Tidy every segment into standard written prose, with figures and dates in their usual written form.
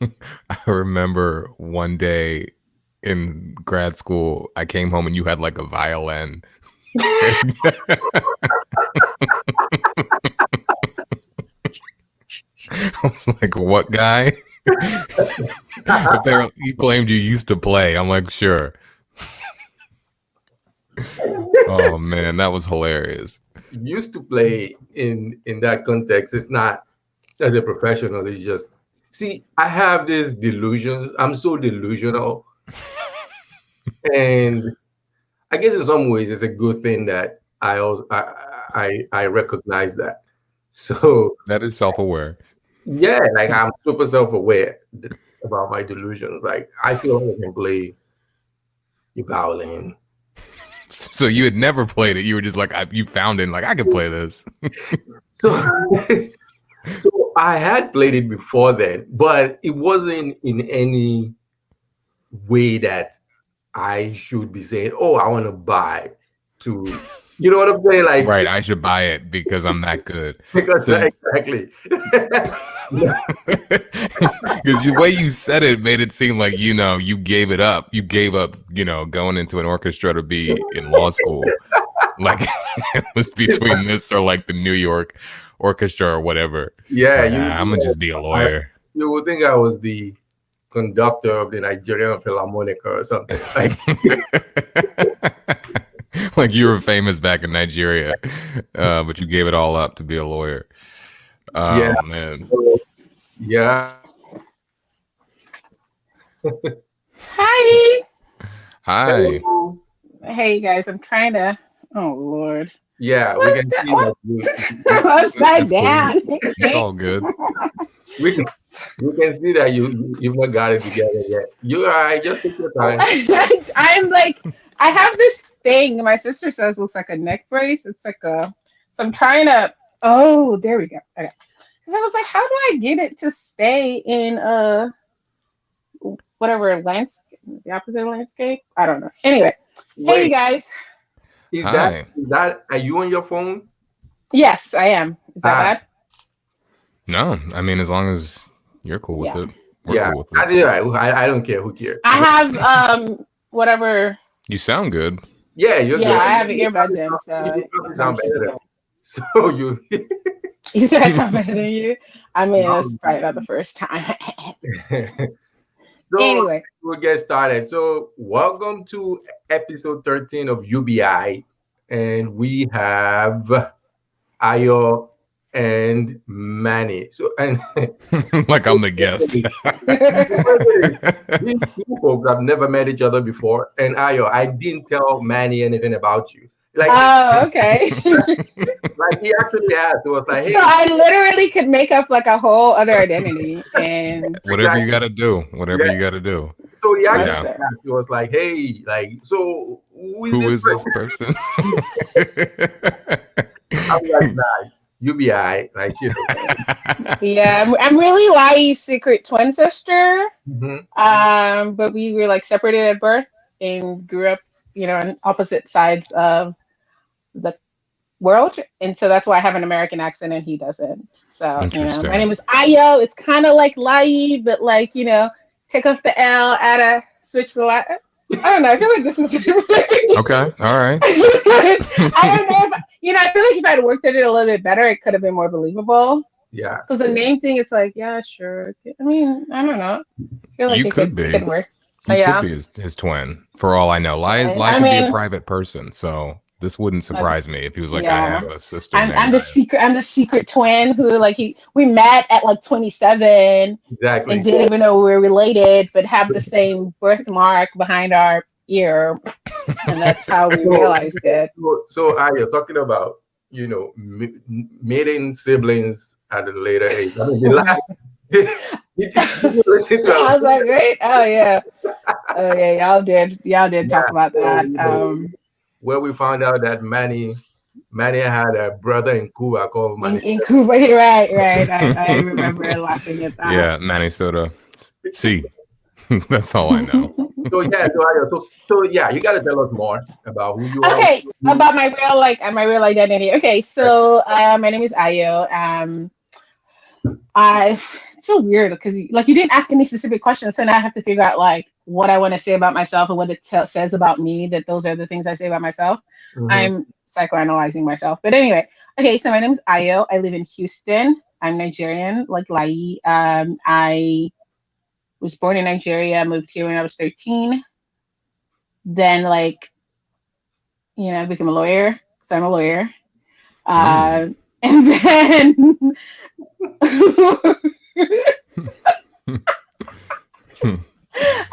I remember one day in grad school, I came home and you had like a violin. I was like, what guy? Apparently, you claimed you used to play. I'm like, sure. Oh man, that was hilarious. Used to play in that context. It's not as a professional. It's just see. I have these delusions. I'm so delusional, and I guess in some ways it's a good thing that I also I recognize that. So That is self-aware. yeah, like I'm super self-aware about my delusions. Like I feel like I can play the violin. So you had never played it. You were just like, you found it. Like I could play this. So so I had played it before then, but it wasn't in any way that I should be saying, "Oh, I want to buy." To you know what I'm saying? Like Right. I should buy it because I'm that good. because So exactly. because the way you said it made it seem like, you gave it up. You gave up, going into an orchestra to be in law school. Like it was between this or like the New York orchestra or whatever. Yeah, Like, I'm gonna just be a lawyer. you would think I was the conductor of the Nigerian Philharmonic or something. Like, Like you were famous back in Nigeria, but you gave it all up to be a lawyer. yeah, Oh man. yeah. Hi. Hi. Hello. Hey guys, I'm trying to. Oh Lord. Yeah, we What's can that? see that Upside That's cool. down. It's all good. we can, we can see that you've not got it together yet. You all right? Just take your time. I'm like, I have this thing. My sister says looks like a neck brace. It's like a. So I'm trying to. Oh, there we go. Okay. Because I was like, how do I get it to stay in whatever landscape, the opposite landscape? I don't know. Anyway, hey you Wait, guys. Hi. are you on your phone? Yes, I am. Is that Ah, bad? No, I mean as long as you're cool with Yeah. it, we're yeah. cool with I, it. yeah, I don't care who cares. I have whatever. You sound good. Yeah, you're Yeah, good. I have earbuds in, You so probably it sound should be better. good. So you. You said I sound better than you. I mean, that's probably not the first time. So Anyway, we'll get started. So welcome to episode 13 of UBI, and we have Ayo and Manny. So and Like I'm the guest. these two folks have never met each other before. And Ayo, I didn't tell Manny anything about you. Like, oh, okay. like he actually asked. It was like, hey, So I literally could make up like a whole other identity, and Whatever like, you gotta do. Whatever yeah. you gotta do. So he actually that's Yeah. fair. asked. It was like, hey, like, so who is Who this is this person? I'm like, nah, you be alright. Like, you know. Yeah, I'm really Lai's secret twin sister. Mhm. But we were like separated at birth and grew up, on opposite sides of the world, and so that's why I have an American accent and he doesn't. So my name Interesting. is Ayo. It's kind of like Lai, but like take off the L, add a switch the I don't know. I feel like this is. Okay. All right. I don't know if I feel like if I'd worked at it a little bit better, it could have been more believable. Yeah. Because the name thing, it's like, yeah, sure. I mean, I don't know. I feel like You it could could be. it could work. You could Yeah. be his twin, for all I know. Lai I could be a mean, private person, so this wouldn't surprise me if he was like, I yeah. have a sister I'm named I'm the Aya. secret I'm the secret twin who like we met at like 27 and Exactly. didn't even know we were related, but have the same birthmark behind our ear, and that's how we So, realized it. you're talking about, meeting siblings at a later age. I mean, the last, you listen to I our, was like, wait, oh yeah, y'all did yeah, talk about so, that. where we found out that Manny had a brother in Cuba called Manny. In Cuba, right. I remember laughing at that. Yeah, Manny Soda. See, that's all I know. So yeah, so yeah, you got to tell us more about who you are. Okay, about my real identity. Okay, so my name is Ayo. It's so weird because like you didn't ask any specific questions, so now I have to figure out like what I want to say about myself and what it says about me. That those are the things I say about myself. I'm psychoanalyzing myself, but anyway. Okay, so my name is Ayo. I live in Houston. I'm Nigerian, like Lai. I was born in Nigeria. Moved here when I was 13. Then like I became a lawyer. So I'm a lawyer. And then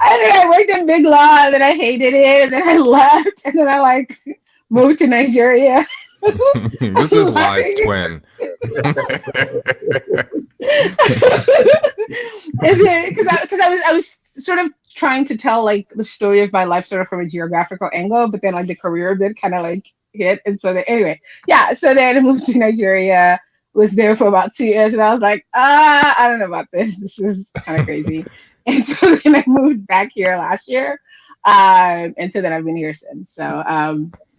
I worked in big law, and then I hated it, and then I left, and then I like moved to Nigeria. This is Lai's twin. And then because I was sort of trying to tell like the story of my life sort of from a geographical angle, but then like the career bit kind of like hit, and so then anyway, so then I moved to Nigeria, was there for about 2 years, and I was like, I don't know about this. This is kind of crazy. And so then I moved back here last year, and so then I've been here since. So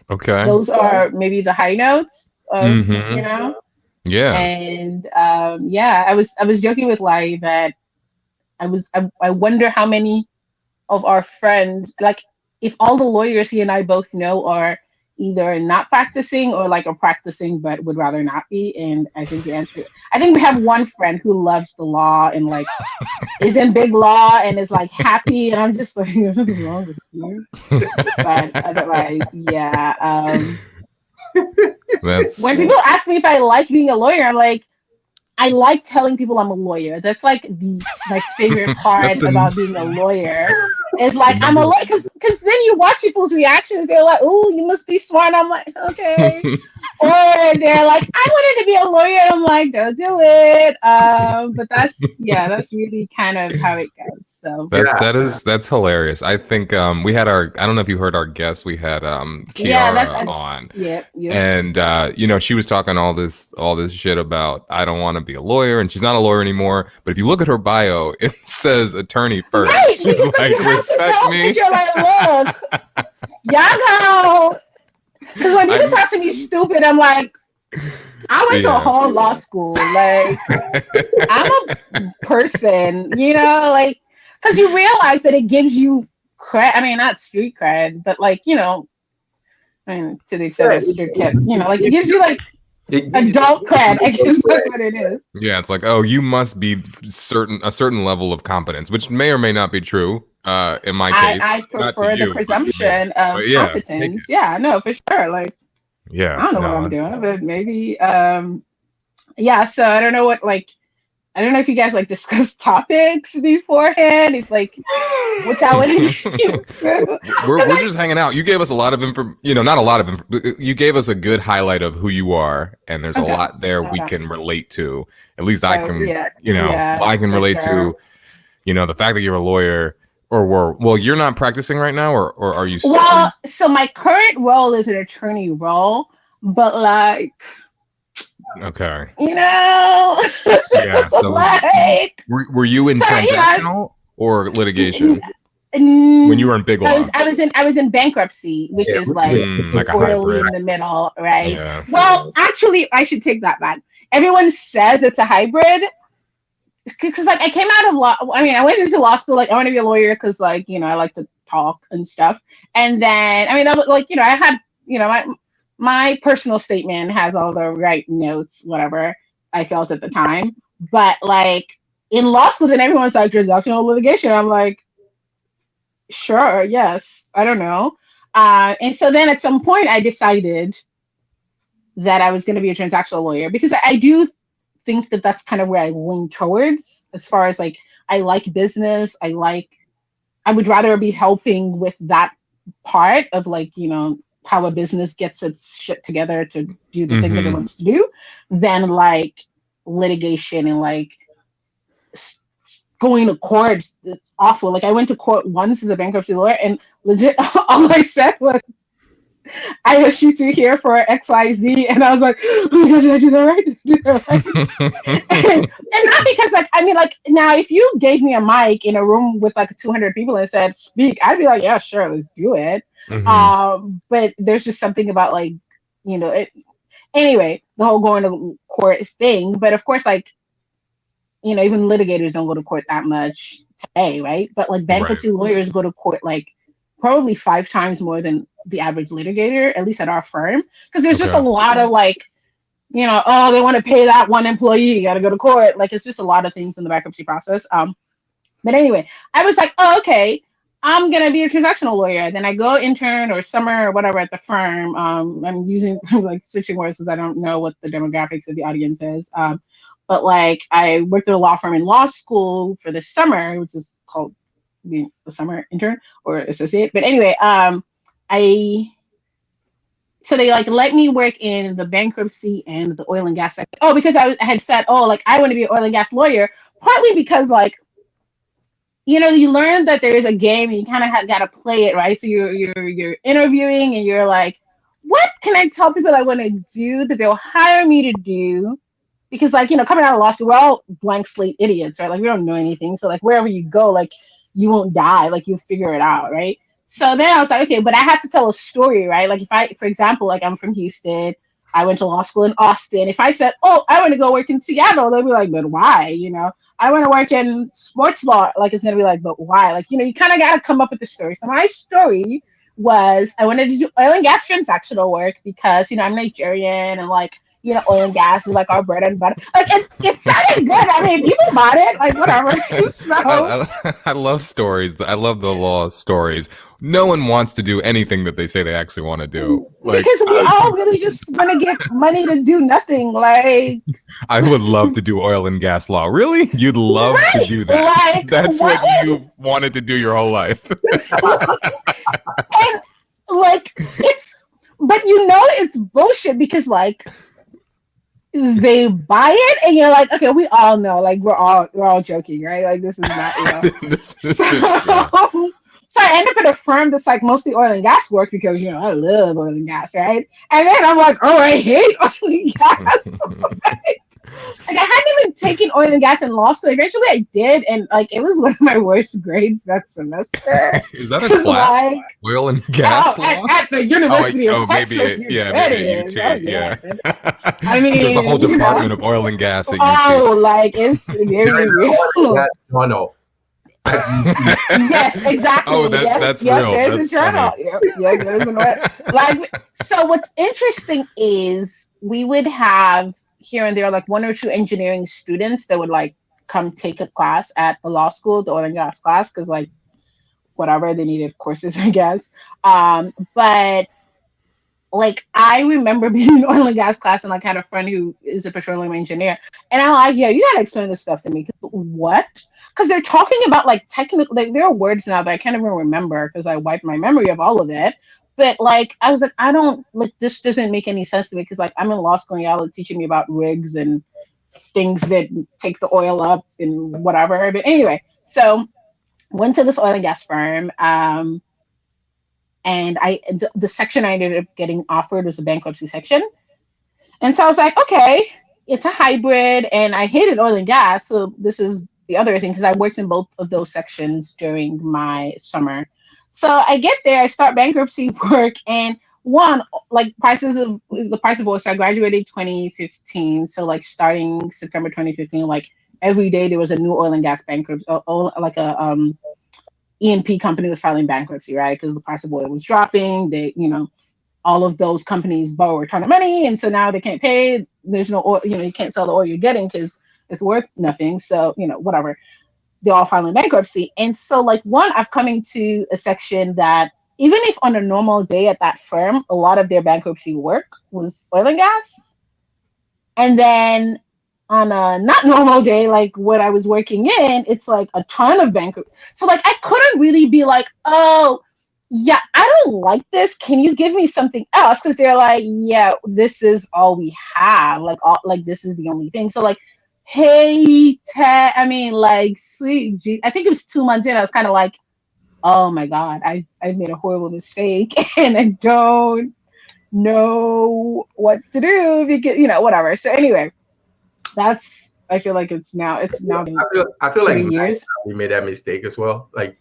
okay, those are maybe the high notes of yeah. And I was joking with Larry that I wonder how many of our friends, like if all the lawyers he and I both know are either not practicing or like are practicing but would rather not be. And I think we have one friend who loves the law and like is in big law and is like happy, and I'm just like, what's wrong with you? But otherwise, when people ask me if I like being a lawyer, I'm like, I like telling people I'm a lawyer. That's like my favorite part about being a lawyer. It's like I'm a lawyer because then you watch people's reactions. They're like, "Oh, you must be smart." I'm like, "Okay," or they're like, "I wanted to be a lawyer." And I'm like, "Don't do it." But that's really kind of how it goes. So that's hilarious. I think we had I don't know if you heard our guest. We had Kiara on. Yeah. And she was talking all this shit about I don't want to be a lawyer, and she's not a lawyer anymore. But if you look at her bio, it says attorney first. Right. She's like, respect me. You're like, look, y'all go. Because when you talk to me stupid, I'm like, I went to a whole law school. Like, I'm a person, like, because you realize that it gives you cred. I mean, not street cred, but like, to the extent of street cred, like it gives you like adult cred. I guess that's what it is. Yeah, it's like, oh, you must be a certain level of competence, which may or may not be true. In my case, I prefer the presumption of competence. Yeah, no, for sure. Like, I don't know what I'm doing, but maybe, So I don't know I don't know if you guys like discussed topics beforehand. If like, which I would. We're just hanging out. You gave us a lot of not a lot of you gave us a good highlight of who you are, and there's a lot there we can relate to. At least I can, I can relate to, the fact that you're a lawyer. Or you're not practicing right now, or are you? Well, so my current role is an attorney role, but like, okay, yeah. So like, were you in transactional or litigation when you were in big law? I was in bankruptcy, which is like squarely in the middle, right? Yeah. Well, actually, I should take that back. Everyone says it's a hybrid. Because like I came out of law, I went into law school like I want to be a lawyer because like I like to talk and stuff. And then that was like I had my personal statement has all the right notes, whatever I felt at the time. But like in law school, then everyone's like transactional litigation. I'm like, sure, yes, I don't know. And so then at some point I decided that I was going to be a transactional lawyer because I do think that that's kind of where I lean towards as far as like I like business. I would rather be helping with that part of like how a business gets its shit together to do the thing that it wants to do than like litigation and like going to court. It's awful. Like I went to court once as a bankruptcy lawyer and legit all I said was, I will shoot you here for XYZ. And I was like, oh my God, did I do that right? and not because now if you gave me a mic in a room with like 200 people and said, speak, I'd be like, yeah, sure, let's do it. But there's just something about like, anyway, the whole going to court thing. But of course, like, even litigators don't go to court that much today, right? But like bankruptcy lawyers go to court like probably 5 times more than the average litigator, at least at our firm, because there's just a lot of like, oh, they want to pay that one employee, you got to go to court. Like, it's just a lot of things in the bankruptcy process. But anyway, I was like, oh, okay, I'm going to be a transactional lawyer. Then I go intern or summer or whatever at the firm. I'm using like switching words because I don't know what the demographics of the audience is. But like I worked at a law firm in law school for the summer, which is called the summer intern or associate. But anyway, so they like let me work in the bankruptcy and the oil and gas sector. Oh, because I had said, oh, like I want to be an oil and gas lawyer, partly because like, you learn that there is a game and you kind of got to play it, right? So you're interviewing and you're like, what can I tell people I want to do that they'll hire me to do? Because like, coming out of law school, we're all blank slate idiots, right? Like we don't know anything. So like wherever you go, like you won't die, like you'll figure it out, right? So then I was like, okay, but I have to tell a story, right? Like if I, for example, like I'm from Houston, I went to law school in Austin. If I said, oh, I want to go work in Seattle, they'll be like, but why? I want to work in sports law. Like, it's going to be like, but why? Like, you kind of got to come up with the story. So my story was I wanted to do oil and gas transactional work because, I'm Nigerian and like, oil and gas is like our bread and butter. Like it sounded good. I mean, people bought it, like whatever. So I love stories. I love the law stories. No one wants to do anything that they say they actually want to do. Like, because we all really just want to get money to do nothing. Like I would love to do oil and gas law. Really? You'd love to do that. Like, that's what you wanted to do your whole life. And like but it's bullshit because like they buy it and you're like, okay, we all know, like we're all joking, right? Like this is not, So I end up at a firm that's like mostly oil and gas work because I love oil and gas, right? And then I'm like, oh, I hate oil and gas. Like I hadn't even taken oil and gas in law school. Eventually I did, and like it was one of my worst grades that semester. Is that a class? Like, oil and gas law? At the University of Texas. Maybe UT. Yeah. I mean, there's a whole department of oil and gas at UT. Oh, like it's very real. No. Yes, exactly. Oh, that's real. There's that's a journal. Yeah, there's like. So what's interesting is we would have here and there like 1 or 2 engineering students that would like come take a class at the law school, the oil and gas class, because like whatever, they needed courses, I guess. But like I remember being in oil and gas class and like had a friend who is a petroleum engineer, and I'm like, yeah, you gotta explain this stuff to me. What? Because they're talking about like technical, like there are words now that I can't even remember because I wiped my memory of all of it. But like I was like, I don't like this doesn't make any sense to me because like I'm in law school and y'all are teaching me about rigs and things that take the oil up and whatever. But anyway, so went to this oil and gas firm. And the section I ended up getting offered was the bankruptcy section. And so I was like, okay, it's a hybrid and I hated oil and gas. So this is the other thing because I worked in both of those sections during my summer. So I get there, I start bankruptcy work, and the price of oil. So I graduated 2015. So like starting September 2015, like every day there was a new oil and gas bankruptcy, like a E&P company was filing bankruptcy, right? Because the price of oil was dropping. They, all of those companies borrow a ton of money, and so now they can't pay. There's no oil, you can't sell the oil you're getting because it's worth nothing. So whatever. They're all filing bankruptcy. And so like I've come into a section that even if on a normal day at that firm, a lot of their bankruptcy work was oil and gas. And then on a not normal day, like what I was working in, it's like a ton of bankruptcy. So like I couldn't really be like, oh yeah, I don't like this. Can you give me something else? Because they're like, yeah, this is all we have. Like this is the only thing. So like, hey, Ted, I mean, like, sweet G. I think it was 2 months in. I was kind of like, oh my God, I've made a horrible mistake and I don't know what to do because, whatever. So anyway, I feel like it's now been I feel like years. we made that mistake as well. Like,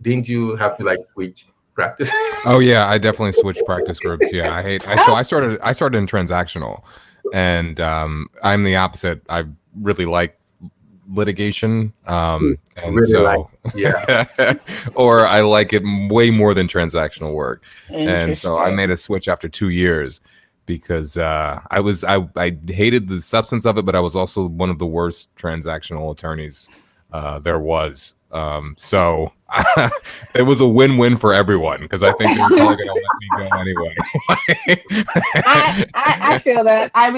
didn't you have to like switch practice? Oh yeah, I definitely switched practice groups. Yeah, I started in transactional, and I'm the opposite. I really like litigation, and Really so yeah. or I like it way more than transactional work, and so I Interesting. made a switch after 2 years because I hated the substance of it, but I was also one of the worst transactional attorneys there was. So it was a win-win for everyone because I think they were probably going to let me go anyway. I feel that. I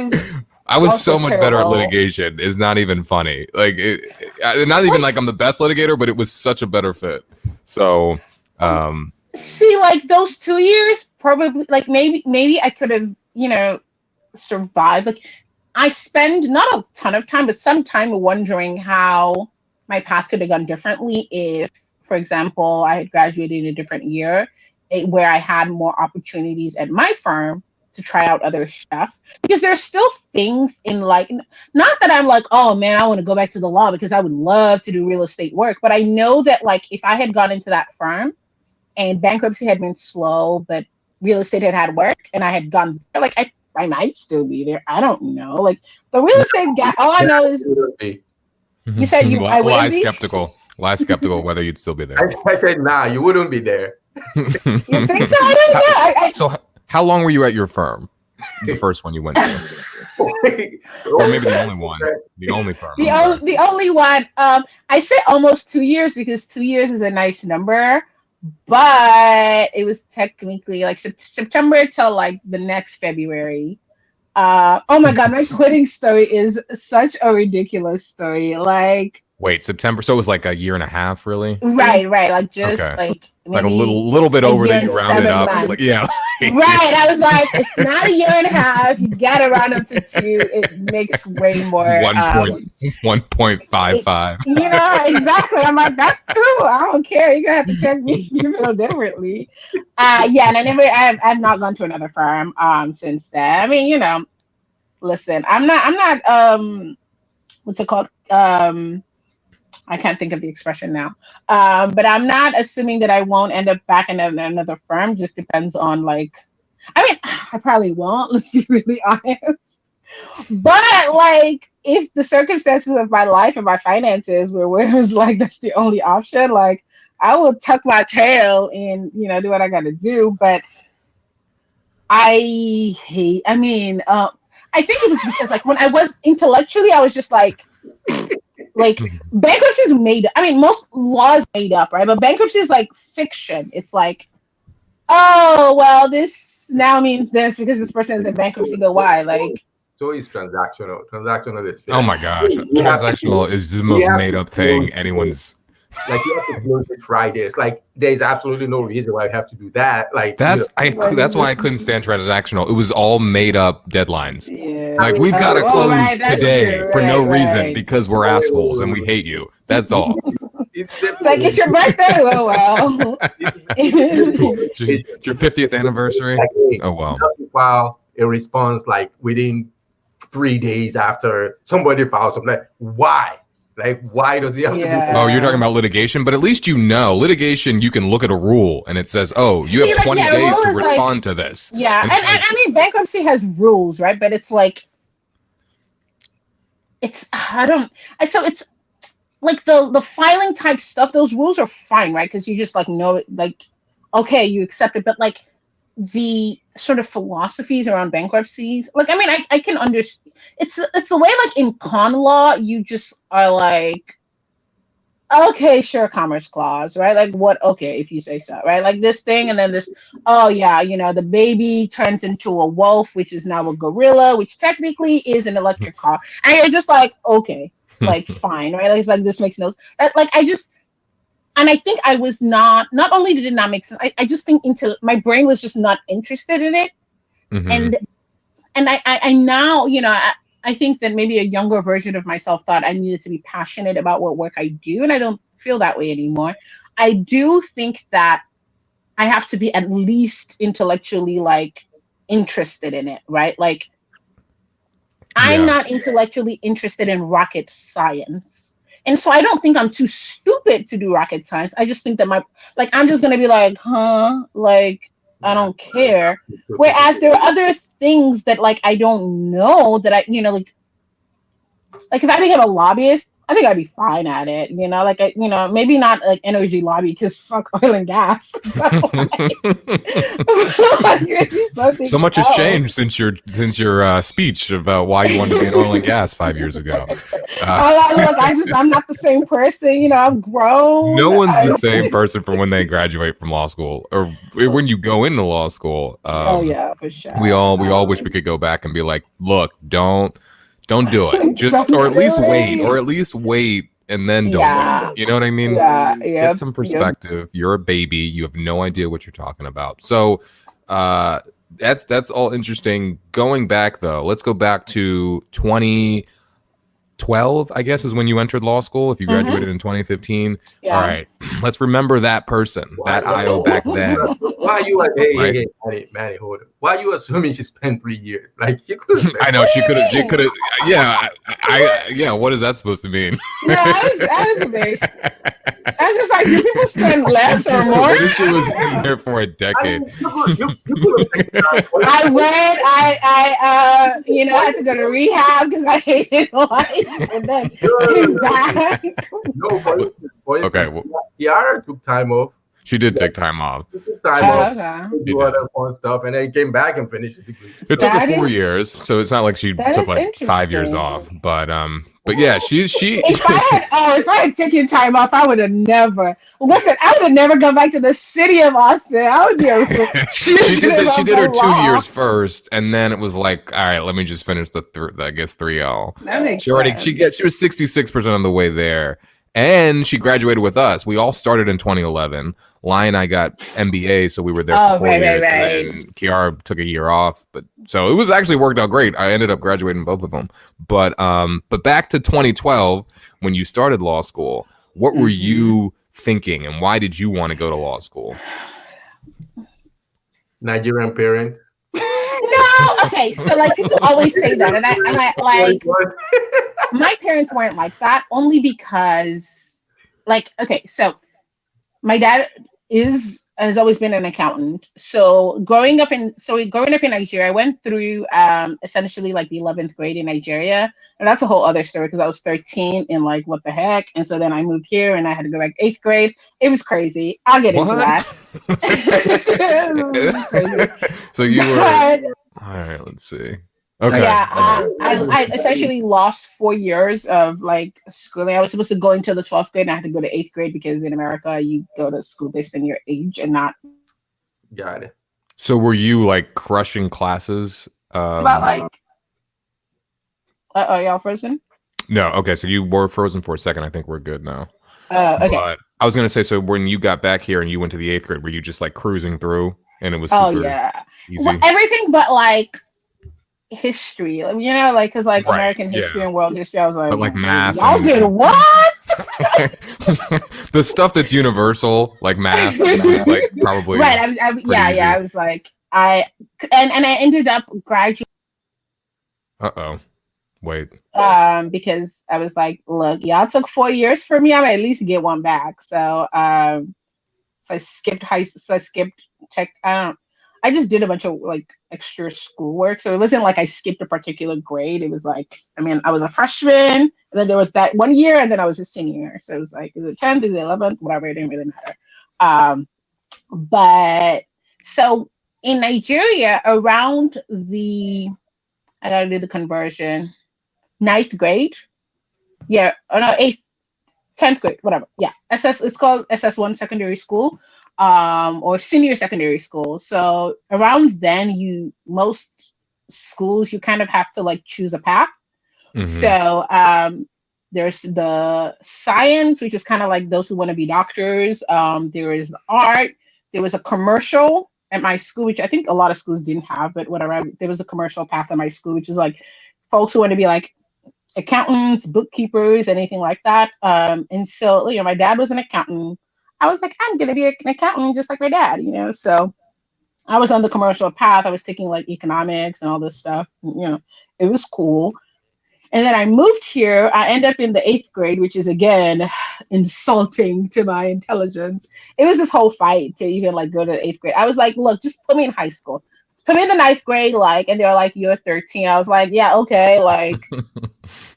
was Also so much better at terrible. litigation. It's not even funny. Like, not even like I'm the best litigator, but it was such a better fit. So, See, like those 2 years, probably, like maybe I could have, survived. Like, I spend not a ton of time, but some time wondering how my path could have gone differently if, for example, I had graduated in a different year, where I had more opportunities at my firm to try out other stuff. Because there's still things in, like, not that I'm like, oh man, I want to go back to the law, because I would love to do real estate work. But I know that, like, if I had gone into that firm and bankruptcy had been slow, but real estate had work, and I had gone there, like, I might still be there. I don't know. Like, the real estate guy, all I know is, you said I wouldn't lie be? skeptical whether you'd still be there. I said, nah, you wouldn't be there. You think so? I don't know. So how long were you at your firm? The first one you went to, or maybe the only one, the only firm. The only one. I say almost 2 years, because 2 years is a nice number, but it was technically like September till like the next February. Oh my God, my quitting story is such a ridiculous story. Like, wait, September. So it was like a year and a half, really? right, like just Okay. like a little bit over that you rounded up. Like, yeah. Right. I was like, it's not a year and a half. You gotta round up to 2. It makes way more. 1.55. Exactly. I'm like, that's true. I don't care. You're gonna have to check me. You feel differently. Yeah, and I've not gone to another firm since then. I mean, listen, I'm not what's it called? I can't think of the expression now. But I'm not assuming that I won't end up back in another firm. Just depends on, like, I mean, I probably won't. Let's be really honest. But, like, if the circumstances of my life and my finances were where it was like that's the only option, like, I will tuck my tail and do what I got to do. But I think it was because, like, when I was intellectually, I was just like bankruptcy is made up. I mean, most laws made up, right? But bankruptcy is like fiction. It's like, oh, well, this now means this because this person is in bankruptcy, but why? Like, so it's transactional. Transactional is fiction. Oh my gosh, transactional is the most made up thing anyone's. Like, you have to close it Friday. It's like there's absolutely no reason why you have to do that. Like, that's why I couldn't stand transactional. It was all made up deadlines. Yeah. Like, we've got to close today true. for no reason Right. because we're assholes and we hate you. That's all. It's like, it's your birthday. Oh well. It's your 50th anniversary. Like, hey, Oh well. File a response like within 3 days after somebody files something. Like, why? Like, why does he have to do that? Oh, you're talking about litigation, but at least litigation, you can look at a rule and it says, oh, you have 20 days to respond to this. Yeah, and I mean, bankruptcy has rules, right? But it's like, it's like the filing type stuff, those rules are fine, right? Because you just like know it, like, okay, you accept it, but like the sort of philosophies around bankruptcies, like, I mean, I can understand. It's the way, like, in con law, you just are like, okay, sure, commerce clause, right? Like, what? Okay, if you say so, right? Like this thing, and then this. Oh yeah, the baby turns into a wolf, which is now a gorilla, which technically is an electric car, and you're just like, okay, like, fine, right? Like, it's like, this makes no sense. Like, and I think I was not only did it not make sense, I just think my brain was just not interested in it. Mm-hmm. And I now, I think that maybe a younger version of myself thought I needed to be passionate about what work I do, and I don't feel that way anymore. I do think that I have to be at least intellectually, like, interested in it, right? Like, I'm not intellectually interested in rocket science. And so I don't think I'm too stupid to do rocket science. I just think that I'm just going to be like, like, I don't care. Whereas there are other things that, like, I don't know that like if I became a lobbyist, I think I'd be fine at it. You know, like maybe not like energy lobby because fuck oil and gas. But like, maybe something So much has else. changed since your speech about why you wanted to be in oil and gas 5 years ago. Look, I'm not the same person. You know, I've grown. No one's the same person from when they graduate from law school or when you go into law school. Oh yeah, for sure. We all wish we could go back and be like, look, don't do it. Just Don't or at least do wait and then don't Yeah. do it. You know what I mean? Yeah, Get some perspective. You're a baby. You have no idea what you're talking about. So that's all interesting. Going back though, let's go back to 2012, I guess, is when you entered law school. If you graduated in 2015. Yeah. All right. Let's remember that person, that IO back then. Why are you like, hey, Right. Manny, hold it. Why are you assuming she spent 3 years? Like, you could. I know she could have. Yeah, yeah. What is that supposed to mean? No, I was very. I'm just like, do people spend less or more? What if she was in there for a decade? I went. I had to go to rehab because I hated life, and then came back. No, boys, Okay, well, Kiara took time off. she did take time off. She took time off. Okay. To do other fun stuff, and then came back and finished the degree. It took her That 4 is- years, so it's not like she that took is like 5 years interesting. off. But yeah, she. If I had taken time off, I would have never. Listen, I would have never gone back to the city of Austin. I would be. She did her 2 years first, and then it was like, all right, let me just finish the 3L. That makes She already sense. she was 66% of the way there, and she graduated with us. We all started in 2011. Lai and I got MBA, so we were there for 4 years. right. And Kiara took a year off, but so it was actually worked out great. I ended up graduating both of them. But back to 2012 when you started law school, what were you thinking, and why did you want to go to law school? Nigerian parents. No, okay. So like people always say that, and I like my parents weren't like that only because like okay, so my dad has always been an accountant. So growing up in Nigeria, I went through essentially like the 11th grade in Nigeria, and that's a whole other story because I was 13 and like what the heck, and so then I moved here and I had to go back 8th grade. It was crazy. I'll get into that. It was crazy. So you were But, all right. Let's see. Okay. yeah, I essentially lost 4 years of like schooling. I was supposed to go into the 12th grade and I had to go to 8th grade because in America you go to school based on your age and not Got it. So were you like crushing classes? about like y'all frozen? No. Okay. So you were frozen for a second. I think we're good now. Okay. But I was gonna say, so when you got back here and you went to the 8th grade, were you just like cruising through and it was super Oh yeah. easy? Well, everything but like history, you know, like because like Right, American yeah. history and world history, I was like, But like math y'all and- did what? The stuff that's universal, like math, was like probably Right. I easy. I was like, I ended up graduating Wait. because I was like, look, y'all took 4 years for me. I'm gonna at least get one back. So so I skipped so I skipped tech. I just did a bunch of like extra schoolwork. So it wasn't like I skipped a particular grade. It was like, I mean, I was a freshman, and then there was that 1 year, and then I was a senior. So it was like, is it 10th, is it 11th, whatever, it didn't really matter. But so in Nigeria, around I gotta do the conversion, 9th grade. Yeah, or no, 8th, 10th grade, whatever. Yeah, it's called SS1 secondary school. Or senior secondary school. So around then, most schools you kind of have to like choose a path. Mhm. So there's the science, which is kind of like those who want to be doctors. There is the art. There was a commercial at my school, which I think a lot of schools didn't have, but whatever. There was a commercial path at my school, which is like folks who want to be like accountants, bookkeepers, anything like that. And so my dad was an accountant. I was like, I'm gonna be an accountant just like my dad, you know. So I was on the commercial path. I was taking like economics and all this stuff. You know, it was cool. And then I moved here. I end up in the 8th grade, which is again insulting to my intelligence. It was this whole fight to even like go to the 8th grade. I was like, look, just put me in high school. put me in the ninth grade, like, and they were like, "You're 13." I was like, "Yeah, okay." Like,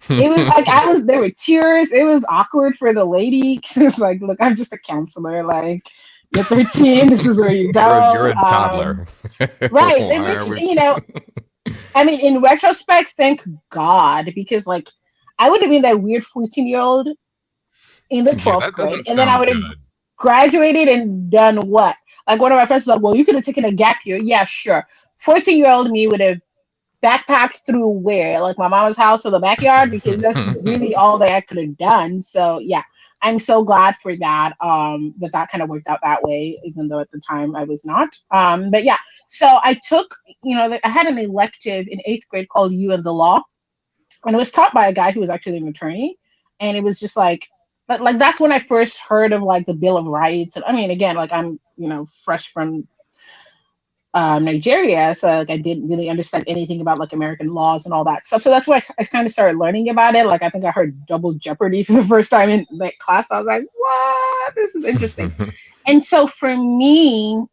it was like there were tears. It was awkward for the lady. It's like, look, I'm just a counselor. Like, you're 13. This is where you go. You're a toddler. Right. Why are Which, we- I mean, in retrospect, thank God, because like I would have been that weird 14-year-old in the 12th that grade, doesn't and then I sound would have good. graduated and done what? Like one of my friends was like, "Well, you could have taken a gap year." Yeah, sure. 14-year-old me would have backpacked through where? Like my mama's house or the backyard, because that's really all that I could have done. So yeah, I'm so glad for that. That kind of worked out that way, even though at the time I was not. But yeah, so I took, I had an elective in 8th grade called You and the Law, and it was taught by a guy who was actually an attorney, and it was just like, but like that's when I first heard of like the Bill of Rights. And I mean, again, like I'm fresh from Nigeria, so like I didn't really understand anything about like American laws and all that stuff. So that's why I kind of started learning about it. Like I think I heard Double Jeopardy for the first time in that class. I was like, "What? This is interesting." And so for me,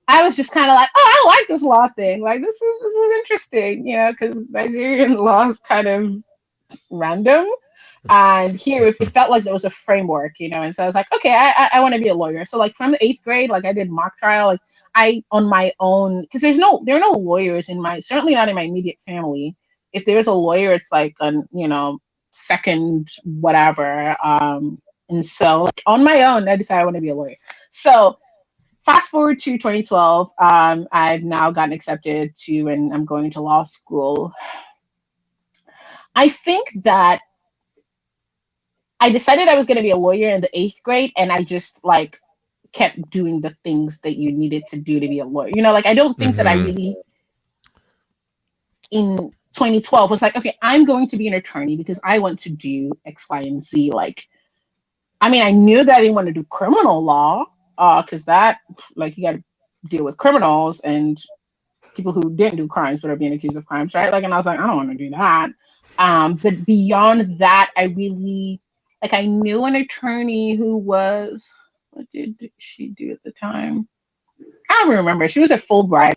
I was just kind of like, "Oh, I like this law thing. Like this is interesting," because Nigerian law is kind of random. And here it felt like there was a framework, and so I was like, okay, I want to be a lawyer. So like from the 8th grade, like I did mock trial, like I on my own, because there are no lawyers certainly not in my immediate family. If there's a lawyer, it's like a second whatever. And so like on my own, I decided I want to be a lawyer. So fast forward to 2012, I've now gotten accepted to, and I'm going to law school. I think that I decided I was going to be a lawyer in the 8th grade, and I just like kept doing the things that you needed to do to be a lawyer. Like I don't think that I really in 2012 was like, okay, I'm going to be an attorney because I want to do X, Y, and Z. Like, I mean, I knew that I didn't want to do criminal law, because that, like, you got to deal with criminals and people who didn't do crimes but are being accused of crimes, right? Like, and I was like, I don't want to do that. But beyond that, I really, like, I knew an attorney who was, what did she do at the time? I don't remember. She was a Fulbright,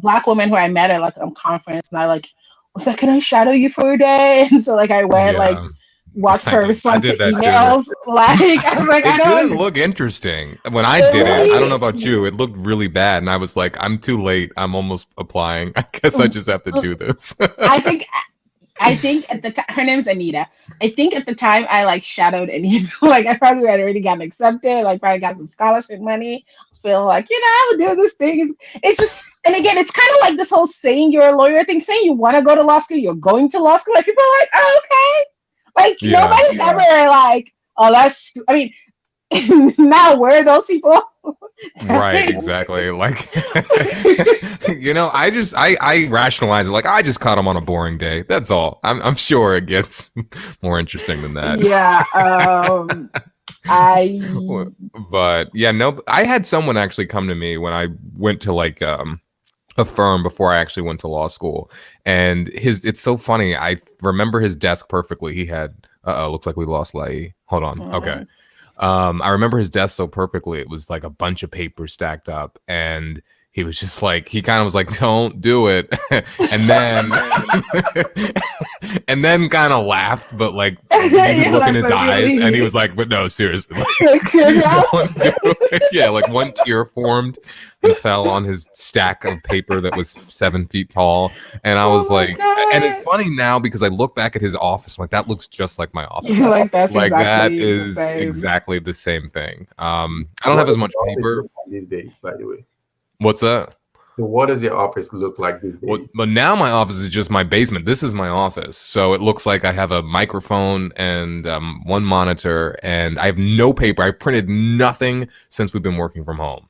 Black woman who I met at like a conference, and I like was like, "Can I shadow you for a day?" And so like I went, like watched her respond to emails. Like I was like, it didn't look interesting when I did it. I don't know about you. It looked really bad, and I was like, I'm too late. I'm almost applying. I guess I just have to do this. I think at the time, her name's Anita. I think at the time I like shadowed Anita. Like I probably had already gotten accepted, like probably got some scholarship money. I was feeling like, I would do this thing. It's just, and again, it's kind of like this whole saying you're a lawyer thing, saying you want to go to law school, you're going to law school. Like people are like, oh, okay. Like nobody's ever like, oh, that's, I mean, now where are those people? Right, exactly. Like, I rationalize it. Like, I just caught him on a boring day. That's all. I'm sure it gets more interesting than that. Yeah. But yeah, no, I had someone actually come to me when I went to like, a firm before I actually went to law school. And it's so funny. I remember his desk perfectly. He had, looks like we lost Lai. Hold on. Oh, okay. I remember his desk so perfectly. It was like a bunch of papers stacked up, and he was just like, he kind of was like, don't do it. And then, and then kind of laughed, but like, you could look in his eyes, and he was like, but no, seriously. Like, don't do it. Yeah, like one tear formed and fell on his stack of paper that was 7 feet tall. And I was like, God. And it's funny now because I look back at his office, like that looks just like my office. You're like, that's like exactly that is the same. exactly the same thing. I don't have as much paper these days, by the way. What's that? So what does your office look like these days? Well, but now my office is just my basement. This is my office. So it looks like I have a microphone and one monitor, and I have no paper. I've printed nothing since we've been working from home.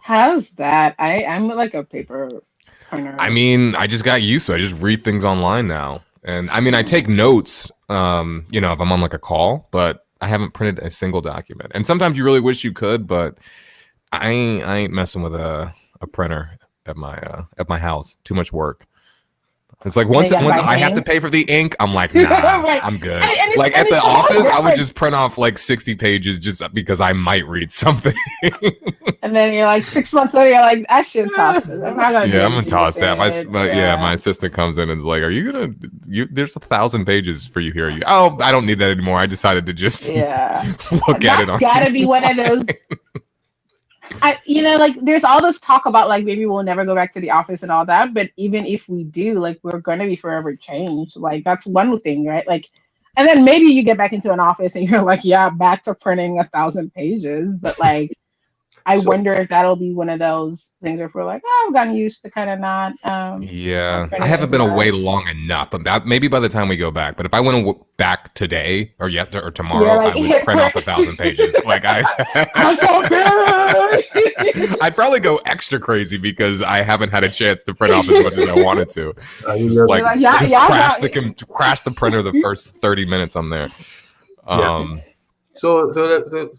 How's that? I'm like a paper printer. I mean, I just got used to it. I just read things online now. And I mean, I take notes, if I'm on like a call, but I haven't printed a single document. And sometimes you really wish you could, but I ain't messing with a printer at my house. Too much work. It's like And once they got my I have to name. pay for the ink, I'm like, nah, Right. I'm good. And Like at the it's a whole office, I would different- just print off like 60 pages just because I might read something. And then you're like 6 months later, you're like, I should toss this. I'm not gonna do Yeah, I'm gonna anything toss with that. it. My assistant comes in and is like, "Are you gonna? There's 1,000 pages for you here. Oh, I don't need that anymore. I decided to just Yeah. look at it. That's gotta be one of those. Like there's all this talk about like maybe we'll never go back to the office and all that, but even if we do, like we're gonna be forever changed. Like that's one thing, right? Like, and then maybe you get back into an office and you're like, yeah, back to printing 1,000 pages, but like. I wonder if that'll be one of those things where we're like, oh, I've gotten used to kind of not. Yeah, I haven't been away long enough. But maybe by the time we go back. But if I went back today or yesterday or tomorrow, like, I would print off 1,000 pages. Like I'd probably go extra crazy because I haven't had a chance to print off as much as I wanted to. Just crash the printer the first 30 minutes I'm there. So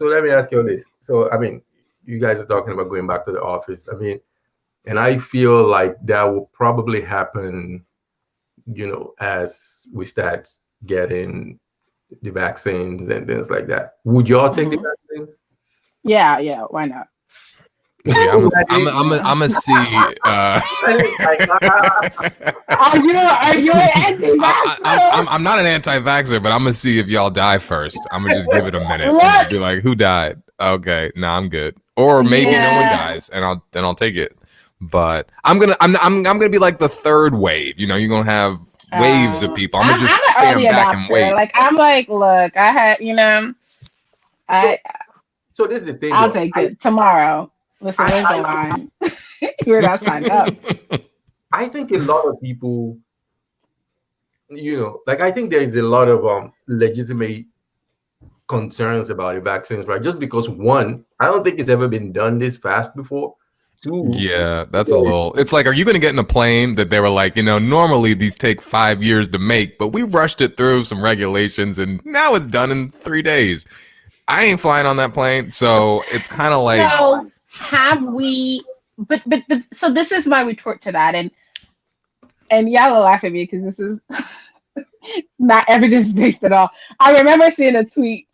let me ask you this. So I mean, you guys are talking about going back to the office. I mean, and I feel like that will probably happen, as we start getting the vaccines and things like that. Would y'all take the vaccines? Yeah, why not? Yeah, I'm gonna see. Are you an anti-vaxxer? I'm not an anti-vaxxer, but I'm gonna see if y'all die first. I'm gonna just give it a minute. What? Be like, who died? Okay, no, I'm good. Or maybe no one dies, and I'll take it. But I'm gonna be like the third wave. You're gonna have waves of people. I'm gonna just stand back and wait. Like I'm like, look, I had, So this is the thing. I'll take it tomorrow. Listen, where's the line? You're not signed up. I think a lot of people, I think there is a lot of legitimate concerns about the vaccines, right? Just because one, I don't think it's ever been done this fast before. Two, yeah, that's a little. It's like, are you going to get in a plane that they were like, normally these take 5 years to make, but we rushed it through some regulations and now it's done in 3 days. I ain't flying on that plane, so it's kind of like. So have we? But so this is my retort to that, and y'all will laugh at me because this is. Not evidence based at all. I remember seeing a tweet.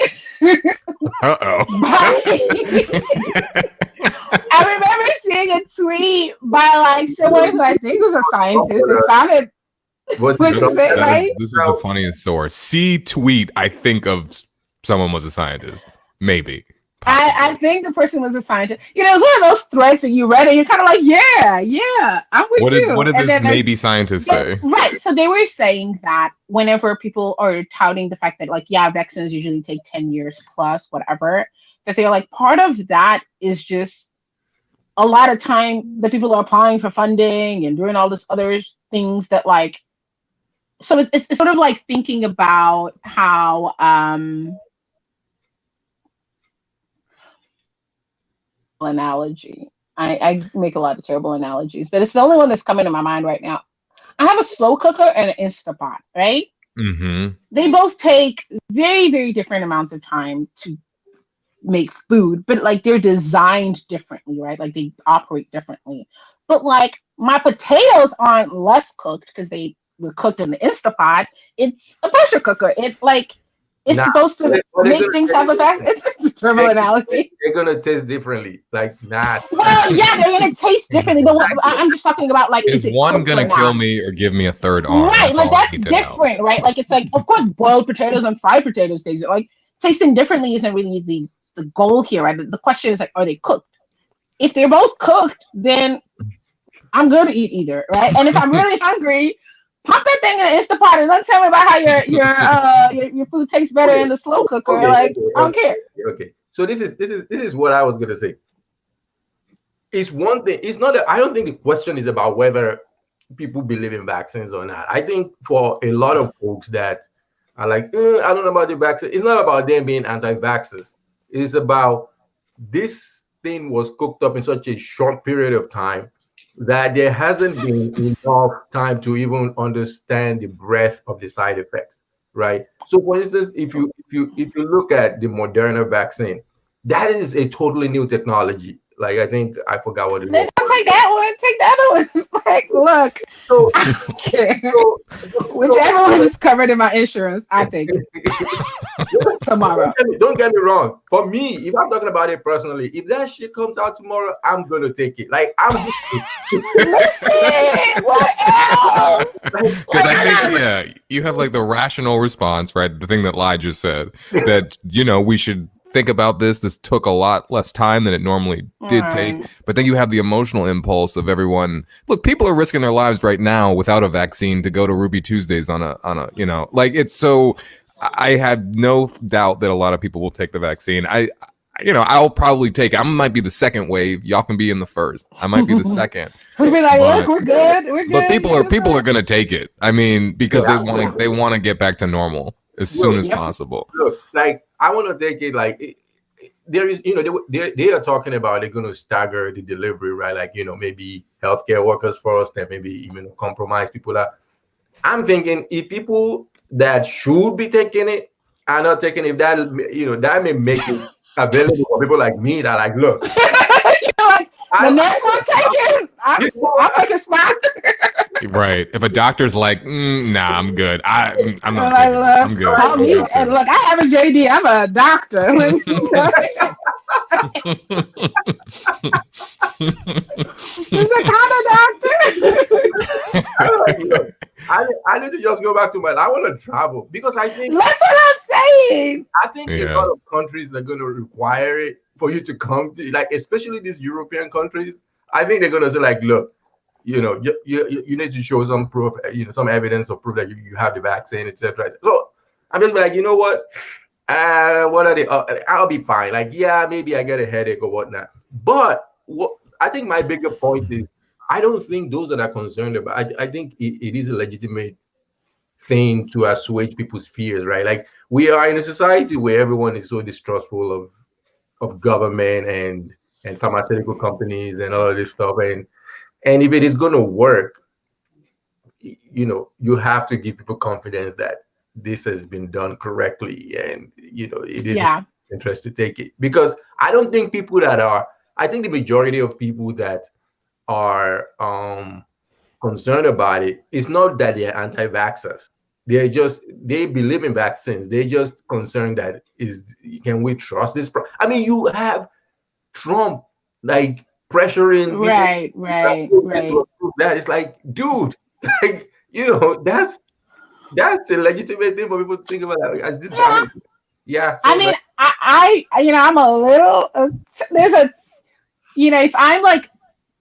Uh-oh. I remember seeing a tweet by like someone who I think was a scientist. It sounded right? This is the funniest source. See tweet, I think of someone was a scientist. Maybe. I think the person was a scientist. It was one of those threads that you read and you're kind of like, yeah, I'm with you. What did this maybe scientist say? Right. So they were saying that whenever people are touting the fact that like, vaccines usually take 10 years plus, whatever, that they're like, part of that is just a lot of time that people are applying for funding and doing all this other things that like, so it's sort of like thinking about how, analogy. I make a lot of terrible analogies, but it's the only one that's coming to my mind right now. I have a slow cooker and an Instapot, right? Mm-hmm. They both take very, very different amounts of time to make food, but like they're designed differently, right? Like they operate differently. But like my potatoes aren't less cooked because they were cooked in the Instapot. It's a pressure cooker. It's supposed to make things happen fast. It's just a terrible analogy. They're gonna taste differently, like not. Well, yeah, they're gonna taste differently. But I'm just talking about like, is one gonna kill me or give me a third arm? Right, like that's different, right? Like it's like, of course, boiled potatoes and fried potatoes taste like tasting differently isn't really the goal here, right? The question is like, are they cooked? If they're both cooked, then I'm good to eat either, right? And if I'm really hungry. Pop that thing in an Instapot and don't tell me about how your food tastes better in the slow cooker. I don't care. Okay. So this is what I was gonna say. It's one thing. It's not. I don't think the question is about whether people believe in vaccines or not. I think for a lot of folks that are like, I don't know about the vaccine. It's not about them being anti-vaxxers. It's about this thing was cooked up in such a short period of time that there hasn't been enough time to even understand the breadth of the side effects, right? So, for instance, if you look at the Moderna vaccine, that is a totally new technology. Like I think I forgot what it was. Take that one. Take the other was like, look, So, I don't care. so, Whichever one is covered in my insurance, I take it tomorrow. Don't get me wrong. For me, if I'm talking about it personally, if that shit comes out tomorrow, I'm gonna take it. Like I'm just Listen, what else? Because I think, yeah, you have like the rational response, right? The thing that Lai just said, that, we should think about this. This took a lot less time than it normally did take. But then you have the emotional impulse of everyone. Look, people are risking their lives right now without a vaccine to go to Ruby Tuesdays on a, like it's so. I have no doubt that a lot of people will take the vaccine. I'll probably take it. I might be the second wave. Y'all can be in the first. I might be the second. We'll be like, look, we're good. We're good. But people are gonna take it. I mean, because they want to get back to normal as soon as possible. Look, like I want to take it. Like there is, they are talking about they're going to stagger the delivery, right? Like maybe healthcare workers first, and maybe compromised people. I'm thinking if people that should be taking it are not taking it, that that may make it available for people like me that like look. The next one taken, I'll make it smart. Right. If a doctor's like, nah, I'm good. I'm not. I'm good. Call me, and look, I have a JD. I'm a doctor. He's a kind of doctor. I need to just go back to I want to travel because I think that's what I'm saying. I think a lot of countries are going to require it for you to come to, like, especially these European countries. I think they're going to say, like, look, you need to show some proof, some evidence of proof that you have the vaccine, etc. So I'm just like, you know what? What are they? I'll be fine. Like, yeah, maybe I get a headache or whatnot. But what I think my bigger point is, I don't think those that are concerned about. I think it is a legitimate thing to assuage people's fears, right? Like we are in a society where everyone is so distrustful of government and pharmaceutical companies and all of this stuff, and if it is going to work, you have to give people confidence that this has been done correctly, and it is interest to take it, because I don't think people that are. I think the majority of people that are concerned about it, it's not that they're anti-vaxxers. They believe in vaccines. They're just concerned that can we trust this? I mean, you have Trump like pressuring right. That it's like, dude, like that's a legitimate thing for people to think about. That. As this, So I mean, I'm a little. There's a, if I'm like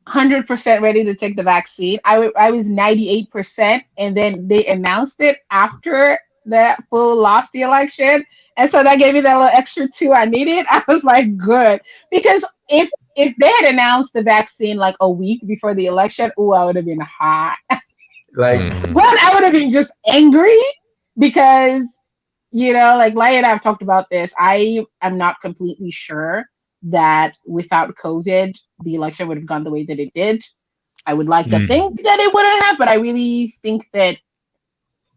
100% ready to take the vaccine. I was 98%, and then they announced it after that fool lost the election, and so that gave me that little extra 2 I needed. I was like, good, because if they had announced the vaccine like a week before the election, I would have been hot. Like, one, I would have been just angry because like Lai and I have talked about this. I am not completely sure that without COVID, the election would have gone the way that it did. I would like to think that it wouldn't have, but I really think that,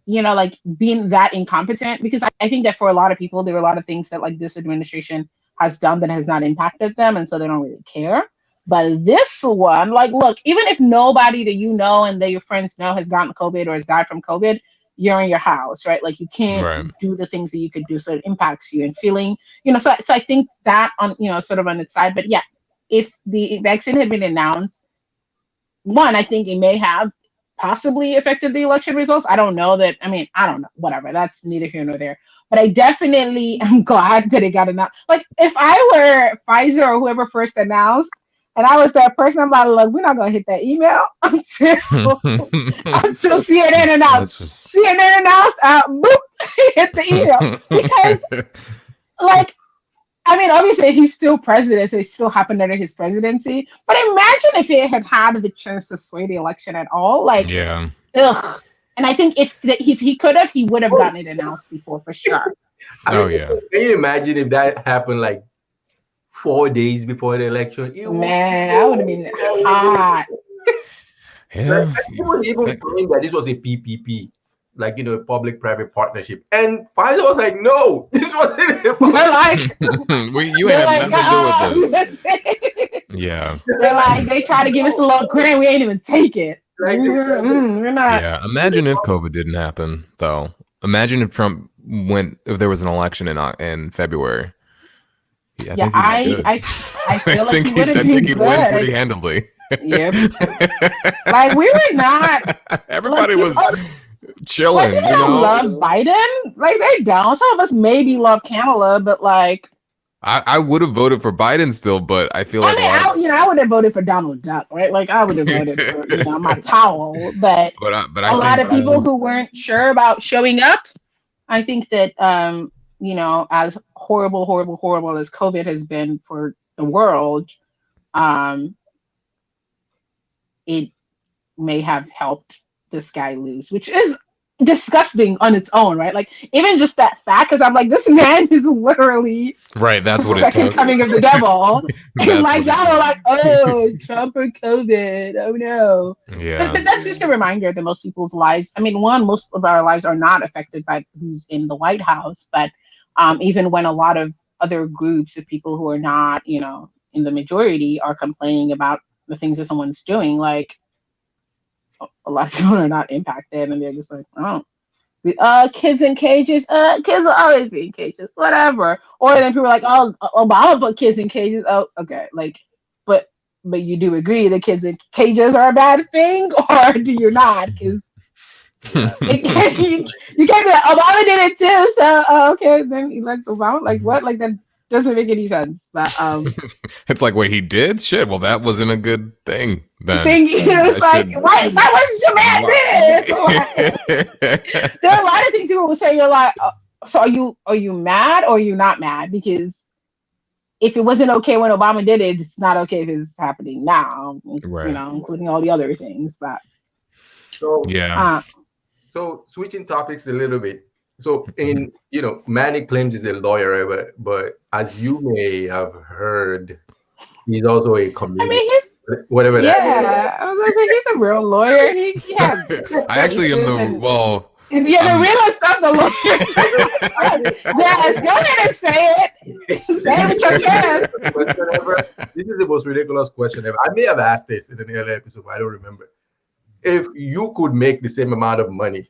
like being that incompetent, because I think that for a lot of people, there are a lot of things that like this administration has done that has not impacted them, and so they don't really care. But this one, like, look, even if nobody that and that your friends know has gotten COVID or has died from COVID, you're in your house, right? Like you can't do the things that you could do, so it impacts you and feeling, so I think that on, sort of on its side. But yeah, if the vaccine had been announced, one, I think it may have possibly affected the election results. I don't know that. I mean, I don't know, whatever. That's neither here nor there. But I definitely am glad that it got announced. Like if I were Pfizer or whoever first announced, and I was that person, I'm like, look, we're not gonna hit that email until CNN announced. CNN announced, boop, hit the email. Because, like, I mean, obviously he's still president, so it still happened under his presidency. But imagine if it had had the chance to sway the election at all. Like, ugh. And I think if he could have, he would have gotten it announced before for sure. Can you imagine if that happened like 4 days before the election? Man, I would have been hot. Yeah, people even claim that this was a PPP, like a public-private partnership, and Pfizer was like, "No, this wasn't a They're like, you ain't have nothing to do with this." Yeah. They're like, they try to give us a little grant, we ain't even take it. Like, We're not. Yeah. Imagine if COVID didn't happen, though. Imagine if Trump if there was an election in February. Yeah, I think he'd be good. I feel like he would I have think been he'd win good. pretty handily. Yep. Like we were not. Everybody like, was Like chilling, people you know. love Biden. Like they don't. Some of us maybe love Kamala, but like I would have voted for Biden still, but I feel like I would have voted for Donald Duck, right? Like I would have voted for my towel, but I a lot think of people who weren't sure about showing up. I think that as horrible as COVID has been for the world, it may have helped this guy lose, which is disgusting on its own, right? Like even just that fact, because I'm like, this man is literally right. That's the what it second took. coming of the devil. And That's like what it y'all are like, oh, Trump or COVID, oh no. Yeah. But that's just a reminder that most people's lives, I mean, most of our lives are not affected by who's in the White House, but even when a lot of other groups of people who are not, in the majority are complaining about the things that someone's doing, like a lot of people are not impacted and they're just like, oh, kids in cages, kids will always be in cages, whatever. Or then people are like, oh, Obama put kids in cages. Oh, okay. Like, but you do agree that kids in cages are a bad thing, or do you not? Because you can't be like, Obama did it too, so okay, then elect Obama. Like what? Like that doesn't make any sense. But it's like, wait, he did shit. Well, that wasn't a good thing. Then it's like, why wasn't your man this? There are a lot of things people will say. You're like, so are you mad or are you not mad? Because if it wasn't okay when Obama did it, it's not okay if it's happening now. Right. Including all the other things. But so yeah. So switching topics a little bit. So Manny claims he's a lawyer, but as you may have heard, he's also a comedian. I mean, he's whatever that is. Yeah, I was gonna say he's a real lawyer. He has. I actually am the the real stuff. The lawyer. Yes, go ahead and say it. Say it with your chest. This is the most ridiculous question ever. I may have asked this in an earlier episode, but I don't remember. If you could make the same amount of money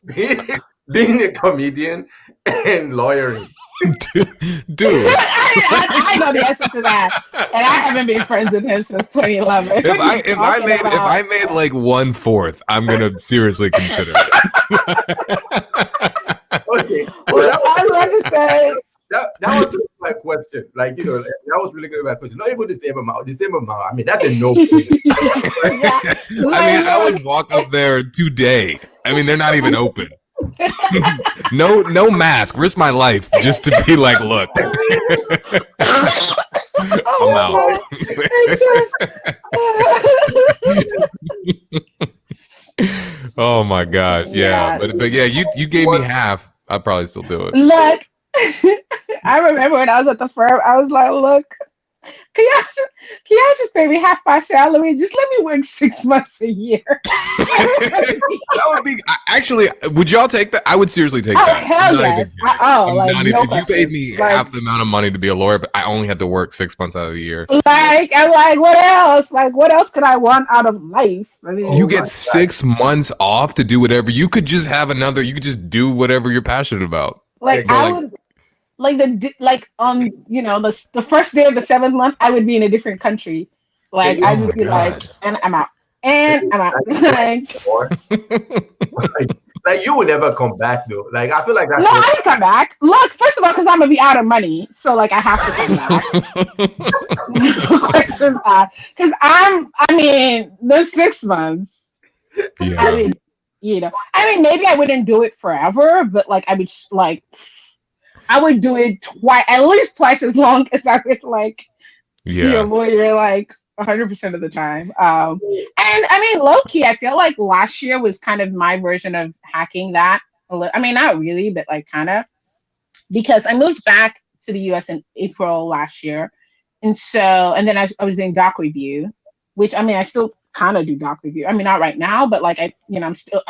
being a comedian and lawyering, dude, I know the answer to that, and I haven't been friends with him since 2011. If I made like 1/4, I'm gonna seriously consider it. Okay, well, I was about to say that was my question. Like that was really good. My question. Not even the same amount. I mean, that's a no. Yeah. I mean, I would walk up there today. I mean, they're not even open. No mask. Risk my life just to be like, look. I'm out. Oh my gosh, yeah. But yeah, you gave me half. I'd probably still do it. Look, I remember when I was at the firm, I was like, look, can y'all just pay me half my salary? Just let me work 6 months a year. That would be actually. Would y'all take that? I would seriously take that. Hell yes. If you paid me half the amount of money to be a lawyer, but I only had to work 6 months out of the year. I'm like, what else? Like, what else could I want out of life? I mean, you get 6 months off to do whatever. You could just have another. You could just do whatever you're passionate about. Like I would. The first day of the 7th month, I would be in a different country. Like I just be like, and I'm out, like you would never come back though. Like I feel like that's I can come back. Look, first of all, because I'm gonna be out of money, so like I have to come back. No questions asked. Because the 6 months. Yeah. I mean, maybe I wouldn't do it forever, but like I would just like. I would do it at least twice as long as I would be a lawyer 100% of the time. And I mean, low key, I feel like last year was kind of my version of hacking that. I mean, not really, but kind of, because I moved back to the US in April last year. And then I was doing doc review, which I mean, I still kind of do doc review. I mean, not right now, but I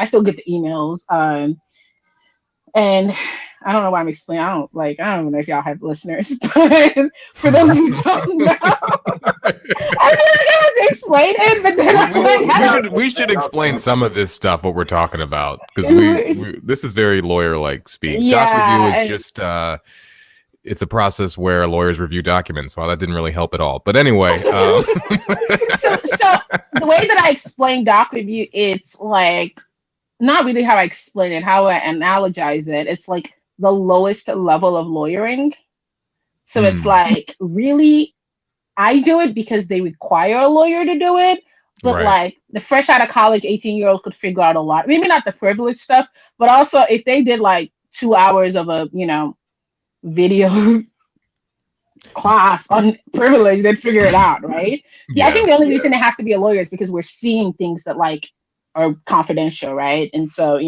still get the emails. And I don't know why I'm explaining. I don't even know if y'all have listeners, but for those who don't know, I feel like I was explaining, but then we should explain some of this stuff, what we're talking about, because this is very lawyer-like speak. Yeah, Doc review is just it's a process where lawyers review documents. Well, that didn't really help at all. But anyway, so the way that I explain doc review, it's like not really how I explain it, how I analogize it. It's like the lowest level of lawyering. So it's like, really, I do it because they require a lawyer to do it. But like the fresh out of college 18-year-old could figure out a lot. Maybe not the privilege stuff, but also if they did like 2 hours of a, video class on privilege, they'd figure it out, right? Yeah, I think the only reason it has to be a lawyer is because we're seeing things that like are confidential, right? And so,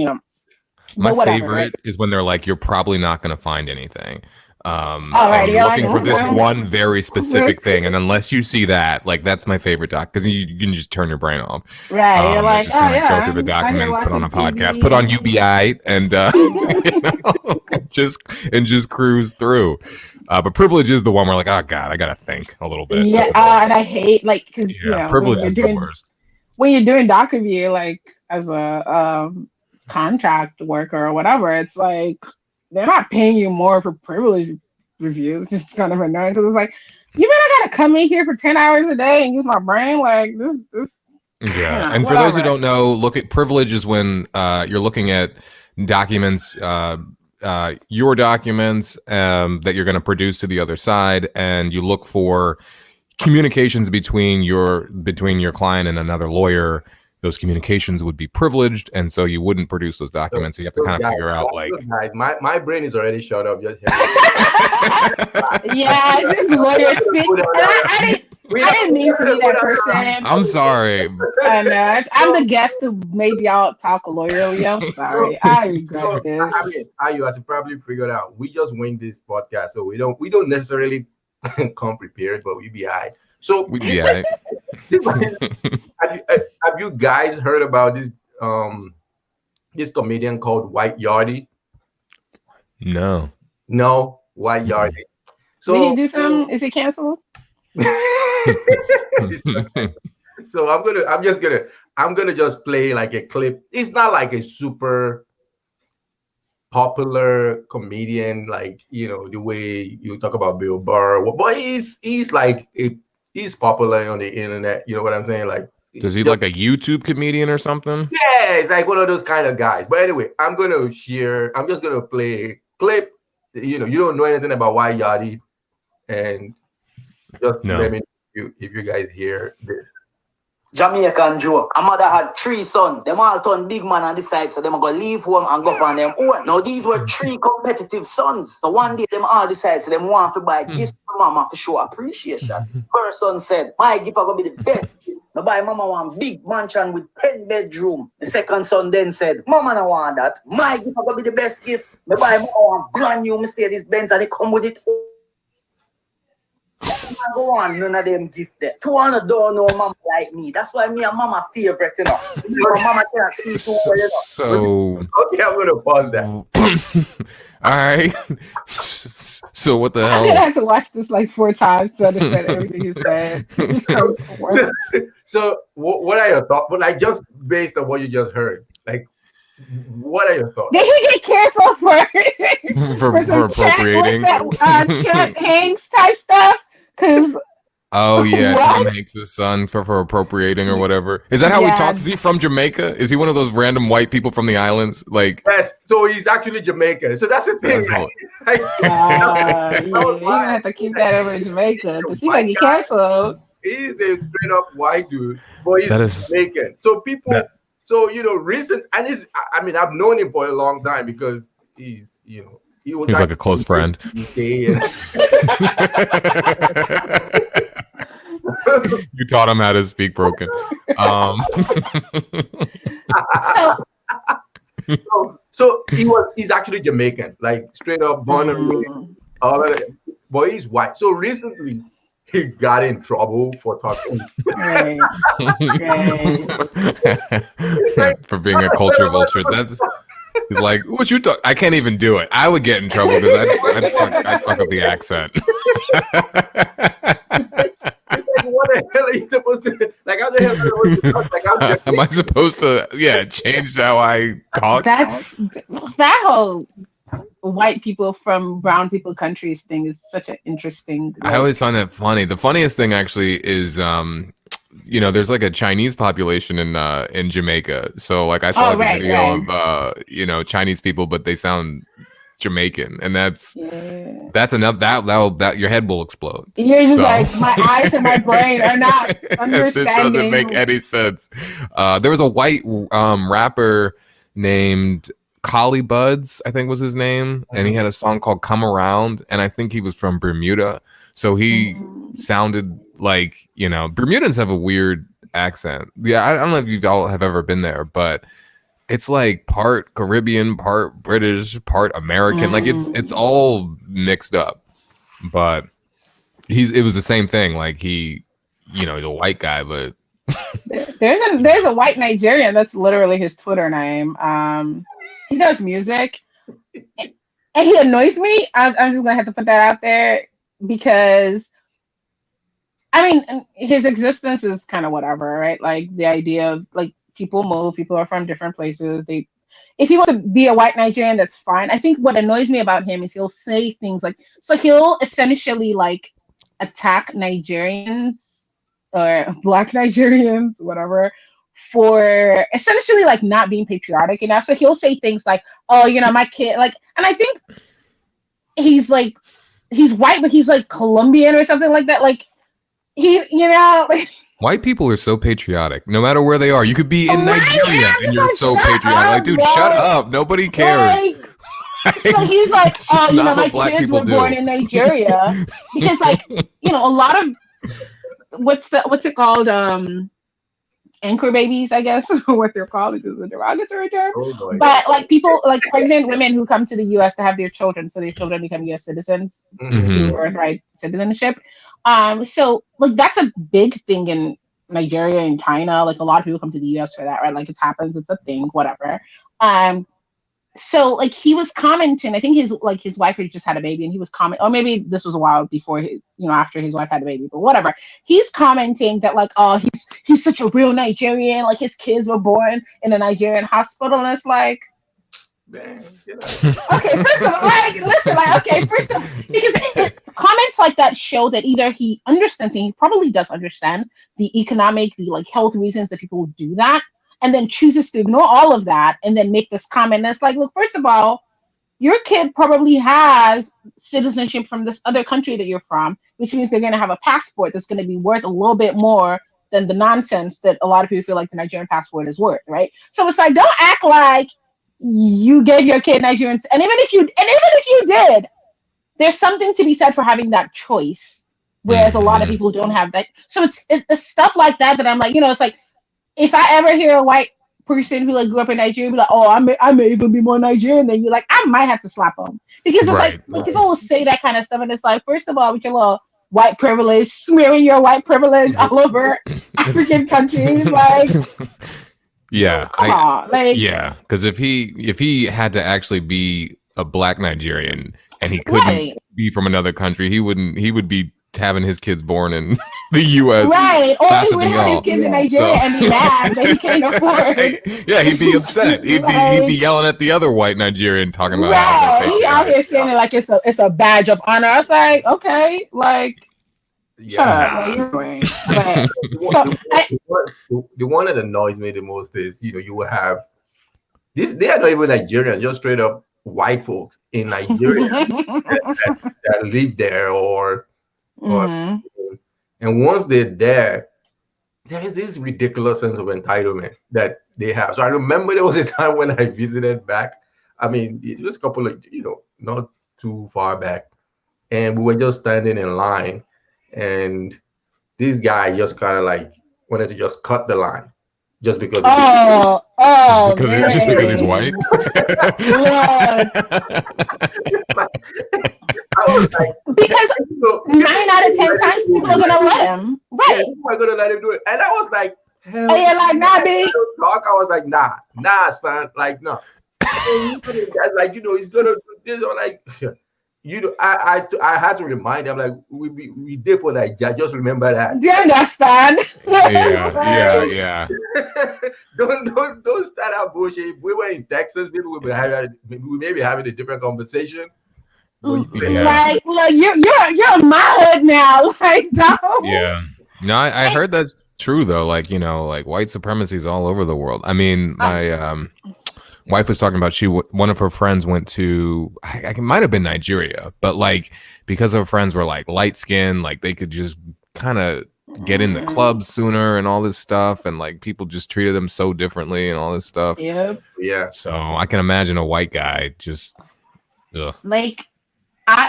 my favorite right? is when they're like, you're probably not going to find anything. And you're looking for this one very specific thing, and unless you see that, like, that's my favorite doc, because you can just turn your brain off. Right? You're like, just go through the documents, put on a podcast, put on UBI, and just cruise through. But privilege is the one where like, oh god, I gotta think a little bit. Yeah, and I hate like because privilege is the worst. When you're doing doc review, like as a contract worker or whatever, it's like they're not paying you more for privilege reviews. It's kind of annoying because it's like, you mean I gotta come in here for 10 hours a day and use my brain like this? Yeah, and for those who don't know, look at privilege is when you're looking at documents, your documents that you're going to produce to the other side, and you look for communications between your client and another lawyer. Those communications would be privileged, and so you wouldn't produce those documents. So you have to kind of figure out like, my brain is already shut up. Just yeah, it's just lawyer speak. I didn't mean to be that person. I'm sorry. I know. I'm the guest who made y'all talk lawyerly. I'm sorry. I regret this. I mean, as you probably figured out, we just wing this podcast, so we don't necessarily come prepared, but we be high. So we be high. Have you guys heard about this this comedian called White Yardie? No, White Yardie. So did he do something? Is he canceled? So I'm gonna just play like a clip. It's not like a super popular comedian, like the way you talk about Bill Burr, but he's like he's popular on the internet. You know what I'm saying? Like, does he like a YouTube comedian or something? Yeah, it's like one of those kind of guys. But anyway, I'm just gonna play a clip. You don't know anything about White Yardie, and just let me know if you guys hear this. Jamaican joke. A mother had 3 sons. Them all turned big man and decide so them are gonna leave home and go on them own. Now these were 3 competitive sons. So one day them all decide so them want to buy gifts to mama for show appreciation. First son said, my gift are gonna be the best. Now buy mama one big mansion with 10 bedroom. The second son then said, mama no want that. My gift are gonna be the best gift. Now buy mama one brand new Mercedes Benz and they come with it. Go on, none of them gift there. 200 don't know mama like me. That's why me and mama favorite, Mama can't see too well, So okay, I'm gonna pause that. All right. So what the hell? I did have to watch this like 4 times to understand everything you said. So what are your thoughts? But like just based on what you just heard, like what are your thoughts? Did he get canceled for some appropriating? Chuck Hanks type stuff? Because oh yeah, Tom Hanks' son for appropriating or whatever. Is that how he talks? Is he from Jamaica? Is he one of those random white people from the islands? Like, yes, so he's actually Jamaican. So that's the thing. You're gonna have to keep that over in Jamaica because he might get canceled. He's a straight up white dude, but he's Jamaican. So people, recent, and I've known him for a long time because he's like a close friend. You taught him how to speak broken. So he's actually Jamaican, like straight up born and raised, all of it. But he's white. So recently he got in trouble for talking for being a culture vulture. He's like, "What you talk?" I can't even do it. I would get in trouble because I'd fuck up the accent. It's like, what the hell are you supposed to? Like, how the hell are you supposed to talk? Like, I'm just Am I supposed to, change how I talk? That's that whole white people from brown people countries thing is such an interesting. I always find that funny. The funniest thing actually is, there's like a Chinese population in Jamaica. So like I saw a video of Chinese people, but they sound Jamaican, and that's enough. That your head will explode. You're just like, my eyes and my brain are not understanding. This doesn't make any sense. There was a white rapper named Collie Buds, I think was his name, and he had a song called "Come Around," and I think he was from Bermuda, so he sounded like Bermudans have a weird accent. Yeah, I don't know if you all have ever been there, but it's like part Caribbean, part British, part American. Like it's all mixed up. But it was the same thing. Like he's a white guy, but there's a white Nigerian that's literally his Twitter name. He does music, and he annoys me. I'm just gonna have to put that out there because, I mean, his existence is kind of whatever, right? Like the idea of like people move, people are from different places. If he wants to be a white Nigerian, that's fine. I think what annoys me about him is he'll say things like, so he'll essentially like attack Nigerians or Black Nigerians, whatever, for essentially like not being patriotic enough. So he'll say things like, oh, my kid, like, and I think he's white, but he's like Colombian or something like that. Like like, white people are so patriotic. No matter where they are, you could be in Nigeria and you're so patriotic. Like, dude, shut up. Nobody cares. So he's like, my kids were born in Nigeria because, like, a lot of what's it called? Anchor babies, I guess, what they're called. It is a derogatory term. But like people, like pregnant women who come to the U.S. to have their children, so their children become U.S. citizens through birthright citizenship. So like that's a big thing in Nigeria and China. Like a lot of people come to the US for that, right? Like it happens, it's a thing, whatever. So like he was commenting, I think his wife had just had a baby and he was commenting, or maybe this was a while before after his wife had a baby, but whatever. He's commenting that like, oh, he's such a real Nigerian, like his kids were born in a Nigerian hospital, and it's like, man, okay, first of all, like, listen, like, okay, first of all, because comments like that show that either he understands, and he probably does understand the economic, the like health reasons that people do that, and then chooses to ignore all of that and then make this comment. That's like, look, first of all, your kid probably has citizenship from this other country that you're from, which means they're going to have a passport that's going to be worth a little bit more than the nonsense that a lot of people feel like the Nigerian passport is worth, right? So it's like, don't act like you gave your kid Nigerians, and even if you did, there's something to be said for having that choice, whereas a lot of people don't have that. So it's stuff like that I'm like, it's like, if I ever hear a white person who like grew up in Nigeria be like, oh, I may even be more Nigerian than you, like I might have to slap them, because it's like people will say that kind of stuff, and it's like, first of all, with your little white privilege, smearing your white privilege all over African countries, like. Yeah, come on, like, yeah, because if he had to actually be a Black Nigerian and he couldn't be from another country, he would be having his kids born in the U.S. Right, or he would have his kids in Nigeria and be mad that he can't afford. Yeah, he'd be upset. He'd be yelling at the other white Nigerian, talking about right. He out here saying it like it's a badge of honor. I was like, okay, like. Shut up. But, the one that annoys me the most is, you will have this. They are not even Nigerian, just straight up white folks in Nigeria that live there, or and once they're there is this ridiculous sense of entitlement that they have. So I remember there was a time when I visited back. I mean, it was a couple of not too far back, and we were just standing in line. And this guy just kind of like wanted to just cut the line, just because. Just because he's white. I was like, because 9 out of 10 times people are gonna let him. Right? Yeah, people are gonna let him do it, and I was like, hell, like, nah, B. Talk. I was like, nah, son, like, no. That's like, he's gonna do this. Or like, I had to remind him, like, we did for that. Just remember that. Do you understand? Yeah. Don't start out bullshit. If we were in Texas, maybe we may be having a different conversation. Like you're in my hood now. Like, no. Yeah. No, I heard that's true though. Like, like white supremacy is all over the world. I mean, my wife was talking about one of her friends went to it might have been Nigeria, but like because her friends were like light skinned, like they could just kind of get in the clubs sooner and all this stuff, and like people just treated them so differently and all this stuff. Yep. Yeah. So I can imagine a white guy just like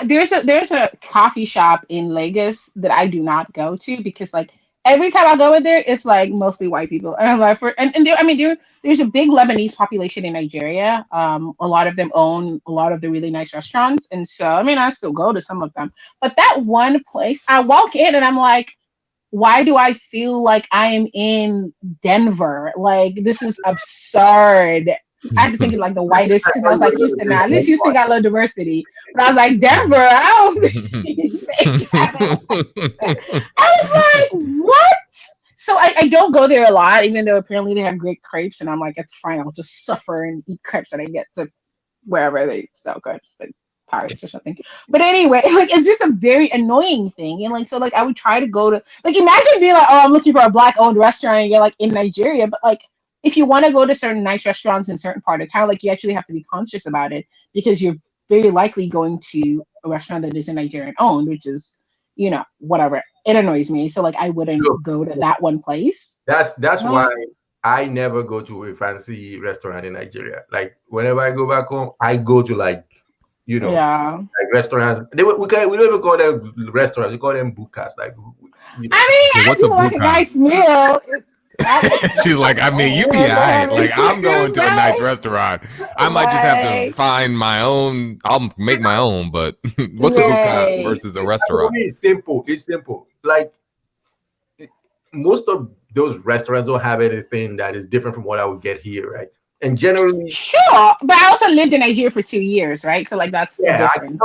there's a coffee shop in Lagos that I do not go to because like every time I go in there, it's like mostly white people, and I'm like, there's a big Lebanese population in Nigeria. A lot of them own a lot of the really nice restaurants, and so I still go to some of them. But that one place, I walk in and I'm like, why do I feel like I am in Denver? Like, this is absurd. I had to think of like the whitest because I was like, Houston, now at least Houston got a little diversity. But I was like, Denver, I was like, what? So I don't go there a lot, even though apparently they have great crepes, and I'm like, it's fine, I'll just suffer and eat crepes when I get to wherever they sell crepes, like Paris or something. But anyway, like it's just a very annoying thing. And like so like I would try to go to like imagine being like, oh, I'm looking for a black owned restaurant and you're like in Nigeria, but like if you want to go to certain nice restaurants in certain part of town, like you actually have to be conscious about it because you're very likely going to a restaurant that isn't Nigerian owned, which is, whatever. It annoys me. So like I wouldn't go to that one place. That's why I never go to a fancy restaurant in Nigeria. Like whenever I go back home, I go to like like restaurants. We don't even call them restaurants. We call them bukas. Like what's a buka? Like a nice meal. She's like, you be alright. Like I'm going to a nice restaurant. I might just have to find my own. I'll make my own. But what's a buka versus a restaurant? It's simple. It's simple. Like most of those restaurants don't have anything that is different from what I would get here, right? And generally, sure. But I also lived in Nigeria for 2 years, right? So like that's the difference.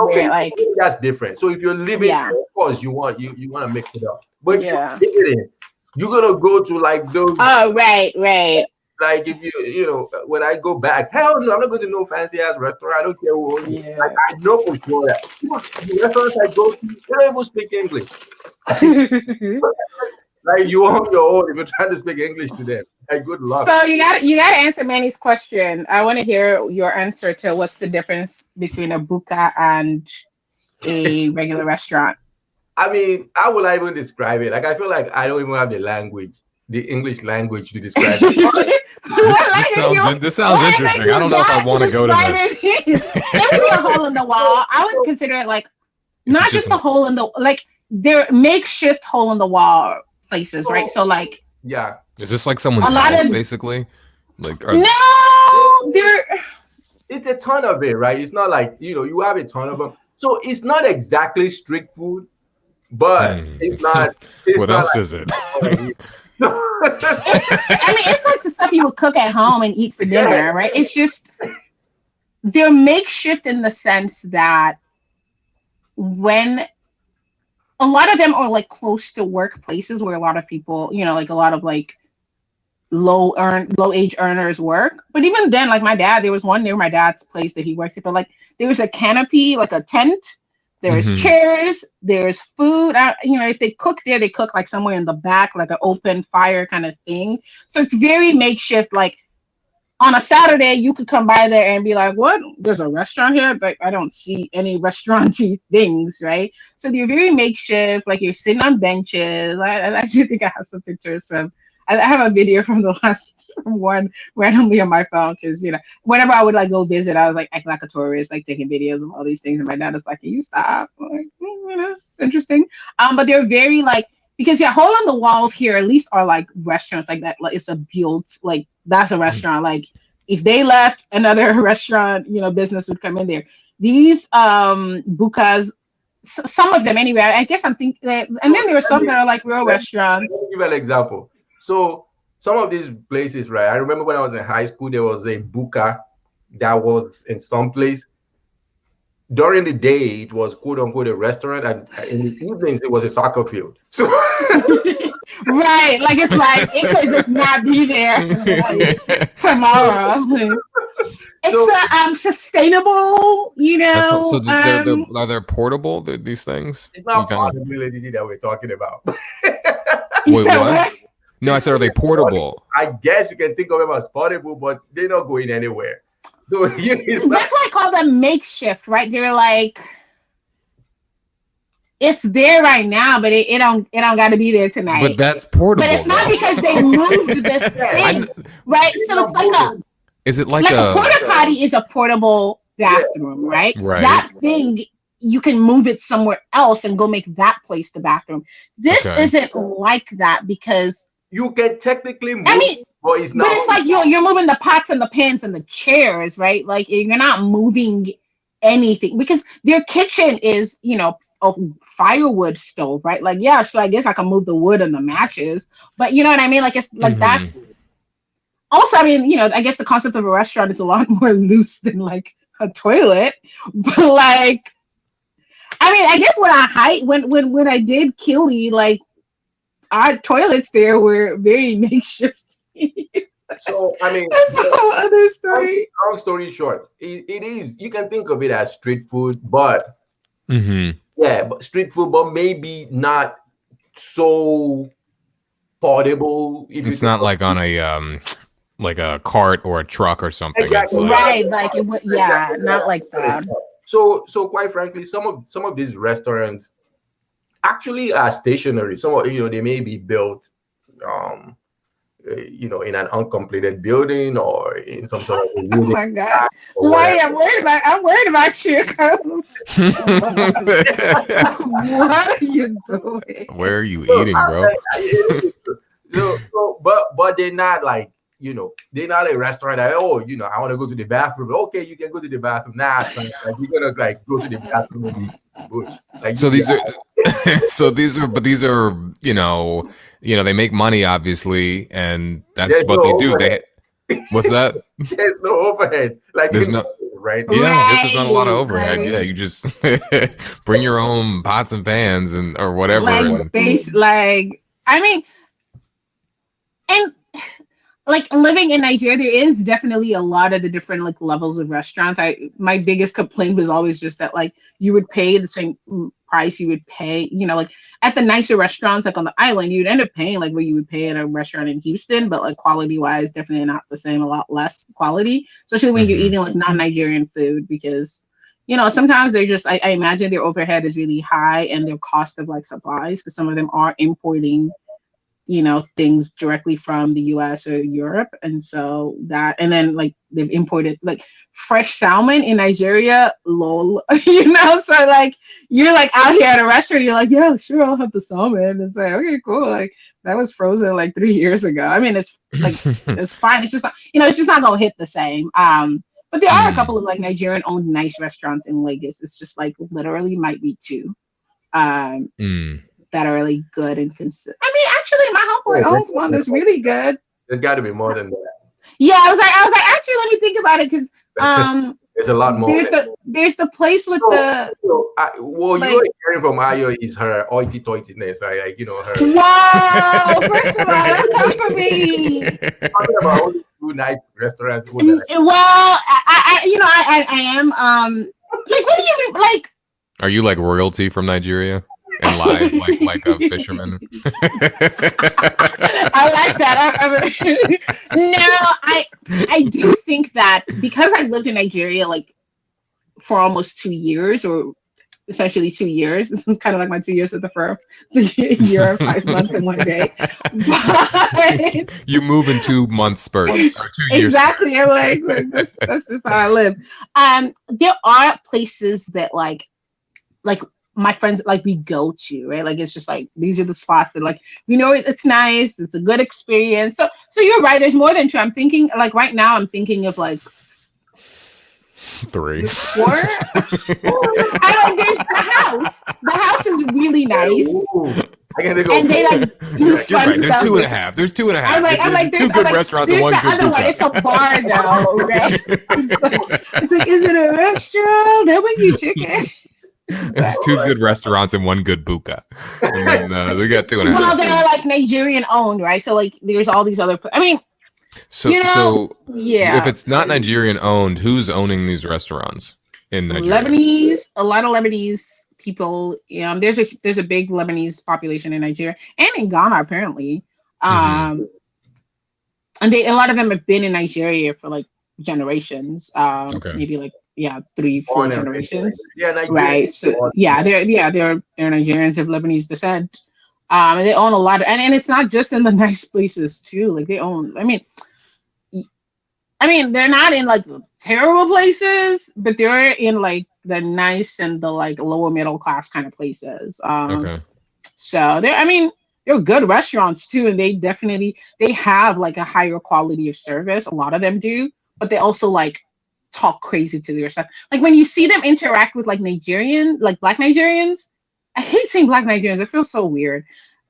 That's different. So if you're living, of course, you want to mix it up. But if you're living, you're gonna go to like those. Oh, right. Like if you when I go back, hell no, I'm not going to no fancy ass restaurant. I don't care who owns it. Like, I know for sure that the restaurants I go to, they don't even speak English. Like you on your own if you're trying to speak English to them. Like good luck. So you got to answer Manny's question. I want to hear your answer to what's the difference between a buka and a regular restaurant. How will I even describe it? Like I feel like I don't even have the English language to describe it. This sounds interesting. I don't know if I want to go to this. It would be a hole in the wall. I would consider it like not just a hole in the like they're makeshift hole in the wall places, right? So like is this like someone's house basically? Like it's a ton of it, right? It's not like you have a ton of them. So it's not exactly street food. But it's not. What else is it? It's like the stuff you would cook at home and eat for dinner, right? It's just they're makeshift in the sense that when a lot of them are like close to workplaces where a lot of people, like a lot of like low age earners work. But even then, like my dad, there was one near my dad's place that he worked at, but like there was a canopy, like a tent. There's chairs, there's food. If they cook there, they cook like somewhere in the back, like an open fire kind of thing. So it's very makeshift. Like on a Saturday, you could come by there and be like, what? There's a restaurant here? But I don't see any restauranty things, right? So they're very makeshift. Like you're sitting on benches. I actually think I have some pictures from I have a video from the last one randomly on my phone because whenever I would like go visit, I was like acting like a tourist, like taking videos of all these things, and my dad was like, "Can you stop?" I'm like, it's interesting. But they're very like because hole in the walls here at least are like restaurants like that. Like it's a built like that's a restaurant. Like if they left, another restaurant business would come in there. These bukas. Some of them anyway. I guess I'm thinking that, and then there are some that are like real restaurants. Let me give an example. So some of these places, right? I remember when I was in high school, there was a buka that was in some place. During the day, it was quote unquote a restaurant, and in the evenings, it was a soccer field. So, Right, like it's like it could just not be there like, tomorrow. It's sustainable, So are they portable? These things? it's not possibility that we're talking about. You Wait, said what? No, I said, are they portable? I guess you can think of them as portable, but they're not going anywhere. So That's why I call them makeshift, right? They're like, it's there right now, but it don't got to be there tonight. But that's portable. But it's not because they moved the thing, right? So it's like is it like a porta potty is a portable bathroom, right? Right. That thing, you can move it somewhere else and go make that place the bathroom. This isn't like that because you can technically move. I mean, but it's not. But it's like you're moving the pots and the pans and the chairs, right? Like you're not moving anything because their kitchen is, a firewood stove, right? Like, yeah, so I guess I can move the wood and the matches, but you know what I mean? Like it's like that's also, I mean, I guess the concept of a restaurant is a lot more loose than like a toilet, but like, I mean, I guess when I did Kili, like our toilets there were very makeshift. So I mean, that's a whole other story. Long story short, it is. You can think of it as street food, but but street food, but maybe not so portable. It's not like on a like a cart or a truck or something. Exactly. Right, like it would, not like that. So quite frankly, some of these restaurants actually are stationary. Some of they may be built in an uncompleted building or in some sort of oh my god! Why I'm worried about you. What are you doing? Where are you eating, bro? But they're not like they're not a restaurant that I want to go to the bathroom. Okay, you can go to the bathroom now. Like you're gonna like go to the bathroom in the bush. Like these are they make money obviously, and that's what they do. What's that? There's no overhead. Like there's no right. Yeah, this is not a lot of overhead. Right. Yeah, you just bring your own pots and pans or whatever. Like living in Nigeria, there is definitely a lot of the different like levels of restaurants. My biggest complaint was always just that like you would pay the same price you would pay, like at the nicer restaurants like on the island, you'd end up paying like what you would pay at a restaurant in Houston, but like quality wise, definitely not the same, a lot less quality, especially when you're eating like non-Nigerian food because sometimes they're just I imagine their overhead is really high and their cost of like supplies because some of them are importing things directly from the US or Europe. And so and then like they've imported like fresh salmon in Nigeria, lol, so like you're like out here at a restaurant, you're like, yeah, sure, I'll have the salmon. And say, okay, cool. Like that was frozen like 3 years ago. I mean, it's like, it's fine. It's just not, it's just not going to hit the same. But there are a couple of like Nigerian owned nice restaurants in Lagos. It's just like literally might be two. That are really good and consistent. I mean, actually, my homeboy owns one that's really good. There's got to be more than that. Yeah, I was like, actually, let me think about it because there's a lot more. There's the place with you're hearing from Aiitt is her hoity-toityness, right? Like her. Wow! First of all, that's not for me. Talking about only 2 nice restaurants. Well, I am. Like, what do you mean? Like, are you like royalty from Nigeria? And lies like a fisherman. I like that. No, I do think that because I lived in Nigeria like for almost 2 years, or essentially 2 years. This is kind of like my 2 years at the firm. It's a year and 5 months and 1 day. But you move in 2 month spurts or 2 years. Exactly. I'm like that's just how I live. There are places that like my friends like we go to, right? Like it's just like these are the spots that like it's nice, it's a good experience. So you're right, there's more than 2. I'm thinking like right now I'm thinking of like 3. 4. I like there's the house. The house is really nice. Ooh, I gotta go. And they like do You're fun right. There's stuff. 2.5. There's 2.5. I'm like, there's 2 good restaurants and there's 1 the good other one. buka. It's a bar though, right? It's like, is it a restaurant? They'll make you chicken. It's 2 good restaurants and 1 good buka. And then we got 2.5. Well, they're like Nigerian owned, right? So like, there's all these other. I mean, So, yeah. if it's not Nigerian owned, who's owning these restaurants in Nigeria? Lebanese, a lot of Lebanese people. There's a big Lebanese population in Nigeria and in Ghana apparently. And a lot of them have been in Nigeria for like generations. Maybe like 3-4 generations. Yeah, Nigeria. Right. So they're Nigerians of Lebanese descent. And they own a lot of, and it's not just in the nice places too. Like they own. I mean, they're not in like the terrible places, but they're in like the nice and the like lower middle class kind of places. So they're good restaurants too, and they have like a higher quality of service. A lot of them do, but they also like talk crazy to their stuff. Like when you see them interact with like Black Nigerians. I hate saying Black Nigerians. It feels so weird.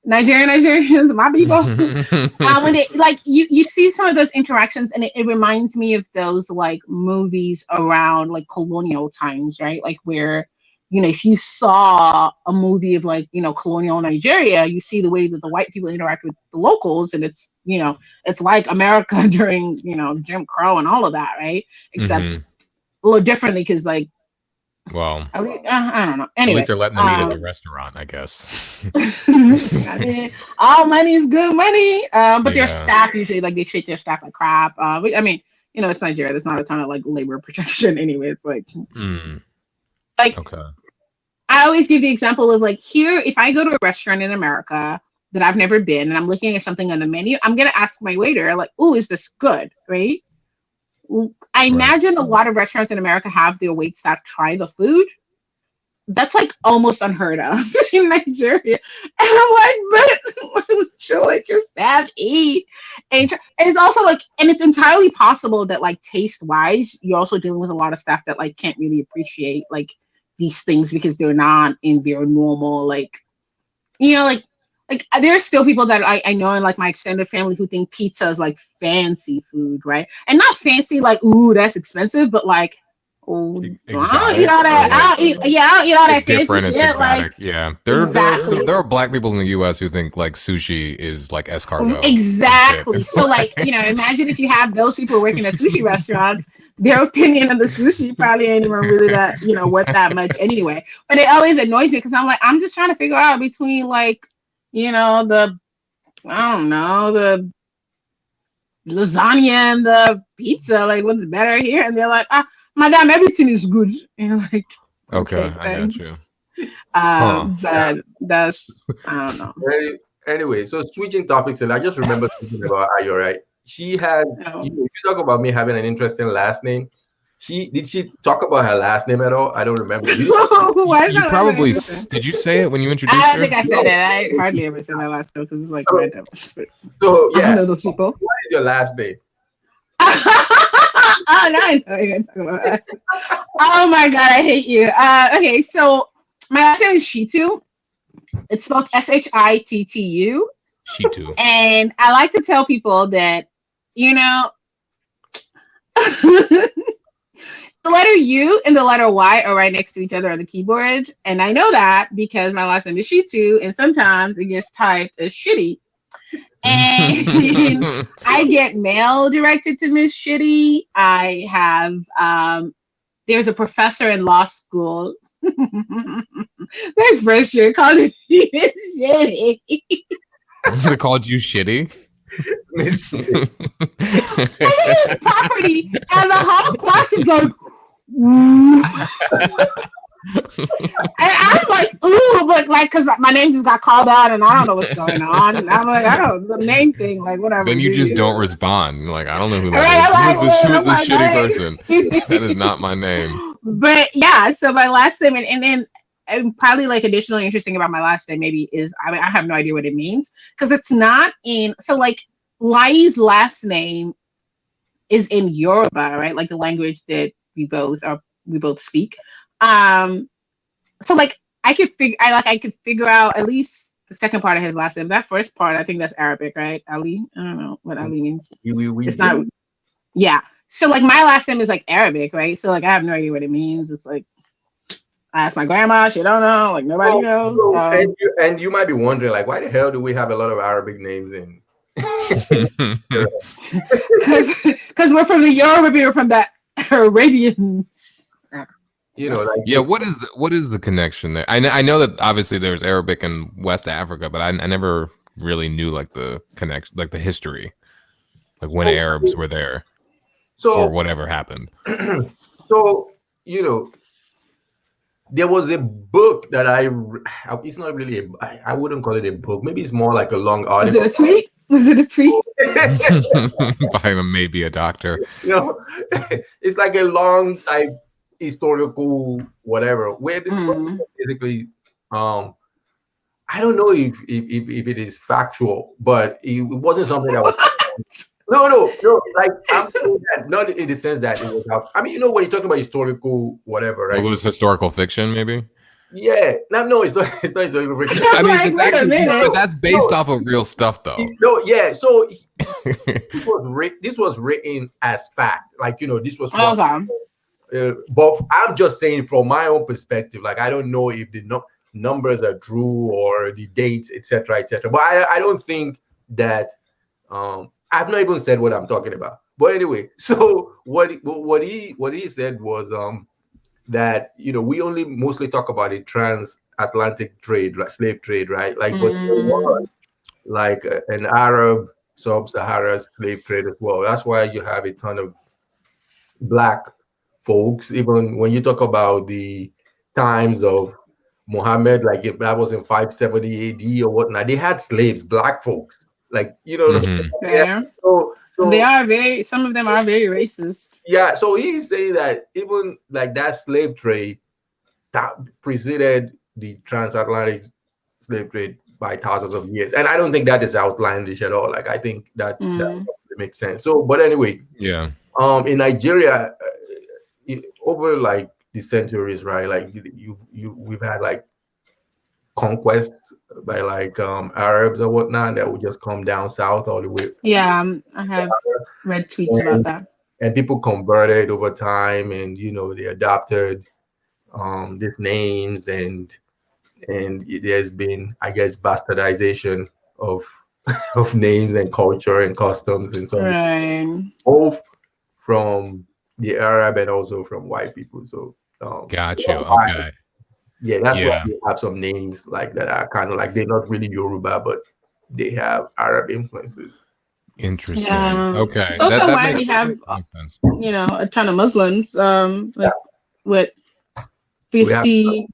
Nigerians, my people. When they like you see some of those interactions, and it reminds me of those like movies around like colonial times, right? Like where if you saw a movie of like colonial Nigeria, you see the way that the white people interact with the locals, and it's it's like America during Jim Crow and all of that, right? Except a little differently because like. Well, I don't know. Anyway, at least they're letting them eat at the restaurant, I guess. All money is good money. But their staff usually like they treat their staff like crap. It's Nigeria. There's not a ton of like labor protection anyway. It's like, okay. I always give the example of like here, if I go to a restaurant in America that I've never been and I'm looking at something on the menu, I'm gonna ask my waiter like, "Oh, is this good?" Right? I imagine a lot of restaurants in America have their wait staff try the food. That's like almost unheard of in Nigeria. And I'm like, but should let your staff eat? And it's also like, and it's entirely possible that like taste wise, you're also dealing with a lot of staff that like can't really appreciate like these things because they're not in their normal like there are still people that I know in like my extended family who think pizza is like fancy food, right? And not fancy like, ooh, that's expensive, but like, oh, I'll eat all that. I'll eat all that fancy shit. Like, there are Black people in the U.S. who think like sushi is like escargot. Exactly. So like, imagine if you have those people working at sushi restaurants, their opinion of the sushi probably ain't even really that worth that much anyway. But it always annoys me because I'm just trying to figure out between like. The lasagna and the pizza, like what's better here? And they're like, madam, everything is good. And you're like, okay, I got you. But that's, I don't know. Anyway, so switching topics, and I just remember thinking about Aiight, right? She had, you talk about me having an interesting last name. Did she talk about her last name at all? I don't remember. You probably did. You say it when you introduced her? I think I said it. I hardly ever say my last name because it's like random. So I don't know those people. What is your last name? Oh, no, I know you're gonna talk about that. Oh my god, I hate you. Okay, so my last name is Shitu. It's spelled Shittu. Shitu. And I like to tell people that the letter U and the letter Y are right next to each other on the keyboard. And I know that because my last name is Shitu, and sometimes it gets typed as Shitty. And I get mail directed to Miss Shitty. I have, there's a professor in law school. Very frustrated called me Miss Shitty. They called you Shitty? I think it's property, and the whole class is like, ooh. And I'm like, ooh, but like, cause my name just got called out, and I don't know what's going on. And I'm like, the name thing, like whatever. Then you just don't respond. Like, I don't know who that is. Who is this shitty person? That is not my name. But yeah, so my last name, and then. And probably like additionally interesting about my last name maybe is I have no idea what it means because it's not in like Lai's last name is in Yoruba, right? Like the language that we both speak. So like I could figure out at least the second part of his last name. That first part, I think that's Arabic, right? Ali. I don't know what Ali means. It's not. Yeah. So like my last name is like Arabic, right? So like I have no idea what it means. It's like I asked my grandma, she don't know, like nobody knows. And you might be wondering, like, why the hell do we have a lot of Arabic names in? Because we're from the Yoruba, we're from the Arabians. You know, like yeah. What is the connection there? I know that obviously there's Arabic in West Africa, but I never really knew like the connection, like the history, like when Arabs were there, or whatever happened. So you know, there was a book that it's not really I wouldn't call it a book. Maybe it's more like a long article. Was it a tweet? Was it a tweet? By maybe a doctor. You know, it's like a long like historical whatever. Where this basically, I don't know if it is factual, but it wasn't something that was. No. Like I'm saying that not in the sense that it was. I mean, you know, when you're talking about historical whatever, right? It was historical fiction, maybe. Yeah, no, it's not historical fiction. I mean, but that's based off of real stuff, though. No, yeah. So this was written as fact, like you know, this was. But I'm just saying from my own perspective, like I don't know if the numbers are true or the dates, etc., etc. But I don't think that. I've not even said what I'm talking about. But anyway, so what he said was that you know we only mostly talk about the transatlantic trade, like slave trade, right? Like but there was like an Arab sub-Sahara slave trade as well. That's why you have a ton of black folks. Even when you talk about the times of Muhammad, like if that was in 570 AD or whatnot, they had slaves, black folks. Like you know, yeah. So they are some of them are very racist. Yeah, so he's saying that even like that slave trade that preceded the transatlantic slave trade by thousands of years, and I don't think that is outlandish at all. Like I think that makes sense. So, but anyway, yeah, in Nigeria, over like the centuries, right? Like we've had like conquests by like Arabs or whatnot that would just come down south all the way. Yeah, I have read tweets about that. And people converted over time, and you know they adopted these names, and there's been, I guess, bastardization of of names and culture and customs and so on, both from the Arab and also from white people. So got you. Okay. Yeah, that's why we have some names like that are kind of like they're not really Yoruba, but they have Arab influences. Interesting. Yeah. Okay. It's also why we have, you know, a ton of Muslims, like with 48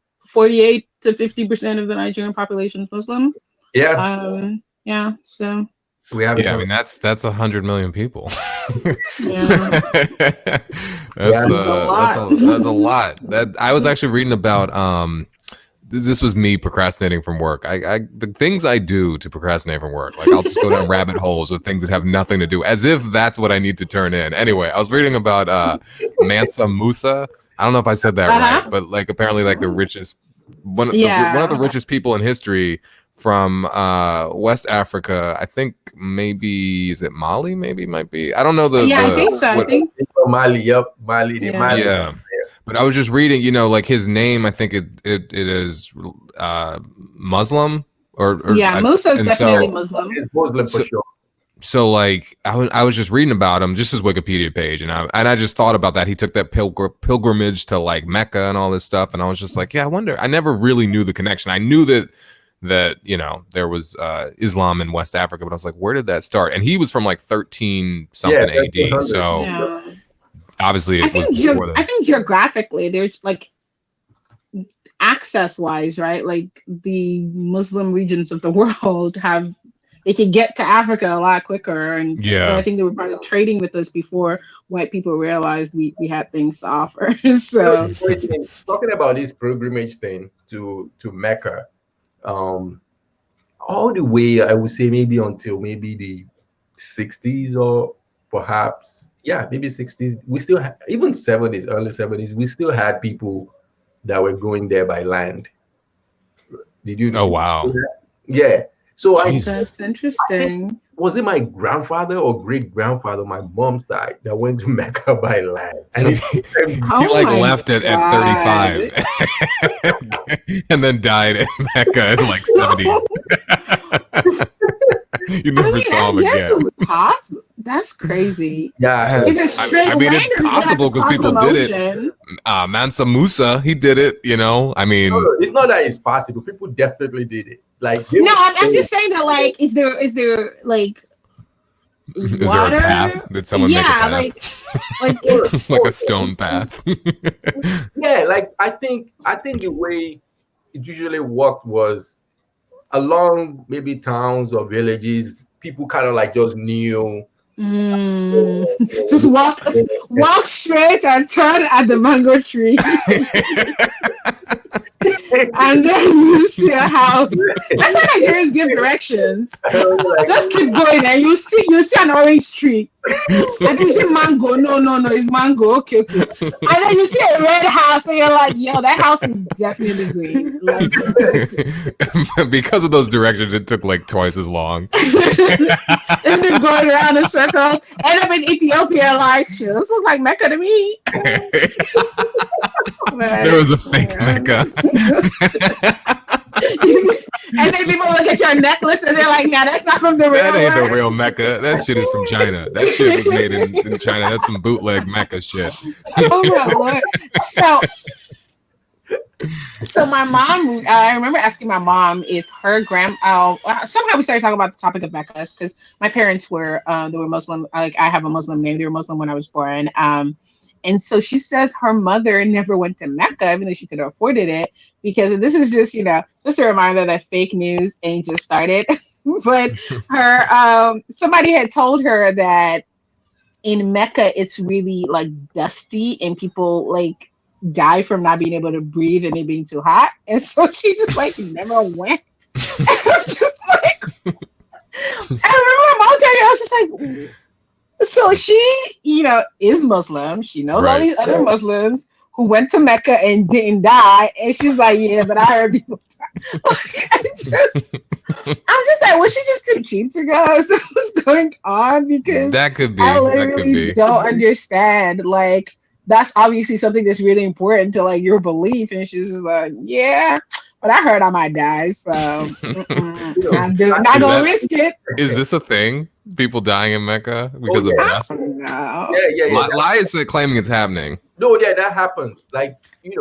to 50% of the Nigerian population is Muslim. Yeah. Yeah. So we have. Yeah, I mean that's 100 million people. That's a lot. That I was actually reading about. This was me procrastinating from work. The things I do to procrastinate from work, like I'll just go down rabbit holes of things that have nothing to do, as if that's what I need to turn in. Anyway, I was reading about Mansa Musa. I don't know if I said that right, but like apparently like the richest one of the richest people in history from West Africa. I think maybe is it Mali? Maybe it might be. I don't know I think so. I think Mali. Yep, Mali. Yeah. But I was just reading, you know, like his name. I think it is Muslim or Musa is definitely Muslim. It's Muslim for sure. So like I was just reading about him, just his Wikipedia page, and I just thought about that. He took that pilgrimage to like Mecca and all this stuff, and I was just like, yeah, I wonder. I never really knew the connection. I knew that you know there was Islam in West Africa, but I was like, where did that start? And he was from like 13 something AD, so obviously I think geographically there's like access wise, right? Like the Muslim regions of the world they can get to Africa a lot quicker, and I think they were probably trading with us before white people realized we had things to offer. So talking about this pilgrimage thing to Mecca, all the way I would say maybe until maybe the 60s or perhaps yeah, maybe 60s. We still even 70s, early 70s. We still had people that were going there by land. Did you? Oh Did you wow. know that? Yeah. So Jesus. That's interesting. was it my grandfather or great grandfather, my mom's side, that went to Mecca by land, and So it took them he Oh like my left it at God. 35 and then died in Mecca at like 70. You I never mean, saw I him guess again. it's possible. That's crazy. Yeah. Is it straight I mean, land it's or do you have possible to because cross people an did it. ocean? Mansa Musa, he did it. You know, I No, mean, no, it's not that it's possible. People definitely did it. Like they No, would I'm say, just saying that like is there like is there a water? path? Did someone make a Yeah, path? like Like a stone path? yeah, like I think the way it usually worked was along maybe towns or villages, people kind of like just knew. mm, just walk straight and turn at the mango tree. And then you see a house. That's how Nigerians give directions. Just keep going and you see an orange tree. And then you see mango. No, it's mango. Okay. And then you see a red house and you're like, yo, that house is definitely green. Like Because of those directions, it took like twice as long. and then going around in circles, end up in Ethiopia like shit. This looks like Mecca to me. There was a fake Mecca. And then people look at your necklace and they're like, nah, that's not from the real That ain't the one. real Mecca. That shit is from China. That shit was made in China. That's some bootleg Mecca shit. Oh my lord. So my mom, I remember asking my mom if her somehow we started talking about the topic of Meccas because my parents were they were Muslim. Like I have a Muslim name. They were Muslim when I was born. And so she says her mother never went to Mecca, even though she could have afforded it, because this is just, just a reminder that fake news ain't just started. But somebody had told her that in Mecca, it's really like dusty and people like die from not being able to breathe and it being too hot. And so she just like never went. And I'm just like, I remember my mom telling me, I was just like, so she, is Muslim. She knows all Right. these other Muslims who went to Mecca and didn't die. And she's like, yeah, but I heard people die. I'm just like, was she just too cheap to go? Is that what's going on? Because That could be. I That could literally be. don't understand. Like, that's obviously something that's really important to like your belief. And she's just like, yeah, but I heard I might die. So I'm not going to risk it. Is this a thing? People dying in Mecca because of yeah. dust? No. Yeah. Lie is claiming it's happening. No, yeah, that happens. Like, I mean,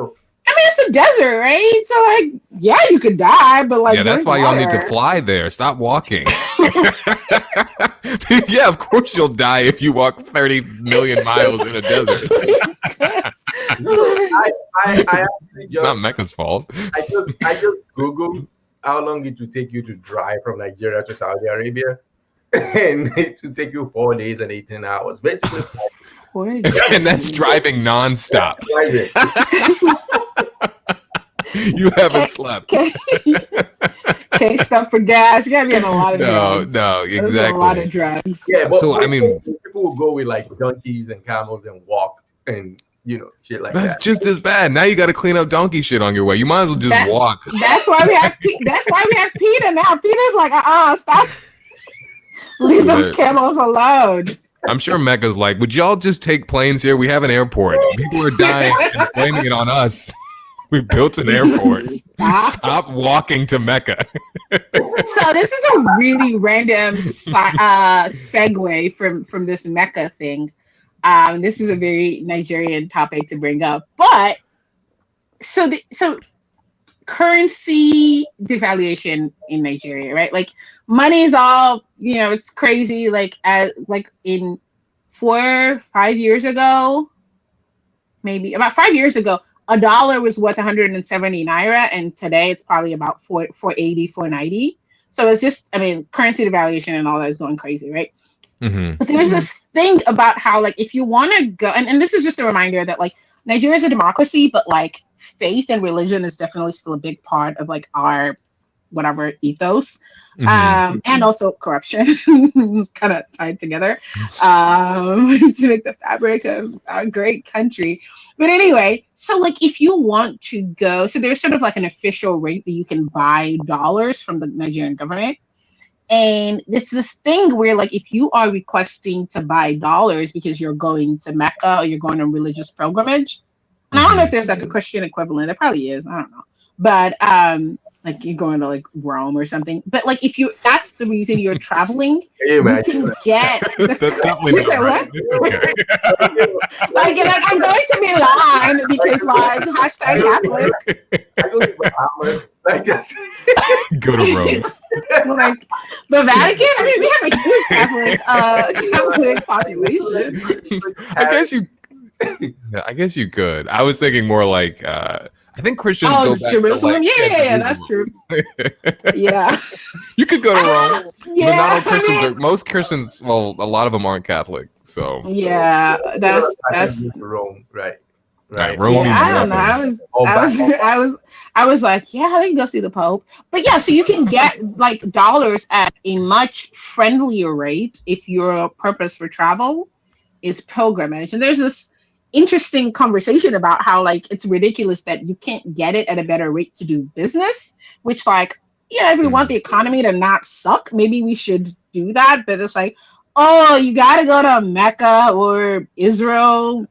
it's the desert, right? So, like, yeah, you could die, but like, Yeah, that's why y'all need to fly there. Stop walking. Yeah, of course you'll die if you walk 30 million miles in a desert. I actually just, Not Mecca's fault. I just Googled how long it would take you to drive from Nigeria to Saudi Arabia, and it would take you 4 days and 18 hours. Basically, And that's driving nonstop. driving. You haven't slept. Can't stop for gas. You gotta be on a lot of drugs. No, There's a exactly. lot of drugs. Yeah, but So, I mean- people will go with like donkeys and camels and walk and shit like That's that. just as bad. Now you got to clean up donkey shit on your way. You might as well just walk. That's why we have. That's why we have PETA now. PETA's like, stop. Leave those camels alone. I'm sure Mecca's like, would y'all just take planes here? We have an airport. People are dying and blaming it on us. We built an airport. Stop walking to Mecca. So this is a really random segue from this Mecca thing. This is a very Nigerian topic to bring up, but so currency devaluation in Nigeria, right? Like money is all, it's crazy. Like in 5 years ago, maybe about 5 years ago, $1 was worth 170 naira, and today it's probably about 480, 490. So it's just, currency devaluation and all that is going crazy, right? Mm-hmm. But there's this thing about how, like, if you want to go, and this is just a reminder that, like, Nigeria is a democracy, but, like, faith and religion is definitely still a big part of, like, our whatever ethos. And also corruption was kind of tied together to make the fabric of a great country. But anyway, so like if you want to go, so there's sort of like an official rate that you can buy dollars from the Nigerian government. And it's this thing where like if you are requesting to buy dollars because you're going to Mecca or you're going on religious pilgrimage, and I don't know if there's like a Christian equivalent, there probably is, I don't know. But like you're going to like Rome or something. But like if you that's the reason you're traveling, you can get That's definitely you said what? okay. like I'm going to Milan because like hashtag Catholic. I go to Bahamas, like that's Go to Rome. Like the Vatican. I mean, we have a huge Catholic population. I guess you could. I was thinking more like I think Christians go back Jerusalem. to like, Yeah, that's true. Yeah. You could go to Rome. Yeah, but not all Christians are. Most Christians, well, a lot of them aren't Catholic. So yeah, that's Rome, right? Rome means I don't know. nothing. I was like, yeah, I can go see the Pope. But yeah, so you can get like dollars at a much friendlier rate if your purpose for travel is pilgrimage. And there's this interesting conversation about how like it's ridiculous that you can't get it at a better rate to do business, which like, yeah, if we want the economy to not suck, maybe we should do that. But it's like, oh, you got to go to Mecca or Israel.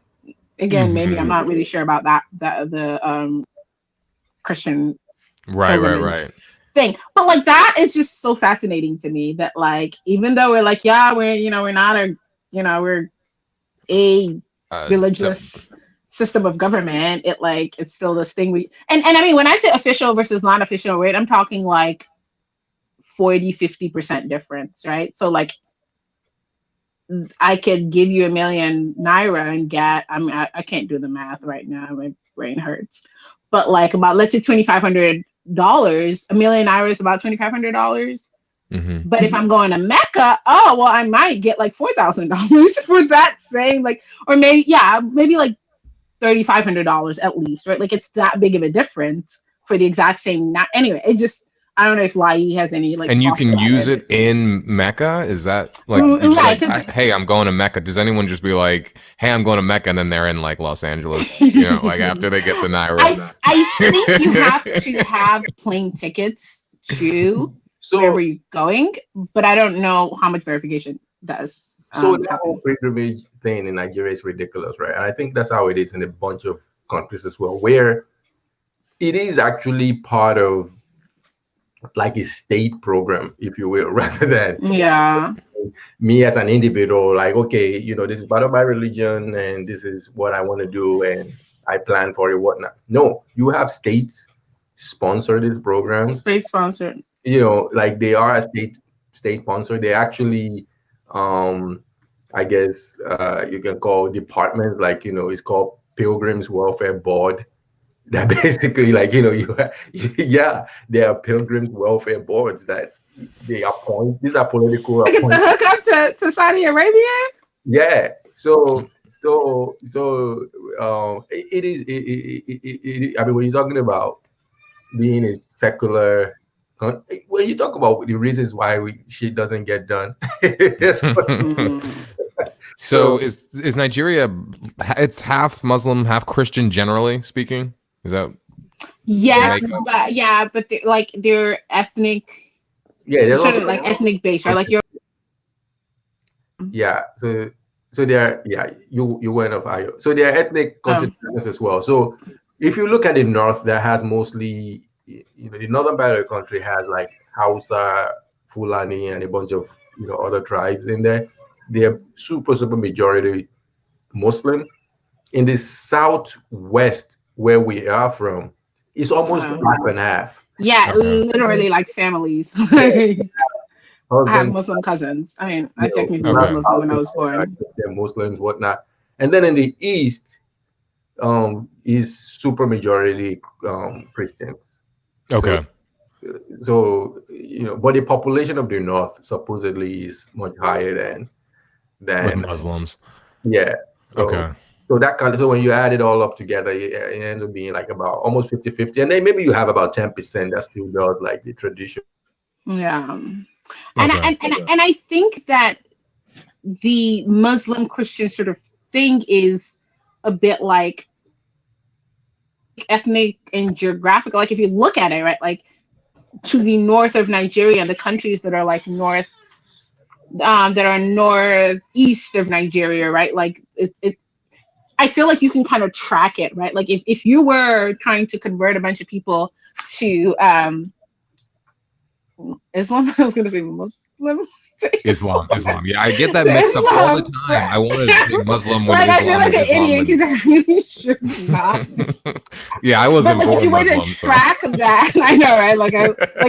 Again, maybe I'm not really sure about that, the Christian right thing. But like that is just so fascinating to me that like even though we're like, yeah, we're not a we're a religious system of government, it's still this thing and I mean when I say official versus non-official rate, I'm talking like 40-50% difference, right? So like I could give you 1 million naira and get, I can't do the math right now, my brain hurts, but like about, let's say $2,500, 1 million naira is about $2,500. But if I'm going to Mecca, oh well, I might get like $4,000 for that same, like, or maybe like $3,500 at least, right? Like it's that big of a difference for the exact same. Anyway, it just, I don't know if Lai has any like. And you can use it in Mecca. Is that like, right, hey, I'm going to Mecca? Does anyone just be like, hey, I'm going to Mecca, and then they're in like Los Angeles, like after they get the naira? I think you have to have plane tickets to wherever you're going, but I don't know how much verification does. So that whole pilgrimage thing in Nigeria is ridiculous, right? And I think that's how it is in a bunch of countries as well, where it is actually part of like a state program, if you will, rather than me as an individual, like, okay, this is part of my religion and this is what I want to do and I plan for it, whatnot. No, you have states sponsor these programs. State sponsored. Like they are a state sponsor. They actually, I guess you can call departments, like, it's called Pilgrims Welfare Board. That basically, like, there are Pilgrims Welfare Boards that they appoint. These are political appointments. The hookup to Saudi Arabia? Yeah. So it is. I mean, when you're talking about being a secular, when you talk about the reasons why shit doesn't get done, so is Nigeria? It's half Muslim, half Christian, generally speaking. Is that? Yes, but they're ethnic. Yeah, they're sort of like ethnic based, right? Like you're. Yeah, so they're you went off Aiitt. So they're ethnic constitutions as well. So if you look at the north, that has mostly, the northern part of the country has like Hausa, Fulani, and a bunch of other tribes in there. They're super majority Muslim. In the southwest, where we are from, it's almost half and half. Yeah, literally like families. I have Muslim cousins. I mean, I technically was Muslim when I was born. They're Muslims, whatnot. And then in the east, is super majority Christians. Okay. So but the population of the north supposedly is much higher than Muslims. Yeah. So, okay. So when you add it all up together, it ends up being like about almost 50-50. And then maybe you have about 10% that still does like the tradition Yeah. Okay. And I think that the Muslim Christian sort of thing is a bit like ethnic and geographical. Like if you look at it, right, like to the north of Nigeria, the countries that are like north, that are northeast of Nigeria, right? Like it I feel like you can kind of track it, right? Like if you were trying to convert a bunch of people to Islam, I was gonna say Muslim. Islam. Yeah, I get that mixed up all the Islam, time. I want to say Muslim when like I feel Islam like is an Islam. idiot because I really should not. Yeah, I But wasn't like if born you were Muslim, to so track that, I know, right? Like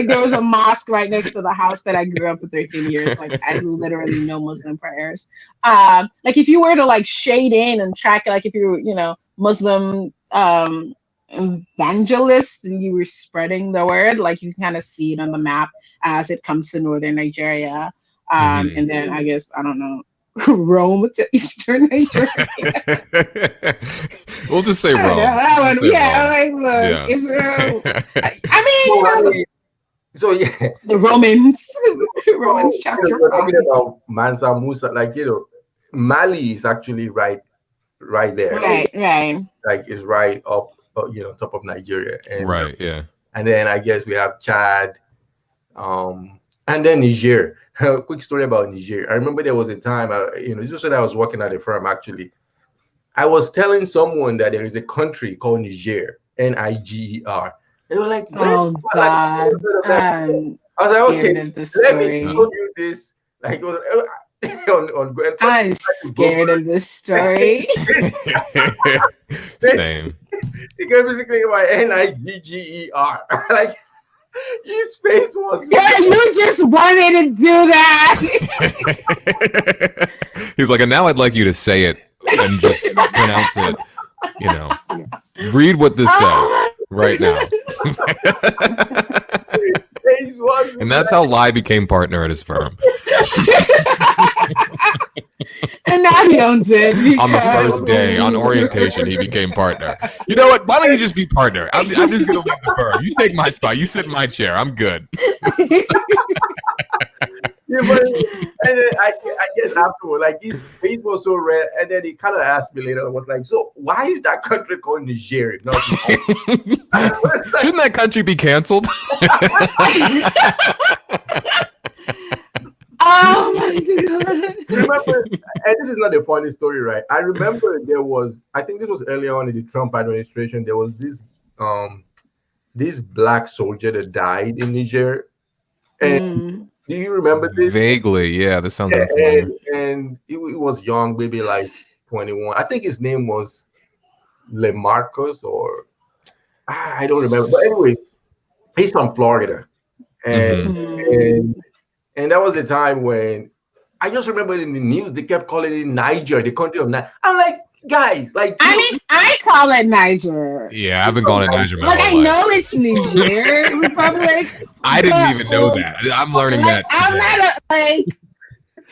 there was a mosque right next to the house that I grew up for 13 years. Like I literally know Muslim prayers. Like if you were to like shade in and track, like if you Muslim evangelist and you were spreading the word, like you kind of see it on the map as it comes to northern Nigeria. And then I guess I don't know, Rome to eastern Nigeria. We'll just say I don't Rome. know, that one, Just say yeah, Rome. like look, Yeah. Israel. I mean, So yeah, the Romans, so, chapter we're 5. talking about Mansa Musa, like Mali is actually right there, Right. like it's right up, top of Nigeria, and Right. Yeah. and then I guess we have Chad, and then Niger. Quick story about Niger. I remember there was a time, just when I was working at a firm. Actually, I was telling someone that there is a country called Niger, Niger. They were like, Oh God, I'm I was like, scared okay, of this let me story. show you this. Like, it was, on Gwen. I'm scared of this story. Same. Because basically my Niger. Like his face was. Yeah, you just wanted to do that. He's like, and now I'd like you to say it and just pronounce it. Read what this says right now. And that's how Lai became partner at his firm. And now he owns it. On the first day, on orientation, he became partner. You know what? Why don't you just be partner? I'm just going to leave the firm. You take my spot. You sit in my chair. I'm good. Yeah, but, and then I guess afterward, like his face was so red, and then he kind of asked me later, was like, "So why is that country called Niger?" No, shouldn't that country be canceled? Oh my God! Remember, and this is not a funny story, right? I remember I think this was earlier on in the Trump administration. There was this black soldier that died in Niger, and. Do you remember this? Vaguely, yeah. This sounds familiar. And he was young, maybe like 21. I think his name was LeMarcus, or I don't remember. But anyway, he's from Florida, and that was the time when I just remember in the news they kept calling it Niger, the country of Niger. I'm like, guys, like I call it Niger. Yeah, I've been calling it Niger. Like I know it's Niger Republic. I didn't even know that. I'm learning that. I'm not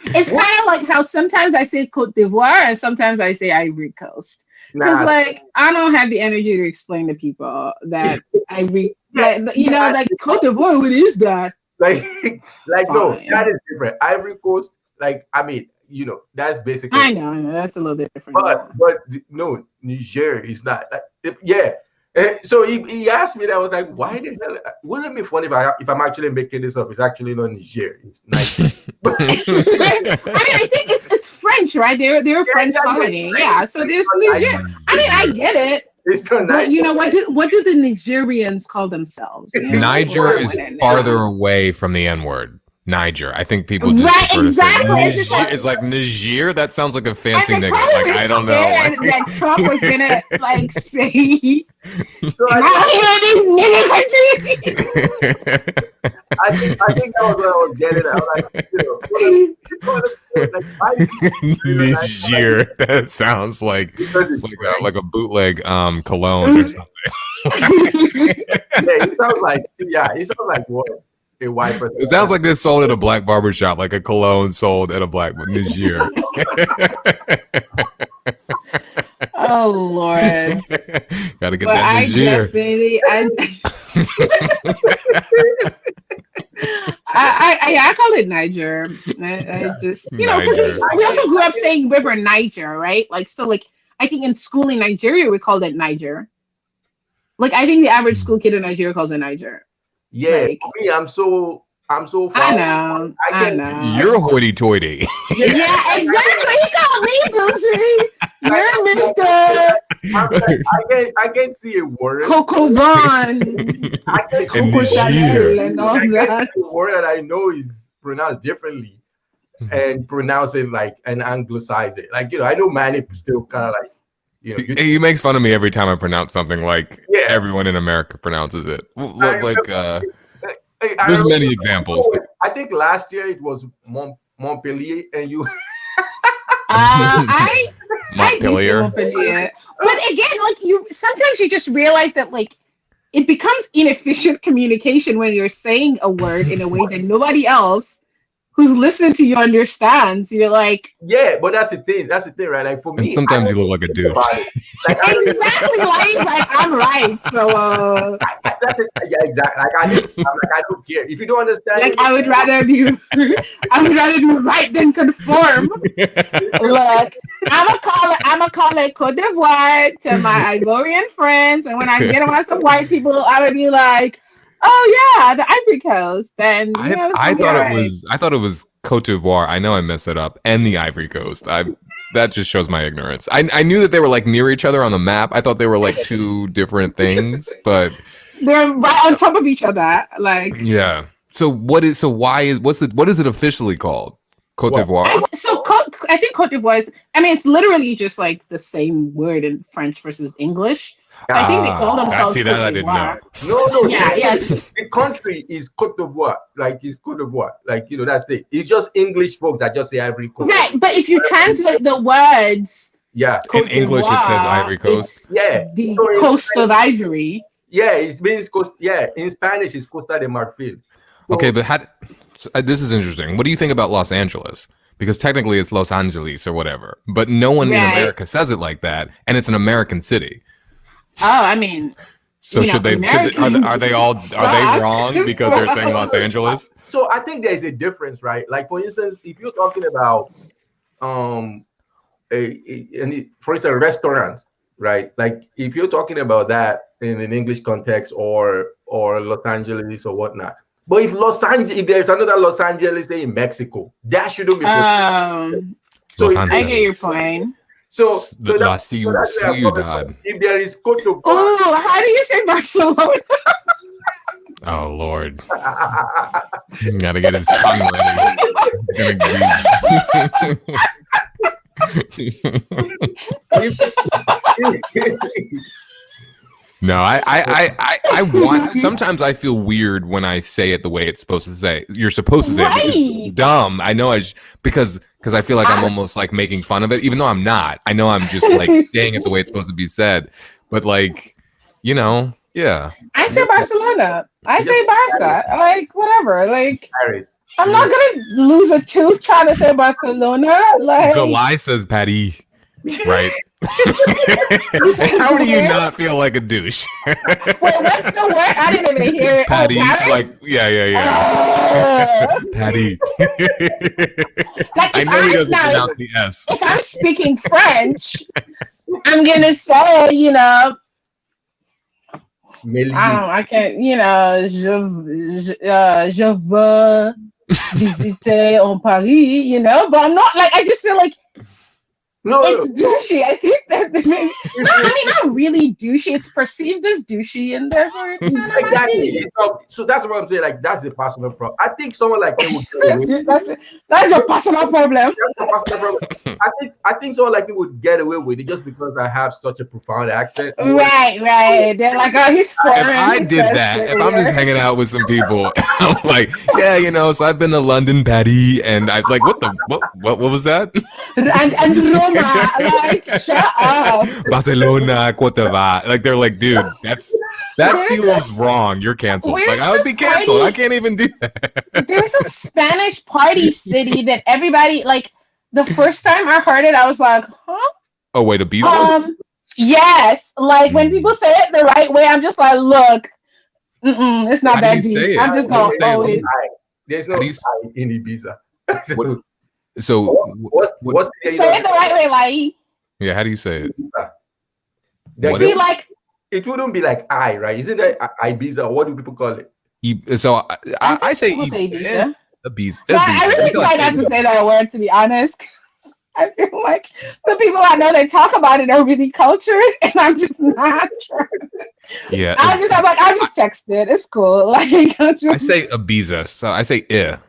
it's kind of like how sometimes I say Cote d'Ivoire and sometimes I say Ivory Coast. Because like I don't have the energy to explain to people that like Cote d'Ivoire, what is that? Like no, that is different. Ivory Coast, like I mean, that's basically. I know, that's a little bit different. But no, Niger is not. Yeah. So he asked me that. I was like, why the hell? Wouldn't it be funny if I'm actually making this up? It's actually not Niger. It's Niger. I think it's French, right? They're a French colony. Yeah. So there's Niger. I mean, I get it. It's not but what do the Nigerians call themselves? Niger is farther away from the N-word. Niger. I think people just exactly. It's like Niger. That sounds like a fancy nigga. Like I don't know. That Trump was gonna like say, "Now here these nigga countries." I think that was what I was getting at. Niger. That sounds like a bootleg cologne or something. It sounds like what. A white person. It sounds like they're sold at a black barbershop, like a cologne sold at a black Niger. Oh Lord! Gotta get that Niger. I call it Niger. I just because we also grew up saying River Niger, right? Like so, like I think in school in Nigeria we called it Niger. Like I think the average school kid in Nigeria calls it Niger. Yeah, Like, for me, I'm so far. I know. You're hoity-toity. Yeah, exactly. He called me Boosie. You're Mister I can't see a word. Coco Von, Coco Chanel, and all that. The word that I know is pronounced differently, and pronounce it like and anglicize it. Like I know Manny still kind of like. He makes fun of me every time I pronounce something like everyone in America pronounces it. There's many examples. I think last year it was Montpellier, and you. I do say Montpellier. Montpellier, but again, like sometimes you just realize that like it becomes inefficient communication when you're saying a word in a way that nobody else who's listening to you understands. You're like, yeah, but that's the thing. That's the thing, right? Like for me, And sometimes you look like a douche. exactly. Like he's like, I'm right. So yeah, exactly. I don't care if you don't understand. like I would rather be right than conform. Look, I'ma call it Cote d'Ivoire to my Ivorian friends, and when I get around some white people, I would be like, oh yeah, the Ivory Coast. Then I thought it was Cote d'Ivoire. I know I messed it up, and the Ivory Coast. That just shows my ignorance. I knew that they were like near each other on the map. I thought they were like two different things, but they're right on top of each other. Like yeah. What is it officially called? Cote d'Ivoire. I think Cote d'Ivoire is. I mean, it's literally just like the same word in French versus English. I think they call themselves. See that I didn't know. No. Yeah, yes. The country is Cote d'Ivoire. Like it's Cote d'Ivoire. Like that's it. It's just English folks that just say Ivory Coast. Right, but if you translate the words, in English it says Ivory Coast. The coast of Ivory. Yeah, it means coast. Yeah, in Spanish it's Costa de Marfil. So, okay, but this is interesting. What do you think about Los Angeles? Because technically it's Los Angeles or whatever, but no one in America says it like that, and it's an American city. Oh, I mean, so are they wrong because they're saying Los Angeles? So I think there's a difference, right? Like for instance, if you're talking about for instance, restaurants, right? Like if you're talking about that in an English context or Los Angeles or whatnot. But if there's another Los Angeles say in Mexico, that shouldn't be so I get your point. So La Ciudad. If there is Cote d'Ivoire. Oh, how do you say Barcelona? Oh Lord. Gotta get his tongue ready. No, I want to. Sometimes I feel weird when I say it the way it's supposed to say. You're supposed to say it, which is dumb. I know because I feel like I'm almost like making fun of it, even though I'm not. I know I'm just like saying it the way it's supposed to be said. But like, yeah. I say Barcelona. I say Barca. Like whatever. Like Paris. I'm not gonna lose a tooth trying to say Barcelona. Like July says Paris, right? How do you not feel like a douche? Wait, what's the word? I didn't even hear it. Patty, like yeah. Patty. Like I know he doesn't pronounce the S. If I'm speaking French, I'm gonna say, I can't, je veux visiter en Paris, but I'm not like, I just feel like it's douchey. I think that maybe not really douchey. It's perceived as douchey, and therefore exactly. So that's what I'm saying. Like that's the personal problem. I think someone like me would that's your personal problem. I think someone like me would get away with it just because I have such a profound accent. Right. They're like, oh, he's foreign. If I did that, if I'm just hanging out with some people, I'm like, yeah, so I've been to London, Patty, and I'm like, what was that? And Roma, like, shut up. Barcelona, Cote d'Ivoire. Like they're like, dude, that feels wrong. You're canceled. Like I would be canceled. I can't even do that. There's a Spanish party city that everybody like. The first time I heard it, I was like, huh? Oh wait, Ibiza? Yes. Like when people say it the right way, I'm just like, look, it's not that deep. I'm just going, There's no How do you I in Ibiza. what, so What's the Say it the right way, like. yeah, how do you say it? There- What See, is like, It wouldn't be like I, right? Isn't that Ibiza? What do people call it? So I I say think people say Ibiza. Ibiza. But I really try not to say that word, to be honest. I feel like the people I know that talk about it are really cultured, and I'm just not trying. Yeah, I'm just texted. It's cool. Like I'm just, I say Ibiza. So I say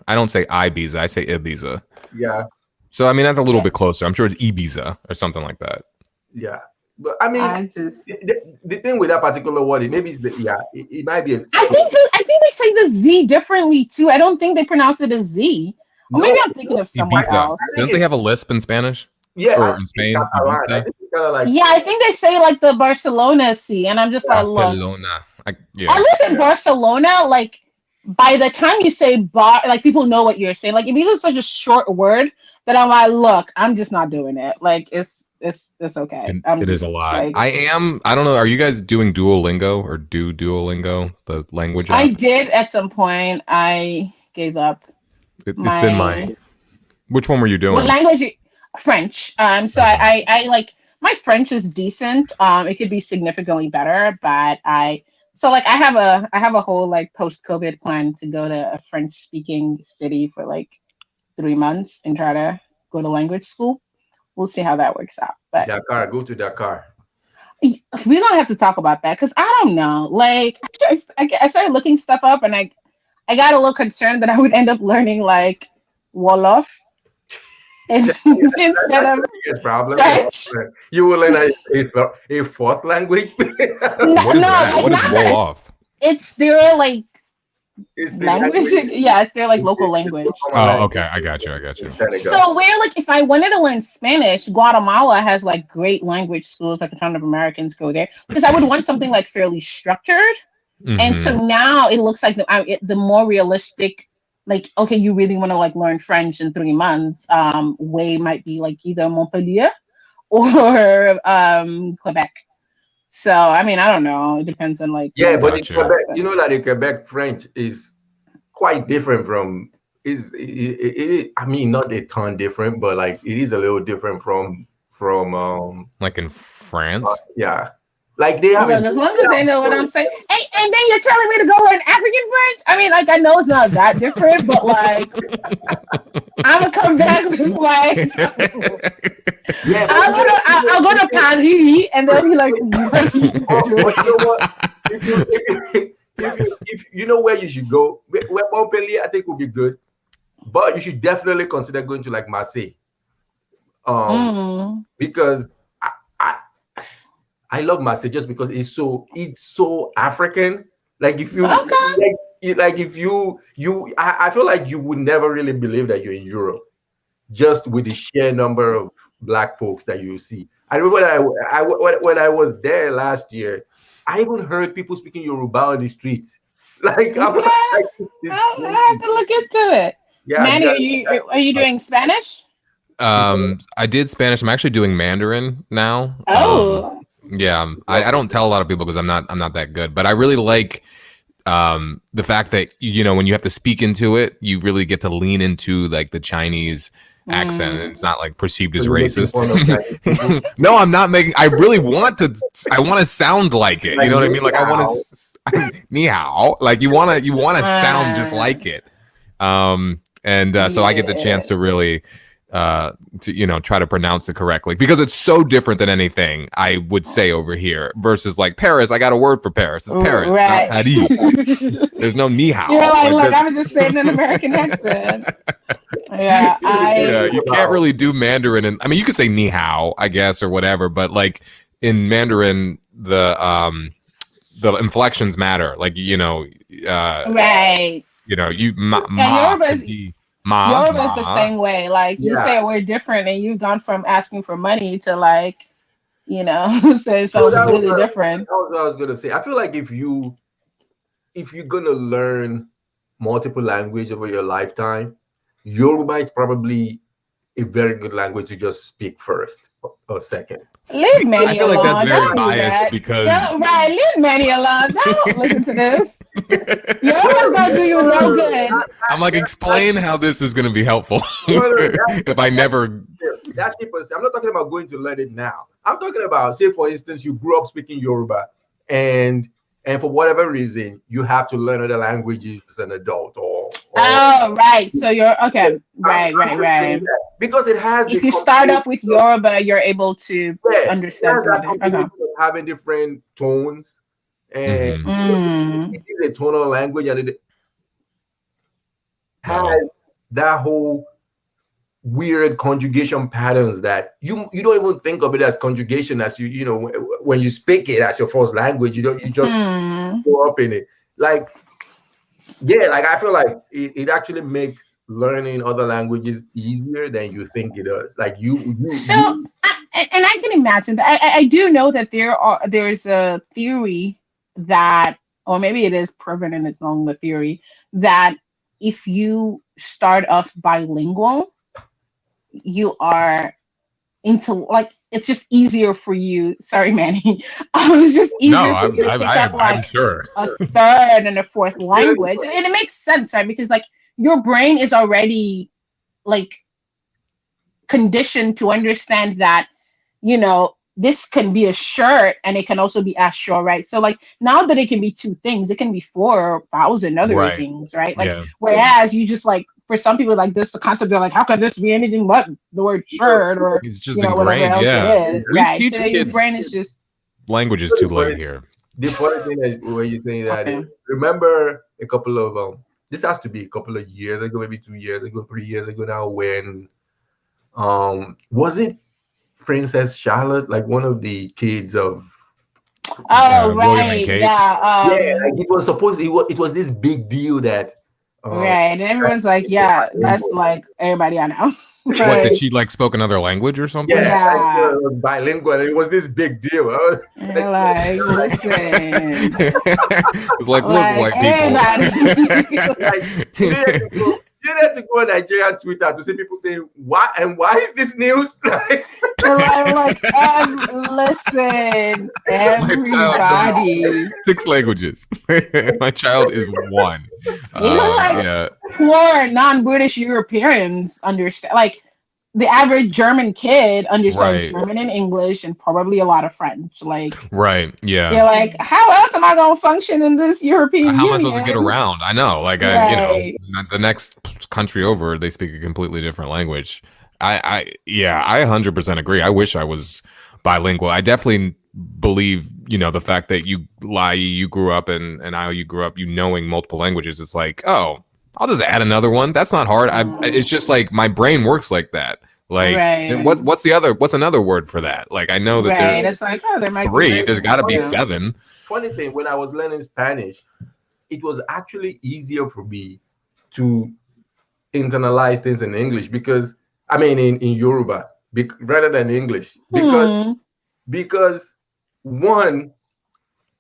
I don't say Ibiza. I say Ibiza. Yeah, So I mean that's a little bit closer. I'm sure it's Ibiza or something like that. yeah. But I mean, I just. the thing with that particular word, it might be. I think they say the Z differently too. I don't think they pronounce it a Z. Or maybe I'm thinking of someone Ibiza. else. Don't they have a lisp in Spanish? Yeah, Or in Spain? Catalan. I think it's kind of like Yeah, I think they say like the Barcelona C, and I'm just like, look. Barcelona. At least in Barcelona, like by the time you say bar, like people know what you're saying. Like if you use such a short word, that I'm like, look, I'm just not doing it. Like it's okay. It is a lot. Like, I don't know. Are you guys doing Duolingo or do Duolingo, the language app? I did at some point. I gave up. It's been my. Which one were you doing? What language? French. So I like my French is decent. It could be significantly better, but I have a whole like post-COVID plan to go to a French-speaking city for like 3 months and try to go to language school. We'll see how that works out. But Dakar, go to Dakar. We're gonna have to talk about that because I don't know. Like I started looking stuff up and I got a little concerned that I would end up learning like Wolof. Instead of French. You will learn a fourth language. What is that? What is Wolof? It's their like language. Yeah, it's their like local language. Oh, okay. I got you. So where like if I wanted to learn Spanish, Guatemala has like great language schools, like a ton of Americans go there because I would want something like fairly structured. Mm-hmm. And so now it looks like the more realistic, like, okay, you really want to like learn French in 3 months, way might be like either Montpellier or Quebec. So I mean, I don't know. It depends on like but in Quebec, you know that the Quebec French is quite different from I mean, not a ton different, but like it is a little different from like in France. Yeah. Like they have as long as they know what I'm saying. Hey, and then you're telling me to go learn African French? I mean, like I know it's not that different, but like I'm gonna come back with like I'll go to Paris and they'll be like, but you know what? If you know where you should go, where Montpellier I think would be good, but you should definitely consider going to like Marseille, because I love Marseille just because it's so African. Like if you I feel like you would never really believe that you're in Europe just with the sheer number of Black folks that you see. I remember when I was there last year, I even heard people speaking Yoruba on the streets. Like, I have to look into it. Yeah, Manny, are you doing Spanish? I did Spanish. I'm actually doing Mandarin now. Oh. Yeah, I don't tell a lot of people because I'm not that good, but I really like the fact that when you have to speak into it, you really get to lean into like the Chinese accent, and it's not like perceived as racist. No, I'm not making. I really want to. I want to sound like it. You know what I mean? Like I want to ni hao. Like you want to sound just like it. So I get the chance to really. To try to pronounce it correctly because it's so different than anything I would say over here versus like Paris. I got a word for Paris. It's Paris, right. Not Paris. There's no ni hao. You're like, look, I'm just saying an American accent. You can't really do Mandarin, and I mean you could say ni hao, I guess, or whatever, but like in Mandarin, the inflections matter. Like right. Yoruba is the same way. Like you say a word different, and you've gone from asking for money to like, say something really different. That's what I was gonna say. I feel like if you're gonna learn multiple languages over your lifetime, Yoruba is probably a very good language to just speak first or second. Leave Manny I feel like alone. that's very Don't do biased that. because Don't, right, leave Manny alone. Don't listen to this. Yoruba's gonna do you no good. I'm like, explain how this is going to be helpful if I never. That's different. I'm not talking about going to learn it now. I'm talking about, say, for instance, you grew up speaking Yoruba, and for whatever reason, you have to learn other languages as an adult, or Oh, right. So you're okay. Right. because it has. If you start off with Yoruba, you're able to understand some that other. Okay. of having different tones, and it is a tonal language, and it has that whole weird conjugation patterns that you don't even think of it as conjugation as you know when you speak it as your first language. You just go up in it. Like I feel like it actually makes learning other languages easier than you think it does. Like and I can imagine that. I do know that there's a theory that, or maybe it is proven and it's long the theory, that if you start off bilingual, you are into, like, it's just easier for you. Sorry, Manny. It's just easier for you to pick up I'm sure a third and a fourth language. And it makes sense, right? Because like your brain is already like conditioned to understand that, you know, this can be a shirt and it can also be a short, right? So like now that it can be two things, it can be 4,000 other things, right? Like whereas you just like, for some people like this, the concept, they're like, how can this be anything but the word shirt, or it's just whatever else it is, we right? teach so kids your brain is just languages too late here. The funny thing is when you say that, remember a couple of this has to be a couple of years ago, maybe 2 years ago, 3 years ago now, when was it Princess Charlotte, like one of the kids of right, like it was supposed, it was this big deal that right, and everyone's like, yeah, that's like everybody I know. What, did she like spoke another language or something? Yeah, bilingual. And it was this big deal. Like, listen, it's like, look, white people. You have to go on Nigerian Twitter to see people saying, "Why and why is this news?" Listen, everybody. 6 languages. My child is 1. Poor non-British Europeans understand. Like the average German kid understands German and English and probably a lot of French. Like, they're like, how else am I going to function in this European How Union? am I supposed to get around? I know, like, you know, the next country over, they speak a completely different language. I 100% agree. I wish I was bilingual. I definitely believe, you know, the fact that you grew up and you grew up, you knowing multiple languages. It's like, oh, I'll just add another one. That's not hard. It's just like my brain works like that. Like, what's another word for that? Like, I know that there's it's like, there might 3. There's got to be 7. Funny thing, when I was learning Spanish, it was actually easier for me to internalize things in English because in Yoruba rather than English because one,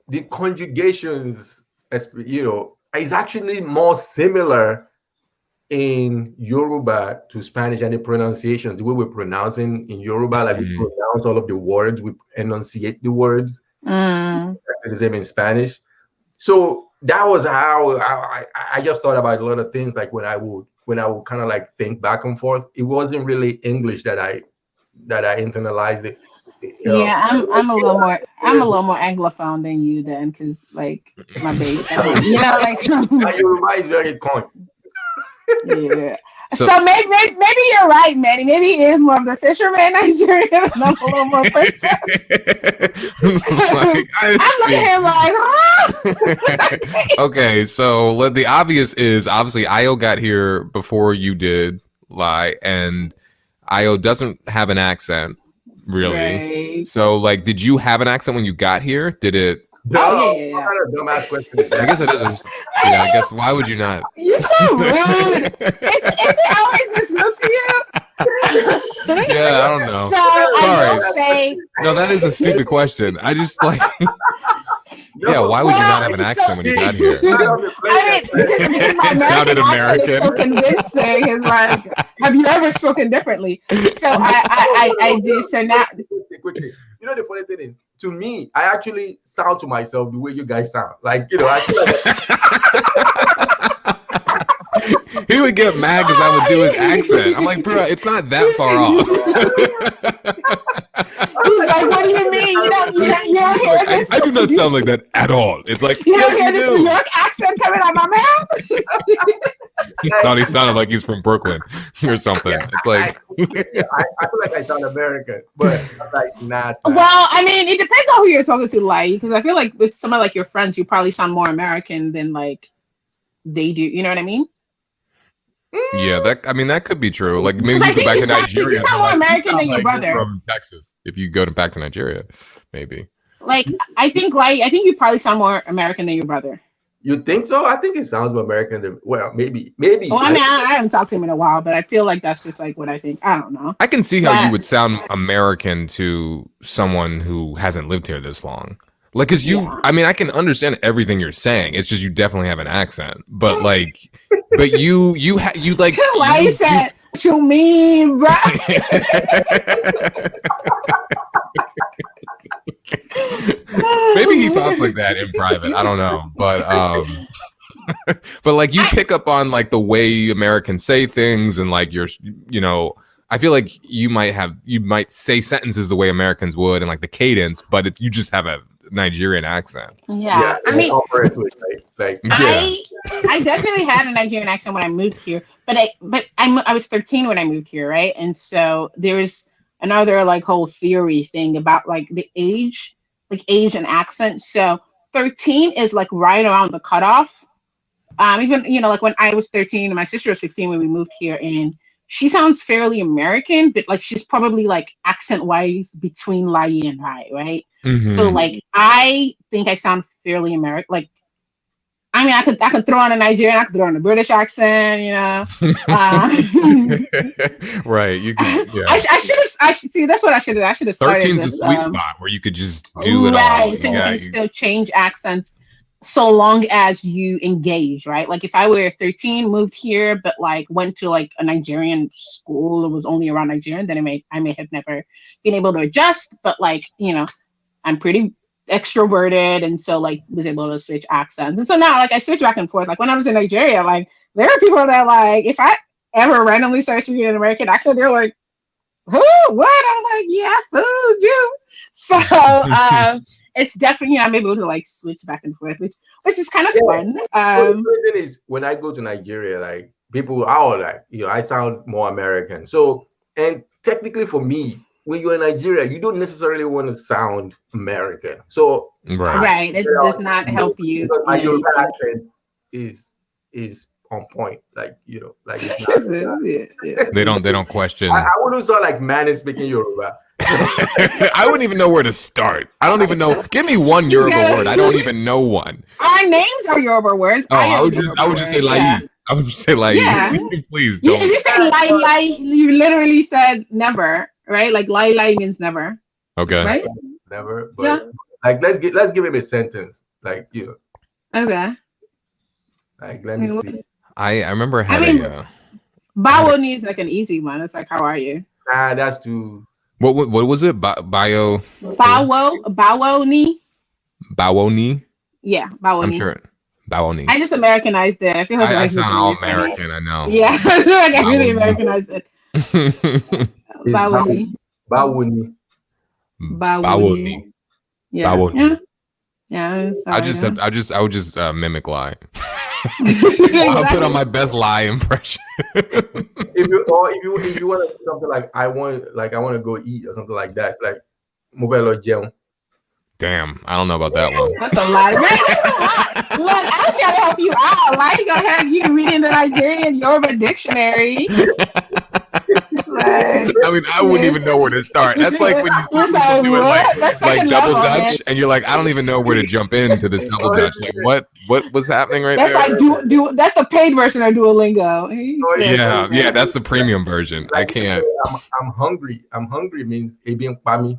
the conjugations, you know, is actually more similar in Yoruba to Spanish, and the pronunciations, the way we're pronouncing in Yoruba, like we pronounce all of the words, we enunciate the words. The same in Spanish. So that was how I just thought about a lot of things. Like when I would kind of like think back and forth, it wasn't really English that I internalized it. I'm a little more anglophone than you then, because like my base, you know, like Yoruba is very coin. Yeah. So maybe you're right, Manny. Maybe he is more of the fisherman Nigerian, and I'm a little more princess. I'm looking at him like, okay, so the obvious is obviously Io got here before you did, and Io doesn't have an accent really. Right. So like, did you have an accent when you got here? Did it? Oh yeah. Dumbass question. I guess it is. Yeah, I guess. Why would you not? You're so rude. Is it always this rude to you? Yeah, I don't know. So sorry. I will say. No, that is a stupid question. I just like. Yeah, why would you not have an Well, accent when you got here? I mean, because my It sounded American accent is so American. convincing. It's like, have you ever spoken differently? So I do. So now, Quickly. You know, the funny thing is, to me, I actually sound to myself the way you guys sound. Like, you know, I feel like He would get mad because I would do his accent. I'm like, bro, it's not that far off. he's like, what do you mean? You don't hear Like, this? I do not sound like that at all. It's like, You don't hear yes, this you New do. York accent coming out my mouth? Thought he sounded like he's from Brooklyn or something. It's like, I feel like I sound American, but I'm like, not. Well, I mean, it depends on who you're talking to, like, because I feel like with some of like your friends, you probably sound more American than like they do. You know what I mean? yeah, that could be true. Like maybe 'Cause I you go think back you to sound- Nigeria. you sound more like, American sound than your like brother. you're from Texas. If you go back to Nigeria, maybe. Like, I think you probably sound more American than your brother. You think so? I think it sounds more American than, well, maybe. Well, I mean, I haven't talked to him in a while, but I feel like that's just like what I think. I don't know. I can see how you But- would sound American to someone who hasn't lived here this long. Like, cause I mean, I can understand everything you're saying. It's just you definitely have an accent, but like, but you like. Why you said what you mean, bro? Maybe he talks like that in private. I don't know, but but like you pick up on like the way Americans say things and like you know, I feel like you might say sentences the way Americans would and like the cadence, but you just have a Nigerian accent. Yeah, I mean, like I definitely had a Nigerian accent when I moved here, but I was 13 when I moved here, right? And so there's another like whole theory thing about like the age and accent. So 13 is like right around the cutoff. Even, you know, like when I was 13 and my sister was 15 when we moved here, and she sounds fairly American, but like she's probably like accent wise between Lai and Rai, right? Mm-hmm. So like I think I sound fairly American. Like, I mean, I could throw on a Nigerian, I could throw on a British accent, you know. Right. You can. Yeah. I should see. That's what I should have. I should have started. 13's a this, sweet spot where you could just do it all. Right. So you can still change accents so long as you engage, right? Like if I were 13, moved here, but like went to like a Nigerian school, it was only around Nigerian, then I may have never been able to adjust. But like, you know, I'm pretty extroverted, and so like was able to switch accents. And so now like I switch back and forth. Like when I was in Nigeria, like there are people that like if I ever randomly start speaking an American accent, they're like, who? What? I'm like, yeah, food, you. So it's definitely, I'm able to like switch back and forth, which is kind of fun. The thing is, when I go to Nigeria, like people are like, you know, I sound more American. So, and technically for me, when you're in Nigeria, you don't necessarily want to sound American. So, right, it does not help you. My Yoruba accent is on point, like, you know, like it's not, they don't question. I wouldn't sound like man is speaking Yoruba. I wouldn't even know where to start. I don't even know. Give me one Yoruba word. I don't even know one. Our names are Yoruba words. Oh, I would just say lai. Yeah. I would just say lai. Yeah. Please don't. If you say lai, you literally said never, right? Like lai means never. Okay. Right? Never. But yeah. Like let's give him a sentence. Like, you know. Okay. Like let me see. I remember having Bawo ni is like an easy one. It's like, how are you? Nah, that's too. What was it? Bawo ni. Bawo ni. Yeah, bawo ni. I'm sure. Bawo ni. I just Americanized it. I feel like I sound all American. I know. Yeah, I feel like I really Americanized it. Bawo ni. Bawo ni. Bawo ni. Yeah. Bawo ni. Yeah. I would just mimic lie. I'll put on my best lie impression. if you want to do something like I want to go eat or something like that, like Movelo Jeon. Damn, I don't know about that one. That's a lot. Man, that's a lot. Look, I was trying to help you out. Why you gonna have you reading the Nigerian Yoruba dictionary? I mean, I wouldn't even know where to start. That's like when you do it like double Dutch, and you're like, I don't even know where to jump into this double Dutch. Like, what was happening right that's there? That's like that's the paid version of Duolingo. Yeah, that's the premium version. I can't. I'm hungry. I'm hungry means ebi pami.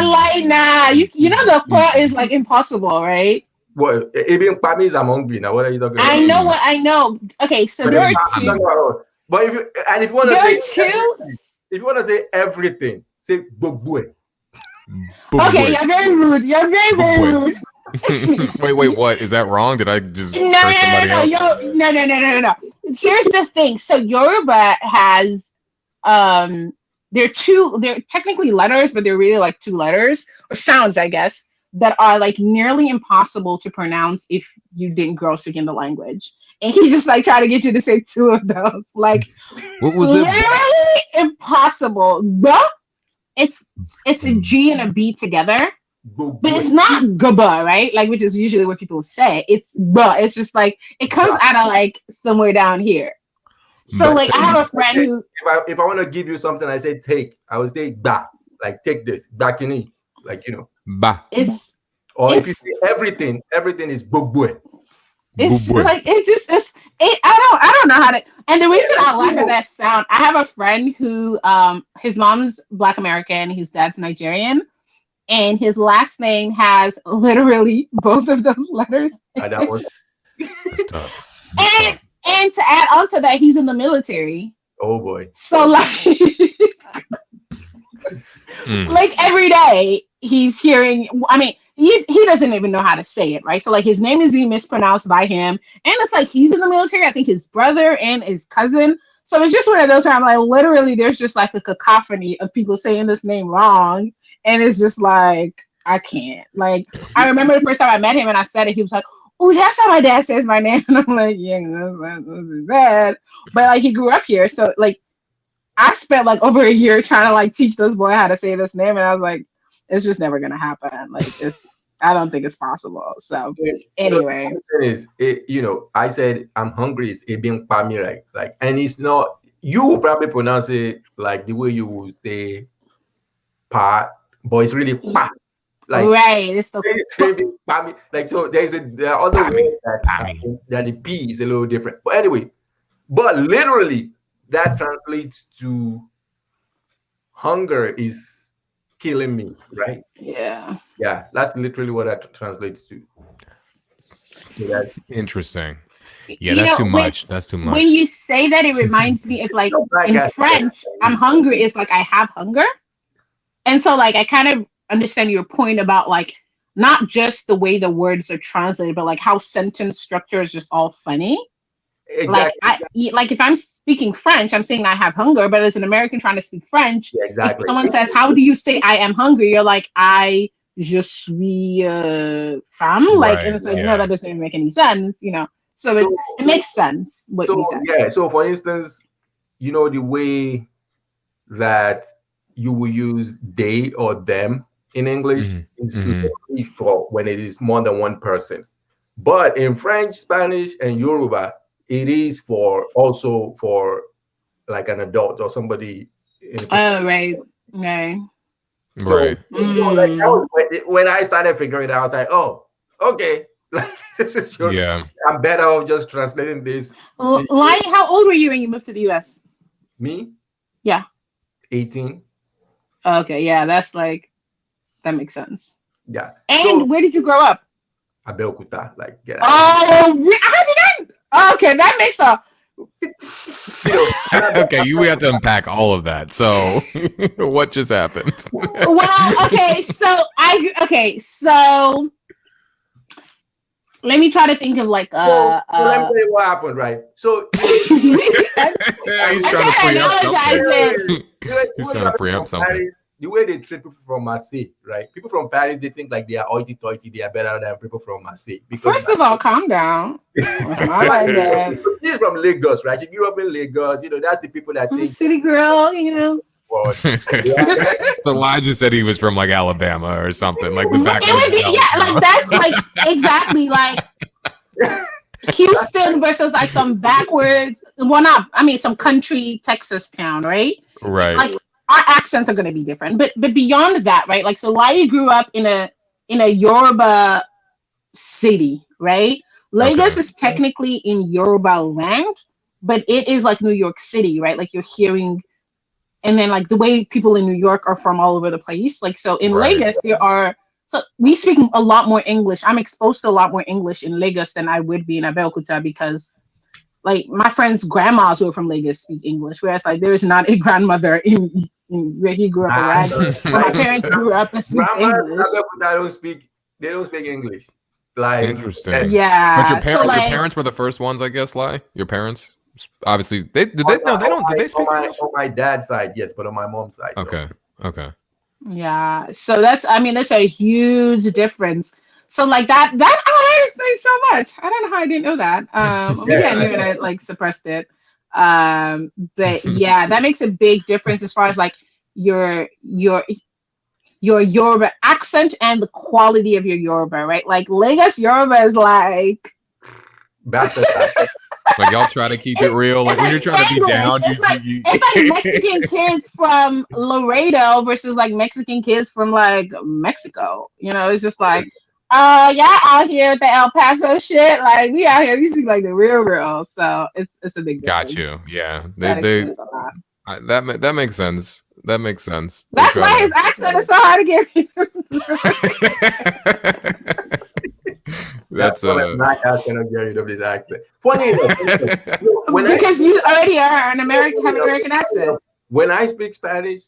Like nah. You know the part is like impossible, right? Well, even Pami is I'm hungry now. What are you talking about? I know. Okay, so But there are I'm talking two. about- but if you want to There say are two. if you want to say everything, say Bogwe. Okay, you're very rude. You're very rude. Wait, what? Is that wrong? Did I just No, curse somebody else? no. Here's the thing. So Yoruba has they're technically letters, but they're really like two letters or sounds, I guess, that are like nearly impossible to pronounce if you didn't grow up speaking the language. And he just like tried to get you to say two of those. Like What was it? literally impossible. But it's a G and a B together. But it's not gaba, right? Like, which is usually what people say. It's but it's just like it comes out of like somewhere down here. So But like I have a friend who if I want to give you something, I say take. I would say ba, like take this, back in it, like Ba. Or if you say everything is Bogwe. It's like I don't know how to. And the reason I laugh at that sound, I have a friend who his mom's Black American, his dad's Nigerian. And his last name has literally both of those letters. That's tough. And to add on to that, he's in the military. Oh boy. So like, like every day he's hearing. I mean, he doesn't even know how to say it, right? So like his name is being mispronounced by him, and it's like he's in the military. I think his brother and his cousin. So it's just one of those where I'm like, literally, there's just like a cacophony of people saying this name wrong. And it's just like, I can't. Like, I remember the first time I met him and I said it, he was like, oh, that's how my dad says my name. And I'm like, yeah, that's bad. But like, he grew up here. So like, I spent like over a year trying to like teach this boy how to say this name. And I was like, it's just never going to happen. Like, I don't think it's possible. So anyway. I said, I'm hungry. It's being pami, like, and it's not, you will probably pronounce it like the way you would say pa, but it's really pa. Like, right. It's the pami. Like, so there are other ways that the P is a little different. But anyway, but literally that translates to hunger is killing me, right? Yeah. That's literally what that translates to. Interesting. Yeah, that's too much. That's too much. When you say that, it reminds me of like in French, I'm hungry is like I have hunger. And so like I kind of understand your point about like not just the way the words are translated, but like how sentence structure is just all funny. Exactly. Like if I'm speaking French, I'm saying I have hunger, but as an American trying to speak French, if someone says, how do you say I am hungry? You're like, je suis femme. Like, and it's like, no, that doesn't even make any sense, So it makes sense what you said. Yeah. So for instance, the way that you will use they or them in English is for when it is more than one person. But in French, Spanish, and Yoruba, it is also for like an adult or somebody. Right. So, like when I started figuring it out, I was like, oh, okay. Like this is I'm better off just translating this. Lai, how old were you when you moved to the US? Me? Yeah. 18. Okay, yeah, that makes sense. Yeah. And where did you grow up? Abeokuta, like how did I? Okay, that makes a. Okay, we have to unpack all of that. So, what just happened? Well, so let me try to think of like let me tell you what happened, right? So he's trying to preempt something. He's trying to preempt something. The way they treat people from Marseille, right? People from Paris, they think like they are hoity-toity, they are better than people from Marseille. First of all, calm down. I like that. She's from Lagos, right? She grew up in Lagos. That's the people that think city girl, Well, so Elijah said he was from like Alabama or something, like the back. It would be, like that's like exactly like Houston versus like some backwards. Well, some country Texas town, right? Right. Like our accents are going to be different, but beyond that, right? Like so, Lai grew up in a Yoruba city, right? Lagos is technically in Yoruba land, but it is like New York City, right? Like you're hearing and then like the way people in New York are from all over the place. Like so in Right. Lagos so we speak a lot more English. I'm exposed to a lot more English in Lagos than I would be in Abeokuta because like my friends' grandmas who are from Lagos speak English, whereas like there is not a grandmother in where he grew up around. My parents grew up and speaks English. They don't speak English. Like Interesting. Yeah. But your So, parents, like, your parents were the first ones, I guess. Your parents, obviously, they did. They no, they don't. Did they speak English? On my dad's side, yes, but on my mom's side, no. Okay. yeah. So that's a huge difference. So like that explains so much. I don't know how I didn't know that. Maybe I knew it, I like suppressed it. But yeah, that makes a big difference as far as like your Yoruba accent and the quality of your Yoruba, right? Like Lagos Yoruba is like like y'all try to keep it real. Like when you're trying to be down, it's like Mexican kids from Laredo versus like Mexican kids from like Mexico. You know, it's just like, yeah, out here with the El Paso shit. Like we out here, we speak like the real. So it's a big difference. Got you. Yeah, that makes sense. That makes sense. That's why his accent is so hard to get. That's not how can I get rid of this accent. Funny enough, because you already are an American, have an American accent. When I speak Spanish,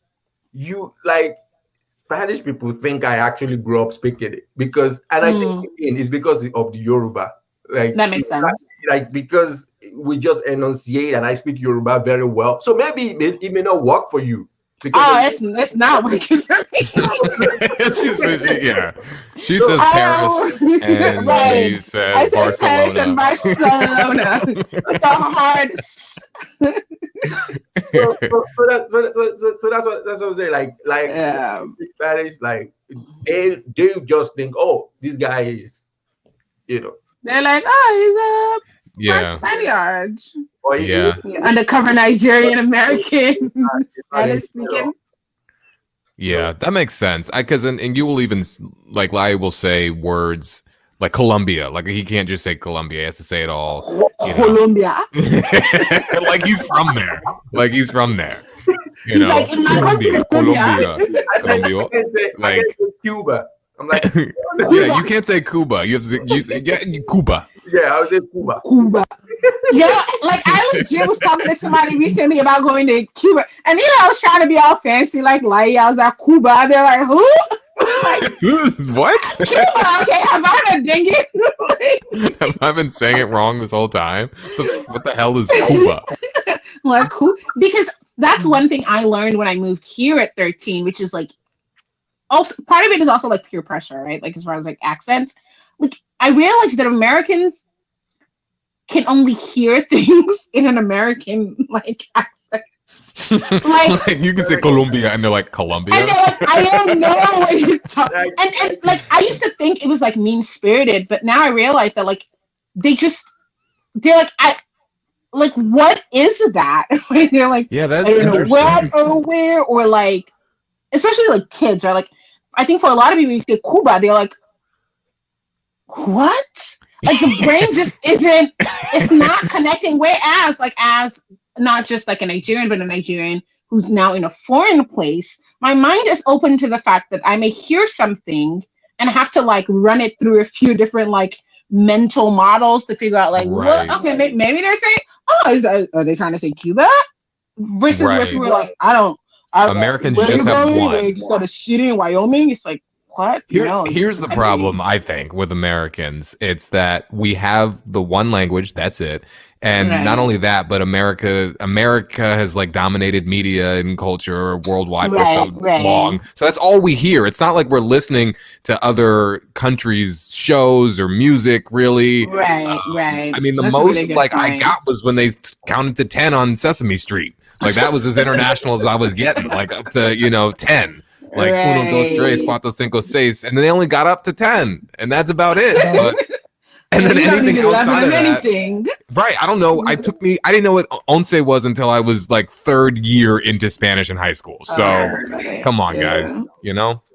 you like Spanish people think I actually grew up speaking it because, and I think it's because of the Yoruba. Like that makes sense. Like because we just enunciate, and I speak Yoruba very well. So maybe it may not work for you. It's not working for me. She says Paris and right. she says Barcelona. Paris and Barcelona with the hard. So that's what I'm saying. Like Spanish, like they just think, oh, this guy is, you know. They're like, oh, he's a Spaniard. Undercover Nigerian American. Spanish speaking. Yeah, that makes sense. Because and you will even like I will say words like Colombia. Like he can't just say Colombia; he has to say it all. Colombia. Like he's from there. You he's know, like in my Colombia. Like Cuba. I'm like, yeah, you can't say Cuba. You have to use Cuba. Yeah, I was in Cuba. Yeah, like I legit was talking to somebody recently about going to Cuba, and I was trying to be all fancy, like I was at Cuba. They're like, who? Like, what? Cuba? Okay, have I been dinging? Have I been saying it wrong this whole time? What the hell is Cuba? Like, because that's one thing I learned when I moved here at 13, which is like, also part of it is also like peer pressure, right? Like as far as like accents, like I realized that Americans can only hear things in an American like accent. Like you can say Colombia and they're like Colombia. And they're like, I don't know what you're talking. And like I used to think it was like mean spirited, but now I realize that like they're like like what is that? They're like, yeah, that's I don't know interesting. what or where, or like especially like kids are like, I think for a lot of people you say Cuba, they're like, what? Like the brain just isn't, it's not connecting. Whereas like as not just like a Nigerian, but a Nigerian who's now in a foreign place, my mind is open to the fact that I may hear something and have to like run it through a few different like mental models to figure out like, right. what? Okay, maybe they're saying, are they trying to say Cuba? Versus where people are like, Americans just have one. Like, you saw the shit in Wyoming. It's like, what? Here's the problem, I think, with Americans. It's that we have the one language, that's it. And not only that, but America has like dominated media and culture worldwide for so long. So that's all we hear. It's not like we're listening to other countries' shows or music, really. Right. I mean, the most like I got was when they counted to 10 on Sesame Street. Like that was as international as I was getting, like up to 10. Like uno, dos, tres, cuatro, cinco, seis, and then they only got up to 10, and that's about it. But, and then anything outside of that, right? I don't know. I didn't know what once was until I was like third year into Spanish in high school. So come on, guys,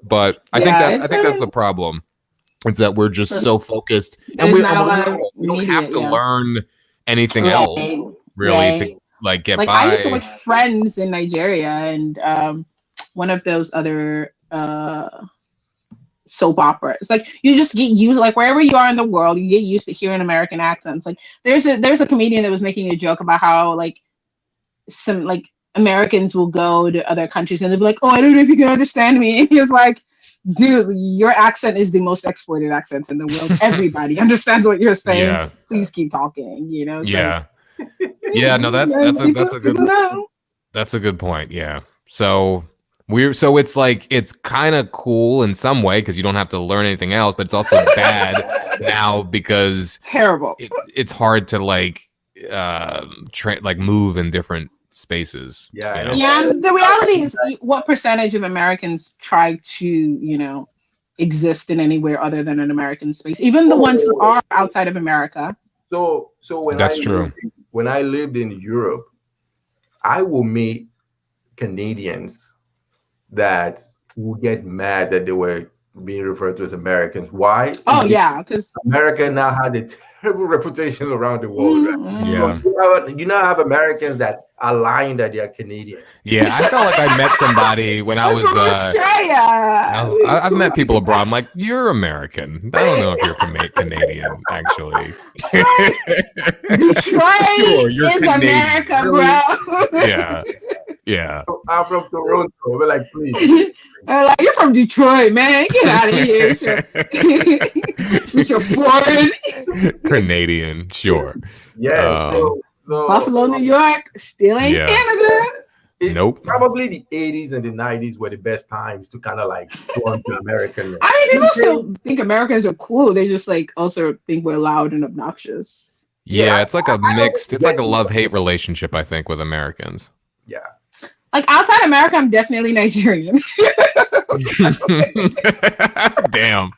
But I think that's the problem. It's that we're just so focused, and we don't have to learn anything else really like get Like by. I used to watch Friends in Nigeria and one of those other soap operas. Like you just get used, like wherever you are in the world, you get used to hearing American accents. Like there's a comedian that was making a joke about how like some like Americans will go to other countries and they'll be like, oh, I don't know if you can understand me. And he was like, dude, your accent is the most exploited accents in the world. Everybody understands what you're saying. Yeah. Please keep talking. You know. It's Yeah. Like, Yeah. No, that's a good point. Yeah. So it's like it's kind of cool in some way because you don't have to learn anything else, but it's also bad now because terrible. It's hard to like move in different spaces. Yeah. You know? Yeah. The reality is, what percentage of Americans try to exist in anywhere other than an American space? Even the ones who are outside of America. So That's true. When I lived in Europe, I will meet Canadians that will get mad that they were being referred to as Americans. Why? Oh yeah, because America now had a terrible reputation around the world. Right? Yeah. You now have Americans that are lying that they are Canadian. Yeah, I felt like I met somebody when I was from Australia. I've met people abroad. I'm like, you're American. I don't know if you're Canadian, actually. Detroit you're is Canadian. America, Really? bro. Yeah. I'm from Toronto. We're like, please. Like, you're from Detroit, man. Get out of here with your foreign. Canadian, sure. Yeah. So Buffalo, New York, still ain't Canada. Nope. Probably the 80s and the 90s were the best times to kind of like go on to American. I mean, people still think Americans are cool. They just like also think we're loud and obnoxious. Yeah, it's like a mixed, it's like a love-hate relationship, I think, with Americans. Yeah. Like outside America, I'm definitely Nigerian. Damn.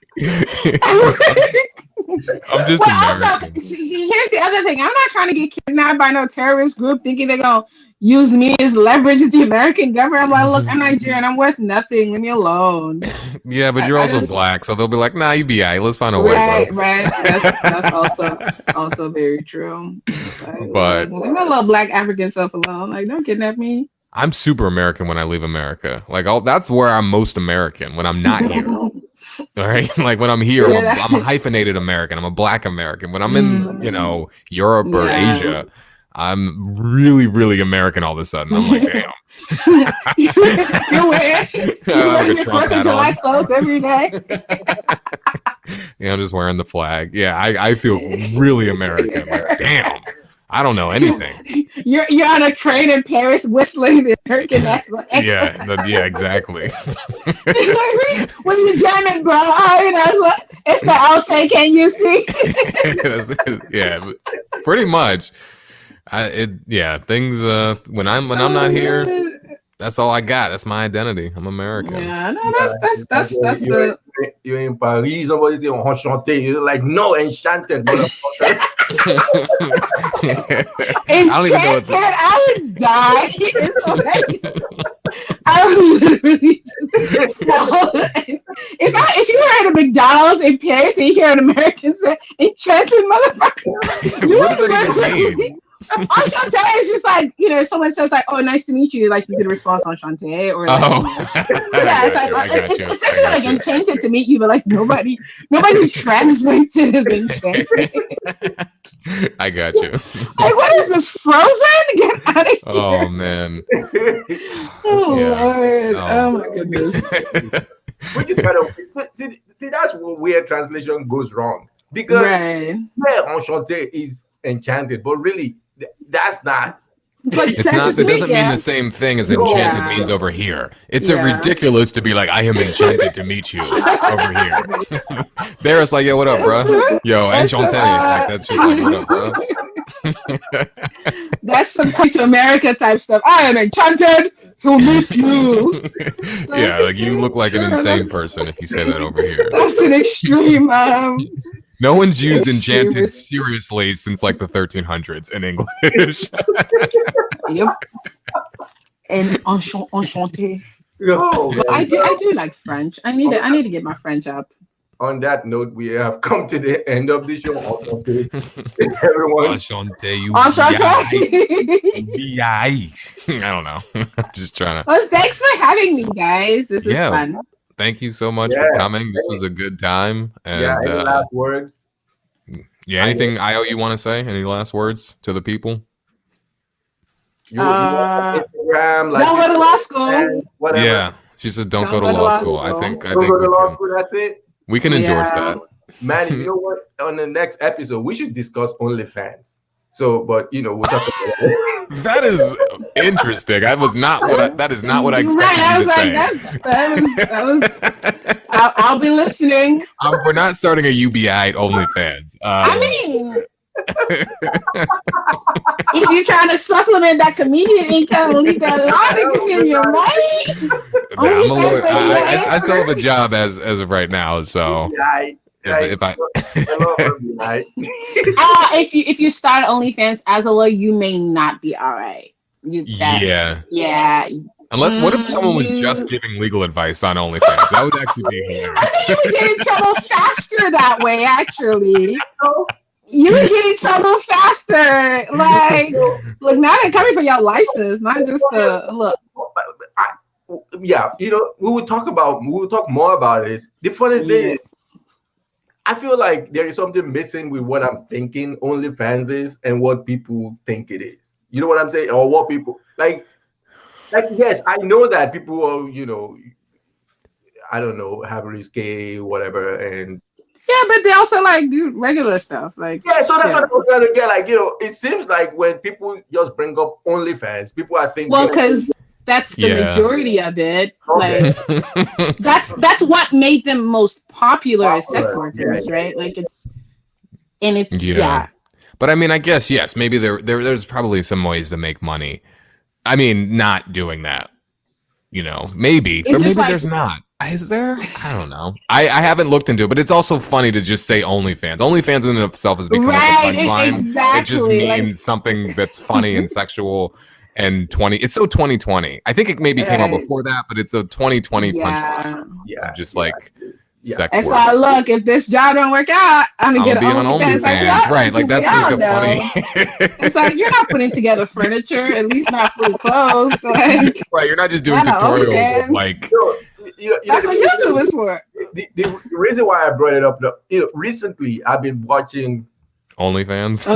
I'm just American. Also, here's the other thing. I'm not trying to get kidnapped by no terrorist group thinking they're going to use me as leverage with the American government. I'm like, look, I'm Nigerian. I'm worth nothing. Leave me alone. Yeah, but you're also black, so they'll be like, nah, you be aight. Let's find a way, bro. Right. That's also very true. Like, but leave my little black African self alone. Like, don't kidnap me. I'm super American when I leave America. Like, that's where I'm most American, when I'm not here. All right, like when I'm here, I'm a hyphenated American. I'm a black American. When I'm in, Europe or Asia, I'm really, really American all of a sudden. I'm like, damn. You're wearing your Fourth of July clothes every day. Yeah, I'm just wearing the flag. Yeah, I feel really American. Like, damn. I don't know anything. You're on a train in Paris whistling the American accent. Yeah, exactly. What are you jamming, bro? It's the I'll say, can you see? Yeah, pretty much. Things. When I'm not here, that's all I got. That's my identity. I'm American. Yeah, no, that's the. You're in Paris. Somebody say enchanté. You're like, no, enchanted. Enchanted, I would die. I would literally if you were at a McDonald's in Paris and you hear an American say enchanted motherfucker. What does that even mean? Enchanté is just like, if someone says like, oh, nice to meet you, like you could respond enchanté or like, it's like it's essentially like enchanted to meet you, but like nobody translates it as enchanted. I got you. Like, what is this, Frozen? Get out of here. Oh man. Lord. Oh my goodness. Which is kind of see that's where translation goes wrong. Because enchanté is enchanted, but really that's not. It's not. That doesn't mean the same thing as enchanted means over here. It's ridiculous to be like, I am enchanted to meet you over here. There, it's like, yo, what up, bro? Yo, enchanté. Like that's just like, what up, bro? That's some to America type stuff. I am enchanted to meet you. Yeah, like you look like an insane person if you say that over here. That's an extreme. No one's used enchanted seriously since like the 1300s in English. Yep. And enchanté. Oh, I do like French. I need to get my French up. on that note, we have come to the end of the show. Okay. Everyone. Ashante, you Enchanté. be I don't know. I'm just trying to. Well, thanks for having me, guys. This is fun. Thank you so much for coming. This was a good time. And any last words? Yeah, anything you want to say? Any last words to the people? You Instagram, like, don't go to law school. Whatever. Yeah, she said don't go to law school. I think go to law school. That's it. We can endorse that. Man, you know what? On the next episode, we should discuss OnlyFans. So, but you know, we'll talk about that. That is interesting. That is not what I expected you to say. I'll be listening. We're not starting a UBI OnlyFans. I mean, if you're trying to supplement that comedian income, leave that law to give you money. I still have a job as of right now, so if you start OnlyFans as a lawyer, you may not be all right. Yeah. Unless, what if someone was just giving legal advice on OnlyFans? That would actually be hilarious. I think you would get in trouble faster that way, actually. You would get in trouble faster. Like, look, now they're coming for your license, not just look. Yeah, you know, we will talk more about this. The funny thing is, I feel like there is something missing with what I'm thinking OnlyFans is and what people think it is. You know what I'm saying? Or what people like, yes, I know that people are, you know, I don't know, have risque, whatever, and yeah, but they also like do regular stuff. Like, yeah, so that's what I'm trying to get. Like, you know, it seems like when people just bring up OnlyFans, people are thinking, well, because that's the majority of it. Okay. Like, that's what made them most popular as sex workers, right? Like, it's. But I mean, I guess yes, maybe there's probably some ways to make money. I mean, not doing that, you know, maybe, but maybe there's not. Is there? I don't know. I haven't looked into it, but it's also funny to just say OnlyFans. OnlyFans in and of itself has become like a punchline. Exactly. It just means something that's funny and sexual and 20. It's so 2020. I think it maybe came out before that, but it's a 2020 punchline. Yeah. Just like sex that's work. why, look, if this job don't work out, I'm going to get on OnlyFans. Like, right. Like, that's like a funny. It's like, you're not putting together furniture, at least not fully clothed. Like, right. You're not just doing tutorials of, like. That's what YouTube is for. The reason why I brought it up, you know, recently I've been watching OnlyFans.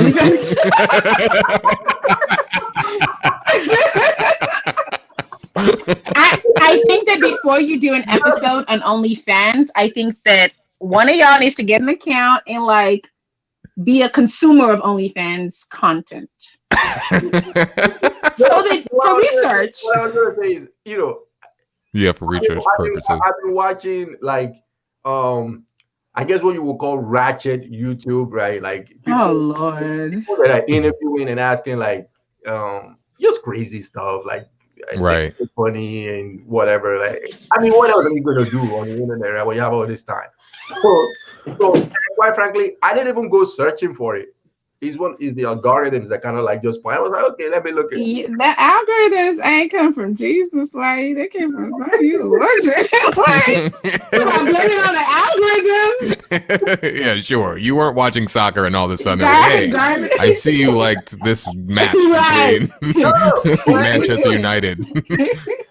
I think that before you do an episode on OnlyFans, I think that one of y'all needs to get an account and like be a consumer of OnlyFans content. So that for research. What I was gonna say is, you know. Yeah, for research purposes. I've been watching like I guess what you would call ratchet YouTube, right? Like people that are interviewing and asking like just crazy stuff, like right, funny and whatever. Like, I mean, what else are you gonna do on the internet, right? When you have all this time. So quite frankly, I didn't even go searching for it. Is the algorithms that kind of like just point. I was like, okay, let me look at it. The algorithms ain't come from Jesus, like they came from somebody you was watching. Like, I'm blaming on the algorithms. Yeah, sure. You weren't watching soccer, and all of a sudden, hey, I see you liked this match between Manchester United.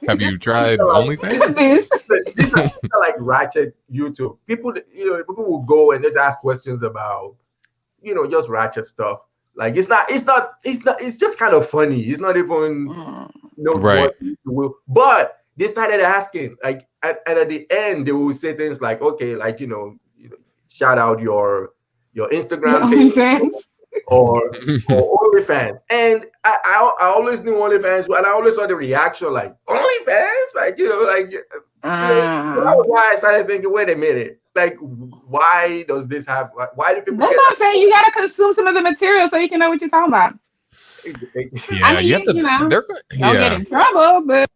Have you tried OnlyFans? These are like ratchet YouTube. People will go and just ask questions about, you know, just ratchet stuff. Like it's just kind of funny. It's not even right. But they started asking, like, and at the end they will say things like, okay, like, you know, shout out your Instagram page or OnlyFans. And I always knew OnlyFans, and I always saw the reaction like, OnlyFans, like, you know, like that was why I started thinking, wait a minute. Like, why does this happen? Why do people? That's what I'm saying. You gotta consume some of the material so you can know what you're talking about. Yeah, I mean, you know, don't get in trouble, but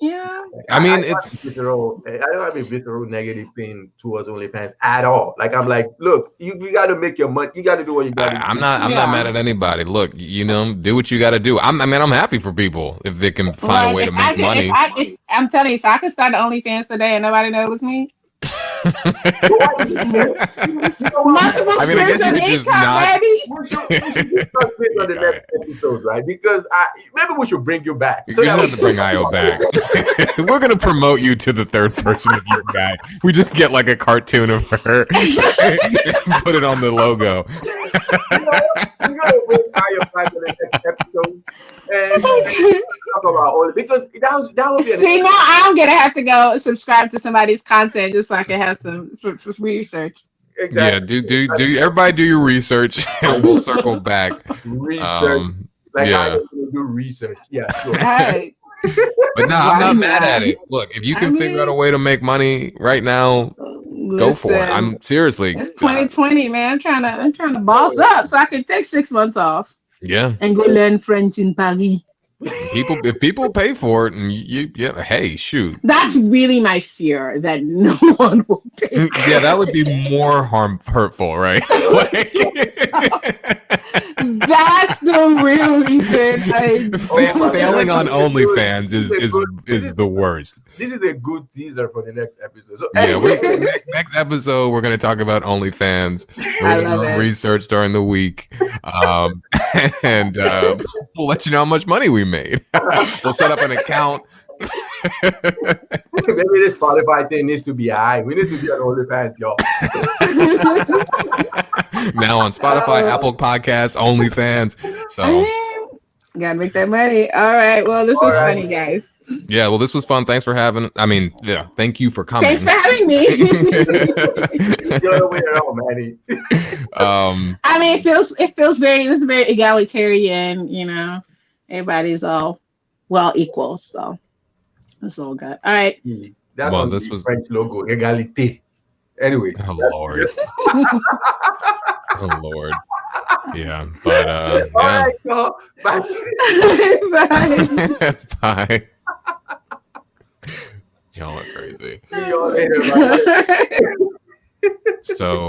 yeah. I mean, I don't have a visceral negative thing towards OnlyFans at all. Like, I'm like, look, you got to make your money. You got to do what you got to do. I'm not mad at anybody. Look, you know, do what you got to do. I'm happy for people if they can find a way to make money. I'm telling you, if I could start an OnlyFans today and nobody knows it was me. Multiple I mean, I guess streams you of could just income, not- baby. We should discuss this on the next episode, right? Because maybe we should bring you back. We just have to bring Io back. We're gonna promote you to the third person of you guy. We just get like a cartoon of her and put it on the logo. We're gonna bring Io back on the next episode and talk about all because that would be. See, now I'm gonna have to go subscribe to somebody's content just so I can have some research. Exactly. Yeah, do everybody do your research and we'll circle back. Research. I do research. Yeah, sure. All right. But no, I'm not mad at it. Look, if you can figure out a way to make money right now, go for it. I'm seriously. It's 2020, man. I'm trying to boss up so I can take 6 months off. Yeah. And go learn French in Paris. If people pay for it and hey, shoot. That's really my fear that no one will pay. Yeah, that would be more hurtful, right? That's the real reason. Failing on OnlyFans is the worst. This is a good teaser for the next episode. So next episode we're going to talk about OnlyFans. We're going to research during the week, and we'll let you know how much money we made. We'll set up an account. Maybe this Spotify thing needs to be high. We need to be on OnlyFans, y'all. Now on Spotify, Apple Podcasts, OnlyFans. So gotta make that money. All right. Well, this was funny, guys. Yeah. Well, this was fun. Thanks for having. Thank you for coming. Thanks for having me. You're way around, Manny. I mean, it feels very egalitarian. You know, everybody's all equal. So it's all good. All right. That's this was French logo, égalité. Anyway. Oh Lord. Oh Lord. Yeah, but all right, y'all. Bye. Bye. Bye. Y'all are crazy. See y'all later. Bye. So